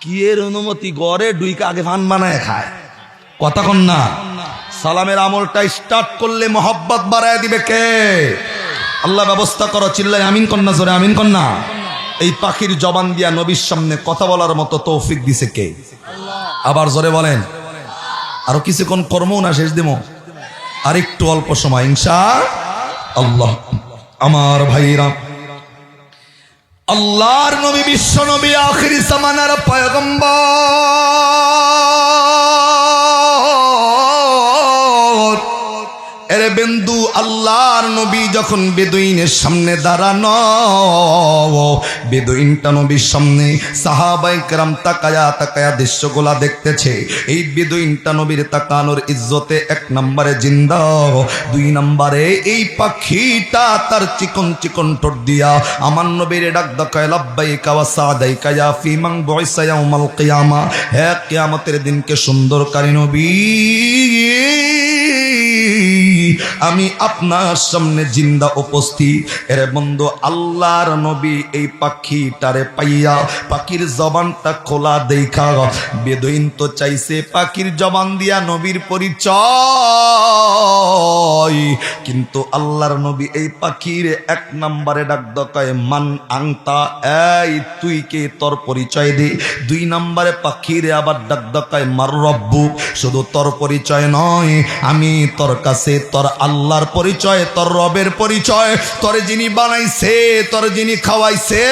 কি এর অনুমতি? গড়ে ডুইকা আগে ফান বানায় খায়। কথা কন না? সালামের আমলটা স্টার্ট করলে মহব্বত বাড়ায় দিবে কে? আল্লাহ ব্যবস্থা করো। চিল্লাই আমিন কন্যা, জোরে আমিন কন্যা। এই পাখির জবান দিয়া নবীর সামনে কথা বলার মতো তৌফিক দিছে কে? আবার জোরে বলেন। আরো কিছুক্ষণ কর্মও না শেষ দিমো, আর একটু অল্প সময় ইনশাআল্লাহ। আমার ভাইরা, আল্লাহর নবী বিশ্ব নবী আখিরি জামানার পয়গম্বর। এরে বন্ধু, আল্লাহর নবী যখন বেদুইনের সামনে দাঁড়ানো, বেদুইনটা নবীর সামনে সাহাবায়ে কেরাম তাকায়া তাকায়া দৃশ্যগুলা দেখতেছে। এই বেদুইনটা নবীর তাকানোর ইজ্জতে 1 নম্বরে জিন্দা, 2 নম্বরে এই পাখিটা তার চিকন চিকন ঠোঁট দিয়া আমার নবীর ডাক দেয়, লাব্বাইকা ওয়া সাদাইকা ইয়া ফি মান বুইসা ইয়াউমাল কিয়ামা। হে কিয়ামতের দিনকে সুন্দরকারী নবী, আমি আপনার সামনে জিন্দা উপস্থিত। এর বন্ধু, আল্লাহর নবী এই পাখিটারে পাইয়া পাখির জবানটা খোলা দেখা বেদুইন তো চাইছে পাখির জবান দিয়া নবীর পরিচয়, কিন্তু আল্লাহর নবী এই পাখির 1 নম্বরে ডাক দকায়, মান আংতা, এই তুই কে, তোর পরিচয় দে। 2 নম্বরে পাখিরে আবার ডাক দকায়, মার রব্বু, শুধু তোর পরিচয় নয়, আমি তোর কাছে তোর আল্লাহর পরিচয়, তোর রবের পরিচয়, তোর যিনি বানাইছে, তোর যিনি খাওয়াইছে,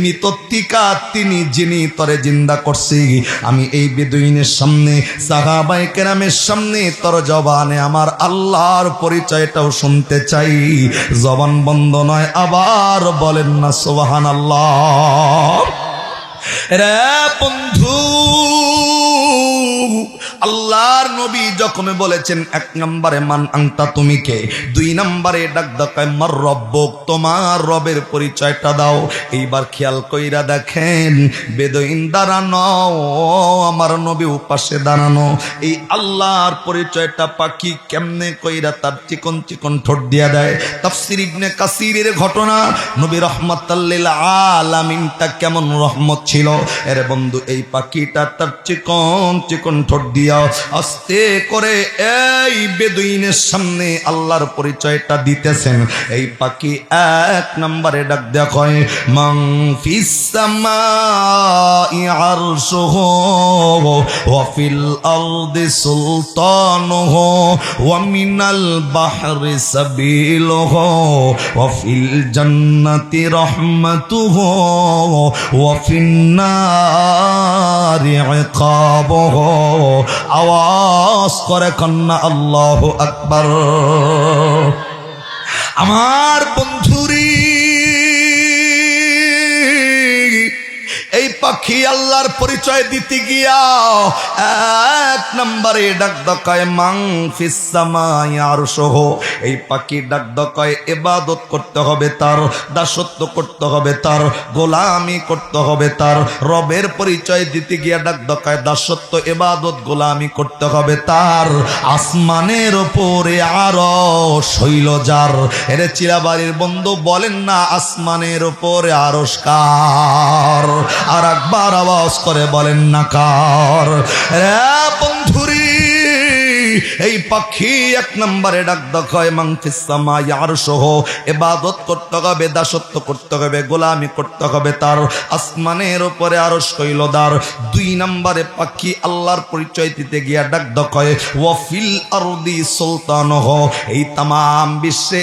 মৃতত্বিকা তিনি যিনি তোরে জিন্দা করছে। আমি এই বেদুইনের সামনে সাহাবায়ে কেরামের সামনে তোর জবানে আমার আল্লাহর পরিচয়টাও শুনতে চাই। জবান বন্ধ নয়, আবার বলেন না সুবহানাল্লাহ। রে বন্ধু, আল্লাহর নবী যখন বলেছেন 1 নম্বরে মান আংতা, তুমি কে, 2 নম্বরে ডাক দেয় মার রব্বুক, তোমার রবের পরিচয়টা দাও। এইবার খেয়াল কইরা দেখেন, বেদুইন দাঁড়ানো, আমার নবী উপাসে দাঁড়ানো। এই আল্লাহর পরিচয়টা পাখি কেমনে কইরা তার চিকন চিকন ঠোঁট দিয়া দেয়। তাফসীর ইবনে কাসিরের ঘটনা, নবী রাহমাতাল লিল আলামিনটা কেমন রহমত ছিল। এর বন্ধু, এই পাখিটা তার চিকন চিকন ঠোঁট দিয়া আস্তে করে এই বেদুইনের সামনে আল্লাহর পরিচয়টা দিতেছেন। এই পাখি 1 নম্বরে ডাক দেয়, মান ফিস সামাই আরশুহু ওয়া ফিল আরদি সুলতানুহু ওয়া মিনাল বাহরি সাবিলুহু ওয়া ফিল জান্নাতি রাহমাতুহু ওয়া ফিন নারি ইকাবুহু। আওয়াজ করে কন্যা আল্লাহু আকবার। আমার বন্ধুরি, এই পাখি আল্লাহর পরিচয় দিতে গিয়া 1 নম্বরে ডাক দকায় মান ফিস সামাই আরশুহু। এই পাখি ডাক দকায় ইবাদত করতে হবে তার, দাসত্ব করতে হবে তার, গোলামি করতে হবে তার। রবের পরিচয় দিতে গিয়া ডাক দকায় দাসত্ব, ইবাদত, গোলামি করতে হবে তার। আসমানের উপরে আরশ হইল যার। এর চিরাবাড়ির বন্ধু বলেন না, আসমানের উপরে আরশ কার? আর একবার আওয়াজ করে বলেন না কার? রে বন্ধুরি, এই পাখি এক নম্বরে ডাক দেখায় মাংফিস সামাই আরশহ, ইবাদত করতে হবে, দাসত্ব করতে হবে, গোলামি করতে হবে তার। আসমানের উপরে আরশ কইল দার। দুই নম্বরে পাখি আল্লাহর পরিচয় দিতে গিয়া ডাক দেখায় ওয়াফিল আরদি সুলতানহ, এই তামাম বিশ্বে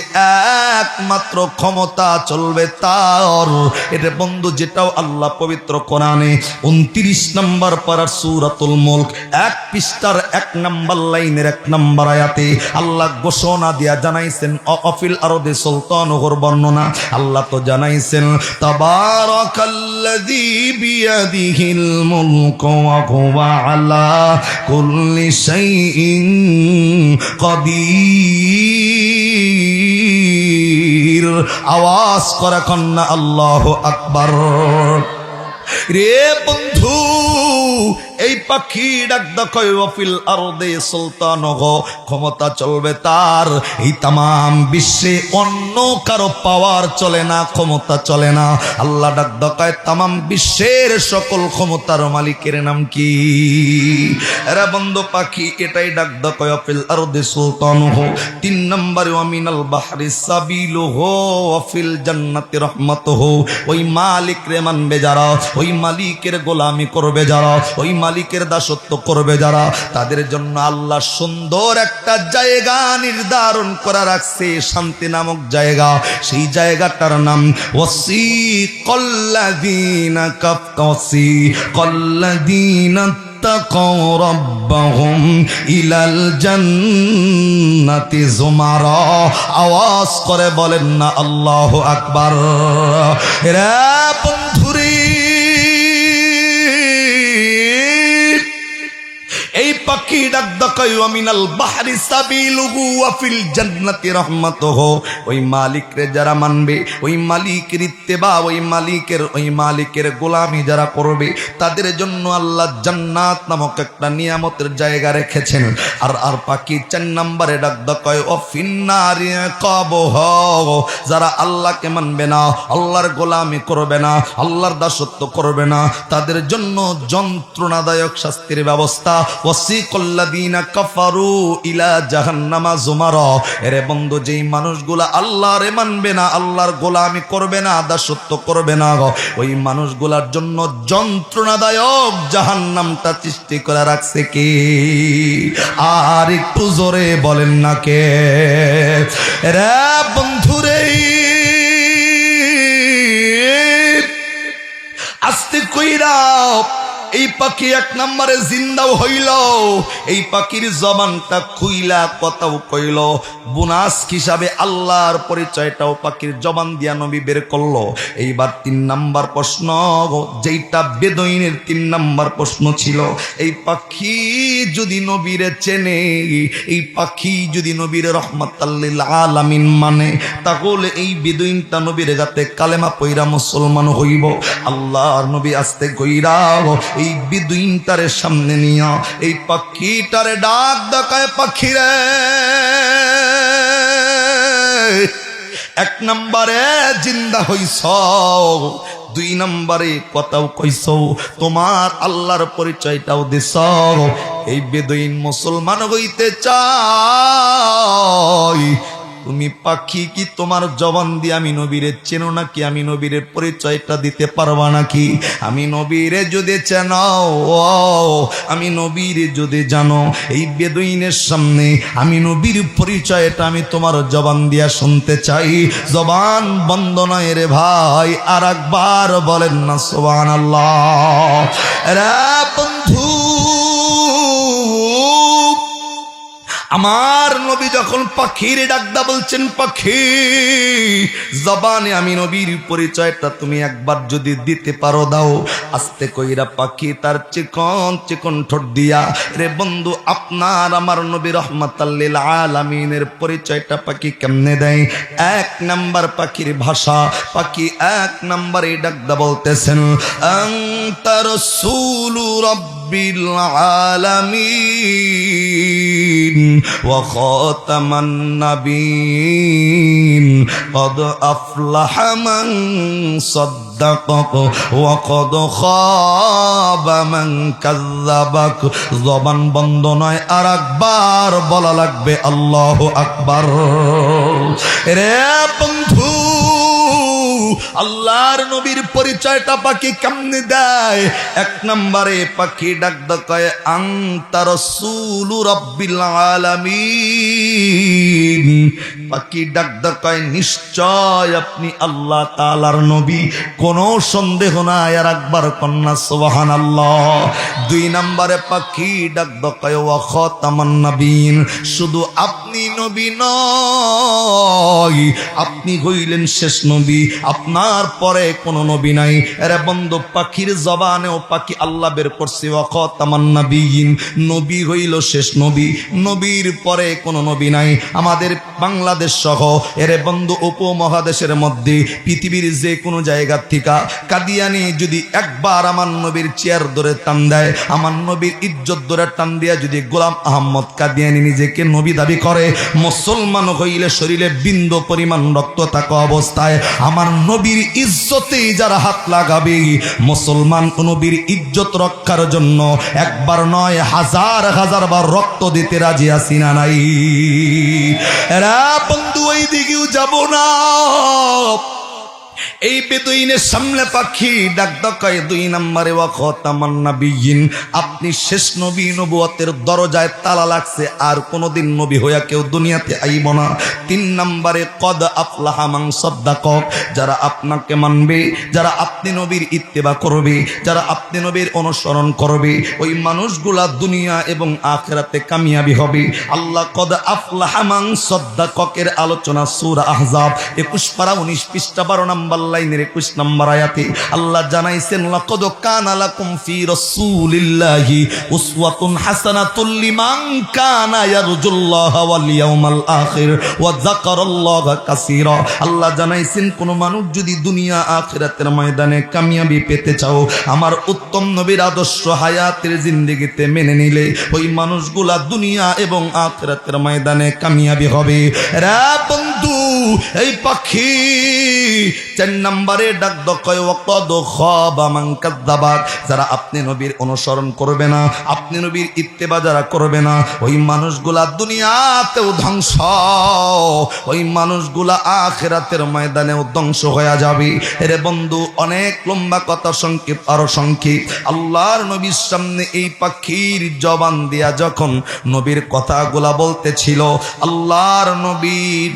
একমাত্র ক্ষমতা চলবে তার। এটা বন্ধু যেটাও আল্লাহ পবিত্র কোরআনে 29 নম্বর পারার সূরাতুল মুলক 1 পৃষ্ঠার 1 নম্বর লাইনের 1 নম্বর আয়াতে আল্লাহ ঘোষণা দিয়া জানাইছেন অফিল আরদে সুলতানহর বর্ণনা। আল্লাহ তো জানাইছেন তাবারাকাল্লাযী বিয়াদিহিল মুলকু ওয়া হুয়া আলা কুল্লি শাইইন কাদির। আওয়াজ করে কন্যা আল্লাহু আকবার। রে বন্ধু, এই পাখি ডাক দেখায় ওয়াফিল আরদে সুলতানহ, ক্ষমতা চলবে তার। এই তামাম বিশ্বে অন্য কারো পাওয়ার চলে না, ক্ষমতা চলে না। আল্লাহ ডাক দেখায় তামাম বিশ্বের সকল ক্ষমতার মালিকের নাম কি? এরা বন্ধু পাখি এটাই ডাক দেখায় ওয়াফিল আরদে সুলতানহ। 3 নম্বরে ওয়ামিনাল বাহরি সাবিলুহু ওয়াফিল জান্নাতি রাহমাতুহু, ওই মালিক রে মানবে যারা, ওই মালিকের গোলামি করবে যারা, ওই মালিকের দাসত্ব করবে যারা, তাদের জন্য আল্লাহ সুন্দর একটা জায়গা নির্ধারণ করা রাখছে, শান্তি নামক জায়গা। সেই জায়গাটার নাম ওয়াসিকাল্লাযীনা ওয়াসিকাল্লাযীনা তাকাউ রাব্বাহুম ইলাল জান্নাতি যুমারা। আওয়াজ করে বলেন না আল্লাহু আকবার। রে বন্ধুরে, এই পাখি ডাক দেখায় ওয়ামিনাল বাহরি সাবিলুহু ওয়াফিল জান্নাতি রাহমাতুহু, ওই মালিক রে যারা মানবে, ওই মালিকের ইত্তেবা, ওই মালিকের গোলামি যারা করবে, তাদের জন্য আল্লাহ জান্নাত নামক একটা নিয়ামতের জায়গা রেখেছেন। আর পাখি 4 নম্বরে ডাক দেখায় ওয়াফিন্নারি ইকাবুহু, যারা আল্লাহকে মানবে না, আল্লাহর গোলামি করবে না, আল্লাহর দাসত্ব করবে না, তাদের জন্য যন্ত্রণাদায়ক শাস্তির ব্যবস্থা। ওয়াসিকাল্লাযীনা কাফারু ইলা জাহান্নামা যুমারা। এরে বন্ধু, যেই মানুষগুলা আল্লাহরে মানবে না, আল্লাহর গোলামি করবে না, দাসত্ব করবে না, ওই মানুষগুলার জন্য যন্ত্রণাদায়ক জাহান্নামটা সৃষ্টি করে রাখছে কে? আর একটু জোরে বলেন না কে? রে বন্ধুরে, আস্তে কইরা এই পাখি 1 নম্বরে জিন্দাও হইল। এই পাখির জবানটা খুইলা কথাও কইল, বোনাস হিসাবে আল্লাহর পরিচয়টাও পাখির জবান দিয়া নবী বের করলো। এইবার 3 নম্বর প্রশ্ন, যেইটা বেদুইনের 3 নম্বর প্রশ্ন ছিল, এই পাখি যদি নবীরে চেনে, এই পাখি যদি নবীরে রহমাতাল লিল আলামিন মানে, তাহলে এই বেদুইনটা নবীর গাতে কালেমা পয়রা মুসলমান হইব। আল্লাহর নবী আস্তে কইরা এই বেদুইনটারে সামনে নিয়া এই পাখিটারে ডাক দেখায়, পাখিরে 1 নম্বরে জিন্দা হইছ, 2 নম্বরে কথাও কইছ, তোমার আল্লাহর পরিচয়টাও দিছ। এই বেদুইন মুসলমান হইতে চাই। তুমি পাখি কি তোমার জবান দিয়ে আমি নবীরে চেনো নাকি? আমি নবীরে পরিচয়টা দিতে পারবা নাকি? আমি নবীরে যদি চেনাও, আমি নবীরে যদি জানো, এই বেদুইনের সামনে আমি নবীর পরিচয়টা আমি তোমার জবান দিয়া শুনতে চাই। জবান বন্ধ নয় রে ভাই, আর একবার বলেন না সুবহানাল্লাহ। রে বন্ধু, আমার নবী যখন পাখির ডাকদা বলছেন, পাখি জবানে আমি নবীর পরিচয়টা তুমি একবার যদি দিতে পারো দাও। আস্তে কইরা পাখি তার চিকন চিকন ঠোঁট দিয়া, রে বন্ধু, আপনার আমার নবী রহমাতাল লিল আলামিনের পরিচয়টা পাখি কেমনে দেয়? 1 নম্বর পাখির ভাষা, পাখি 1 নম্বরে ডাকদা বলতেছেন, আনতা রাসূলু রাব্বি রব্বিল আলামিন ওয়া খাতামান নাবিয়িন কদ আফলাহা মান সাদ্দাকাক ওয়া কদ খাবা মান কাযযাবাক। জবান বন্ধ নয়, আর একবার বলা লাগবে আল্লাহু আকবার। রে বন্ধু, আল্লাহর নবীর পরিচয়টা পাখি কেমনে দেয়? এক নম্বরে পাখি ডাক কয় আনতা রাসূলু রাব্বিল আলামিন। পাখি ডাক কয় নিশ্চয় আপনি আল্লাহ তাআলার নবী, কোনো সন্দেহ নাই। আর একবার কন্যা সুবহানাল্লাহ। দুই নম্বরে পাখি ডাক কয় ওয়া খাতামান নাবিয়িন। শুধু আপনি নবী নয়, আপনি হইলেন শেষ নবী, আপনার পরে কোনো নবী নাই। এরে বন্ধু, পাখির জবানেও পাখি আল্লাহ বের করছে ওয়া খাতামান নাবিয়িন, নবী হইল শেষ নবী, নবীর পরে কোনো নবী নাই। আমাদের বাংলাদেশ সহ এরে বন্ধু উপমহাদেশের মধ্যে পৃথিবীর যে কোনো জায়গা থেকে কাদিয়ানি যদি একবার আমার নবীর চেয়ার ধরে টান দেয়, আমার নবীর ইজ্জত ধরে টান দিয়া যদি গোলাম আহমদ কাদিয়ানি নিজেকে নবী দাবি করে, মুসলমান হইলে শরীরে বিন্দু পরিমাণ রক্ত থাকা অবস্থায় আমার নবীর ইজ্জতে যারা হাত লাগাবে, মুসলমান নবীর ইজ্জত রক্ষার জন্য একবার নয় হাজার হাজার বার রক্ত দিতে রাজি আছি না নাই? এরা বন্ধু ওই দিকেও যাব না। এই বেদুইনের সামনে পাখি ডাক কয় দুই নম্বরে ওয়া খাতামান নাবিয়িন, আপনি শেষ নবী, নবুয়তের দরজায় তালা লাগছে, আর কোনোদিন নবী হইয়া কেউ দুনিয়াতে আইব না। তিন নম্বরে কদ আফলাহা মান সাদ্দাকাক, যারা আপনাকে মানবে, যারা আপনি নবীর ইত্তেবা করবে, যারা আপনি নবীর অনুসরণ করবে, ওই মানুষগুলা দুনিয়া এবং আখিরাতে কামিয়াবি হবে। আল্লাহ কদ আফলাহা মান সাদ্দাকাকের আলোচনা সূরা আহজাব 21 পারা 19 পৃষ্ঠা 12 নম্বর লাইনের 21 নম্বর আয়াতে আল্লাহ জানাইছেন লাকাদ কানা লাকুম ফি রাসূলিল্লাহি উসওয়াতুন হাসানাতুল লিমান কানা ইয়ারজুল্লাহা ওয়াল ইয়াউমাল আখির ওয়া যাকারাল্লাহা কাসীরা। আল্লাহ জানাইছেন কোন মানুষ যদি দুনিয়া আখিরাতের ময়দানে কামিয়াবি পেতে চাও, আমার উত্তম নবীর আদর্শ হায়াতের জিন্দেগিতে মেনে নিলে ওই মানুষগুলা দুনিয়া এবং আখিরাতের ময়দানে কামিয়াবি হবে। রে বন্ধু, এই পাখি 4 নম্বরে ডাক কয় ওয়াকাদ খাবা মান কাযযাবাক, যারা আপনি নবীর অনুসরণ করবে না, আপনি নবীর ইত্তেবা যারা করবে না, ওই মানুষগুলা দুনিয়াতেও ধ্বংস, ওই মানুষগুলা আখিরাতের ময়দানেও ধ্বংস হয়ে যাবে। এরে বন্ধু, অনেক লম্বা কথা, সংক্ষেপ আরো সংক্ষেপ। আল্লাহর নবীর সামনে এই পাখির জবান দিয়া যখন নবীর কথাগুলা বলতেছিল, আল্লাহর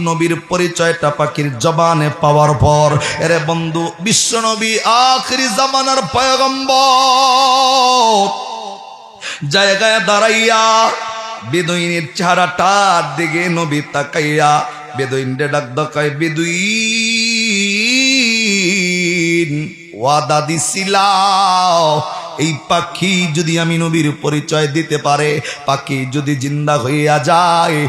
নবীর পরিচয়টা পাখির জবানে পাওয়ার পর, এরে বন্ধু, বিশ্ব নবী আখিরি জামানার পয়গম্বর জায়গায় দাঁড়াইয়া বেদুইনের চেহারাটার দিকে নবী তাকাইয়া বেদুইনরে ডাক কয় বেদুইন, ওয়াদা দিছিলাম এই পাখি যদি আমি নবীর পরিচয় দিতে পারে, পাখি যদি জিন্দা হইয়া যায়,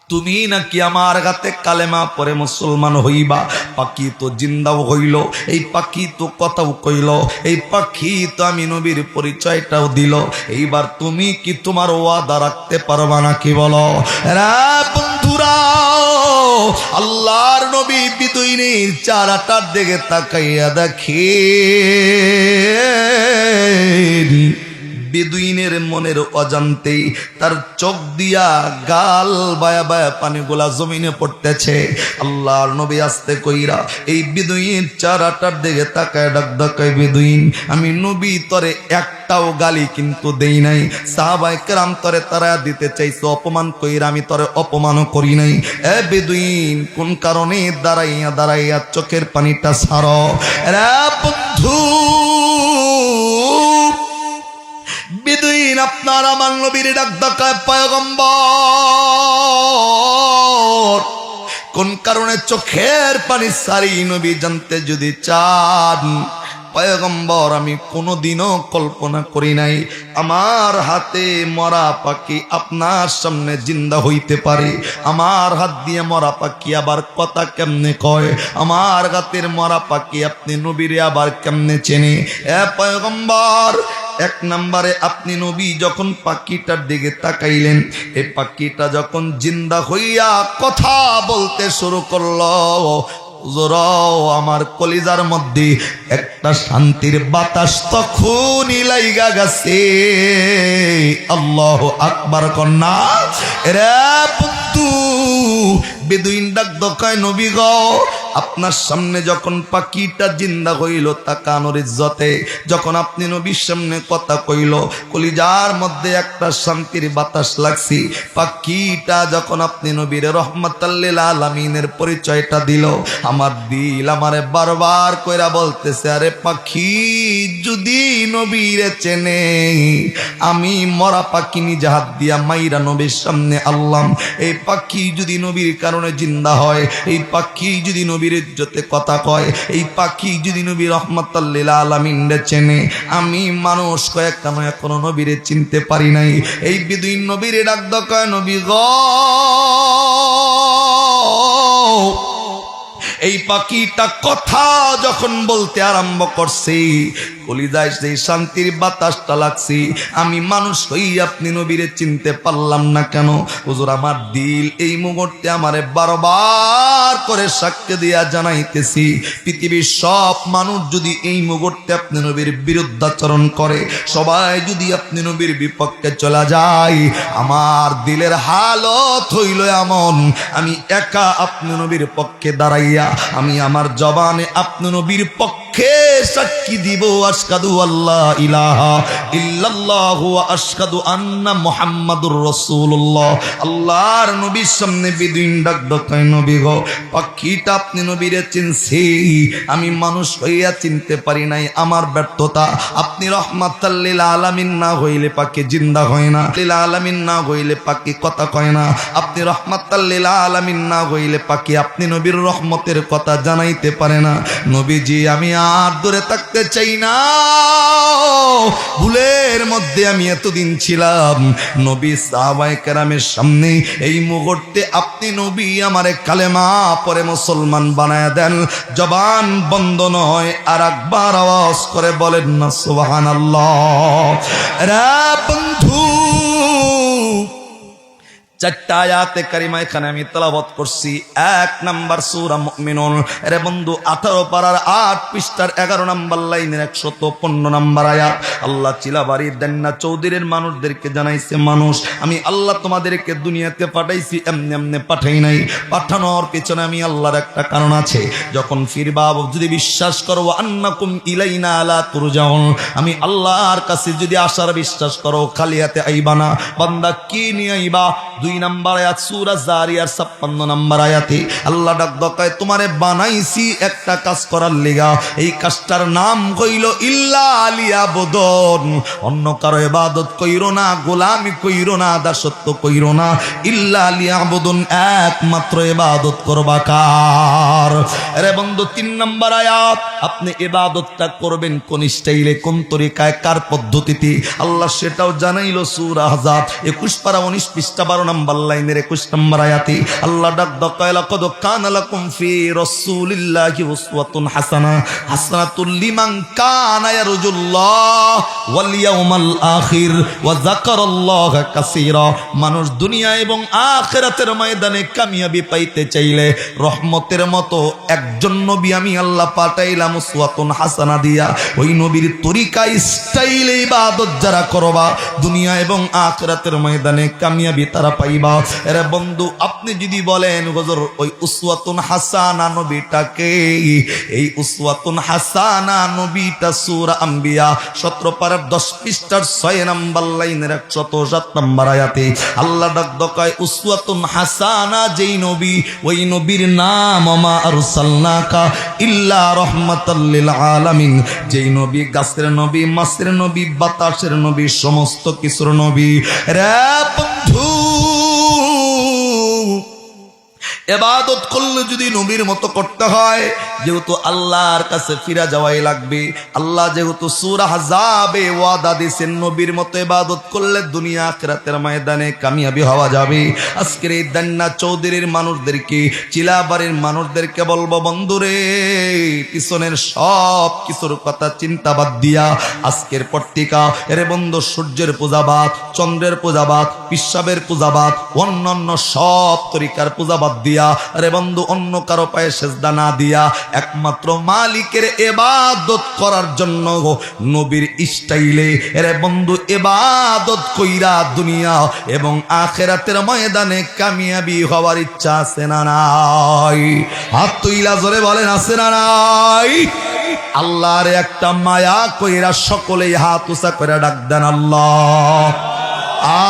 তুমি নাকি আমার হাতে কালেমা পরে মুসলমান হইবা। পাখি তো জিন্দাও হইল, এই পাখি তো কথাও কইল, এই পাখি তো আমি নবীর পরিচয়টাও দিল। এইবার তুমি কি তোমার ওয়াদা রাখতে পারবা নাকি বলো? রা বন্ধুরা, আল্লাহর নবী বেদুইনের চারাটার দিকে তাকাইয়া দেখে বেদুইনের মনের অজান্তেই তার চোখ দিয়া গাল বায়া বায়া পানিগুলা জমিনে পড়তেছে। আল্লাহর নবী আস্তে কইরা এই বেদুইন চারাটার দিকে তাকায় ডাক কয় বেদুইন, আমি নবী তরে একটাও গালি কিন্তু দেই নাই। সাহাবায়ে কেরাম তরে তারা দিতে চাইছে অপমান কইরা, আমি তরে অপমানও করি নাই। এ বেদুইন, কোন কারণে দাঁড়াইয়া দাঁড়াইয়া চোখের পানিটা ছাড়ো? রে বন্ধু, বেদুইন আপনার আমার নবীর ডাক ডাকায় পয়গম্বর, কোন কারণে চোখের পানি সারি নবী জানতে যদি চান, পয়গম্বর আমি কোনোদিনও কল্পনা করি নাই আমার হাতে মরা পাখি আপনার সামনে জিন্দা হইতে পারে। আমার হাত দিয়ে মরা পাখি আবার কথা কেমনে কয়? আমার হাতের মরা পাখি আপনি নবীরে আবার কেমনে চেনে? এ পয়গম্বর, এক নম্বরে আপনি নবী যখন পাখিটার দিকে তাকাইলেন, এই পাখিটা যখন জিন্দা হইয়া কথা বলতে শুরু করলো, আমার কলিজার মধ্যে একটা শান্তির বাতাস তখনই লাইগা গেছে। আল্লাহু আকবার কন্যা। রে বন্ধু, বেদুইন ডাক দকায় নবী গো, আপনার সামনে যখন পাখিটা জিন্দা হইল তাকানোর ইজ্জতে, যখন আপনি নবীর সামনে কথা কইল, কলিজার মধ্যে একটা শান্তির বাতাস লাগছি। পাখিটা যখন আপনি নবীর রহমাতাল লিল আলামিনের পরিচয়টা দিল, আমার দিল আমারে বারবার কইরা বলতেছে, আরে পাখি যদি নবীরে চেনে, আমি মরা পাখি নিজে হাত দিয়া মাইরা নবীর সামনে আল্লাহ, এই পাখি যদি নবীর কারণে জিন্দা হয়, এই পাখি যদি নবীর ইজ্জতে কথা কয়, এই পাখি যদি নবী রহমাতাল লিল আলামিনরে চেনে, আমি মানুষ কয়েক কেন এখনো নবীরে চিনতে পারি নাই। এই বেদুইন নবীরে ডাক দকায় নবী গো, এই পাখিটা কথা যখন বলতে আরম্ভ করছে, কলিজায় সেই শান্তির বাতাসটা লাগছে। আমি মানুষ হই আপনি নবীরে চিনতে পারলাম না কেন? হুজুর, আমার দিল এই মুহূর্তে আমারে বারবার করে সাক্ষ্য দিয়া জানাইতেছি, পৃথিবীর সব মানুষ যদি এই মুহূর্তে আপনি নবীর বিরুদ্ধাচরণ করে, সবাই যদি আপনি নবীর বিপক্ষে চলে যায়, আমার দিলের হালত হইল এমন, আমি একা আপনি নবীর পক্ষে দাঁড়াইয়া আমি আমার জবানে আপনি নবীর পক্ষে সাক্ষী দিব, আশহাদু আল্লা ইলাহা ইল্লাল্লাহ ওয়া আশহাদু আন্না মুহাম্মাদুর রাসূলুল্লাহ। আল্লাহর নবীর সামনে বেদুইন ডাক দকায় নবী গো, পাখিটা আপনি নবীরে চিনছি, আমি মানুষ হইয়া চিনতে পারি নাই, আমার ব্যর্থতা। আপনি রহমাতাল লিল আলামিন না হইলে পাখি জিন্দা হয় না, লিল আলামিন না হইলে পাখি কথা কয় না, আপনি রহমাতাল লিল আলামিন না হইলে পাখি আপনি নবীর রহমতের কথা জানাইতে পারে না। নবীজি, আমি আর দূরে থাকতে চাই না, ভুলের মধ্যে আমি এতদিন ছিলাম। নবী সাহাবায়ে কেরামের সামনে এই মুহূর্তে আপনি নবী আমারে কালেমা পরে মুসলমান বানায় দেন, জবান বন্ধ নয়, আর একবার আওয়াজ করে বলেন না সুবহানাল্লাহ। রে বন্ধু, চারটা আয়াতে কারিমা এখানে আমি তেলাওয়াত করছি। এক নাম্বার সূরা মুমিনুন, রে বন্ধু 18 পারার 8 পৃষ্ঠার 11 নাম্বার লাইনের 115 নাম্বার আয়াত। আল্লাহ চিলাবাড়ির দেন্না চৌধুরীর মানুষদেরকে জানাইছে, মানুষ আমি আল্লাহ তোমাদেরকে দুনিয়াতে পাঠাইছি, এমনি এমনি পাঠাই নাই, পাঠানোর পেছনে আমি আল্লাহর একটা কারণ আছে। যখন ফিরবা যদি বিশ্বাস করো, আন্নাকুম ইলাইনা লা তুরজাউন, আমি আল্লাহর কাছে যদি আসার বিশ্বাস করো, খালি হাতে আইবা না। বান্দা কি নিয়ে আইবা? 2 নাম্বার আয়াত সূরা জারিয়ার 56 নাম্বার আয়াতে আল্লাহ ডাক দকায়, তোমারে বানাইছি একটা কাজ করার লিগা, এই কাজটার নাম হইল ইল্লা লিয়াবুদুন, অন্য কারো ইবাদত কইরো না, গোলামি কইরো না, দাসত্ব কইরো না, ইল্লা লিয়াবুদুন, একমাত্র ইবাদত করবা কার? আরে বন্ধু 3 নাম্বার আয়াত, আপনি ইবাদতটা করবেন কোন স্টাইলে, কোন তরিকায়, কার পদ্ধতিতে, আল্লাহ সেটাও জানাইলো সূরা আহজাব 21 পারা 19 পৃষ্ঠা 12 নাম্বার লাইনের 21 নাম্বার আয়াতে আল্লাহ ডাক দকায়, লাকাদ কানা লাকুম ফি রাসূলিল্লাহি উসওয়াতুন হাসানাহ, হাসানাতুল লিমান কানা ইয়ারজুল্লাহ ওয়াল ইয়াউমাল আখির ওয়া যাকারাল্লাহা কাসীরা। মানুষ দুনিয়া এবং আখিরাতের ময়দানে কামিয়াবি পাইতে চাইলে রহমতের মতো একজন নবী আমি আল্লাহ পাঠাইলাম উসওয়াতুন হাসানা দিয়া, ওই নবীর তরিকা স্টাইলে ইবাদত যারা করবা, দুনিয়া এবং আখিরাতের ময়দানে কামিয়াবি তারা পাইবা। এরে বন্ধু, আপনি যদি বলেন হুজুর ওই উসওয়াতুন হাসানা নবীটাকে, এই উসওয়াতুন হাসানা নবীটা সূরা আম্বিয়া 17 পারা 10 পৃষ্ঠার 6 নাম্বার লাইনের 107 নাম্বার আয়াতে আল্লাহ ডাক দকায়, উসওয়াতুন হাসানা যেই নবী, ওই নবীর নাম মা আরসালনাকা ইল্লা রাহমাতাল লিল আলামিন, যেই নবী গাছের নবী, মাছের নবী, বাতাসের নবী, সমস্ত কিছুর নবী। রে বন্ধু, ইবাদত করলে যদি নবীর মতো করতে হয়, যেহেতু আল্লাহর কাছে ফিরা যাওয়াই লাগবে, আল্লাহ যেহেতু সূরা আহজাবে ওয়াদা দিয়েছেন নবীর মতো ইবাদত করলে দুনিয়া আখিরাতের ময়দানে কামিয়াবি হওয়া যাবে। আজকের এই দান্না চৌধুরীর মানুষদেরকে, চিলাবাড়ির মানুষদেরকে বলবো, বন্ধুরে পিছনের সব কিছুর কথা চিন্তা বাদ দিয়া আজকের পত্রিকা এরে বন্ধু সূর্যের পূজাবাদ, চন্দ্রের পূজাবাদ, পিশাবের পূজাবাদ, অন্যান্য সব তরিকার পূজাবাদ দিয়া আরে বন্ধু অন্য কারো পায়ে সেজদা না দিয়া একমাত্র মালিকের ইবাদত করার জন্য নবীর স্টাইলে এরে বন্ধু ইবাদত কইরা দুনিয়া এবং আখিরাতের ময়দানে কামিয়াবি হওয়ার ইচ্ছা আছে না নাই? হাত তুইলা জোরে বলেন আছে না নাই? আল্লাহর একটা মায়া কইরা সকলেই হাত উঁচা করে ডাক দেন আল্লাহ।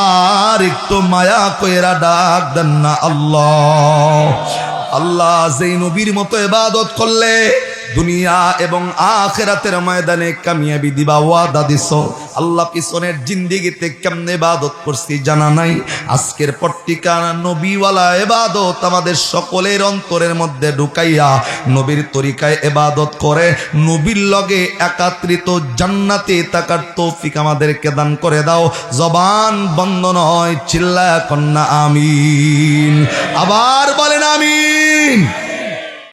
আর একটু মায়া কইরা ডাক দেন না আল্লাহ। আল্লাহ যেই নবীর মতো ইবাদত করলে দুনিয়া এবং আখিরাতের ময়দানে কামিয়াবি দিবা ওয়াদা দিছো, আল্লাহ পিছনের জিন্দেগিতে কেমনে ইবাদত করছি জানা নাই। আজকের পত্রিকা নবীওয়ালা ইবাদত আমাদের সকলের অন্তরের মধ্যে ঢুকাইয়া নবীর তরিকায় ইবাদত করে নবীর লগে একাত্রিত জান্নাতে তাকার তৌফিক আমাদেরকে দান করে দাও। জবান বন্ধ নয়, চিল্লায়া কন্যা আমিন। আবার বলেন আমিন।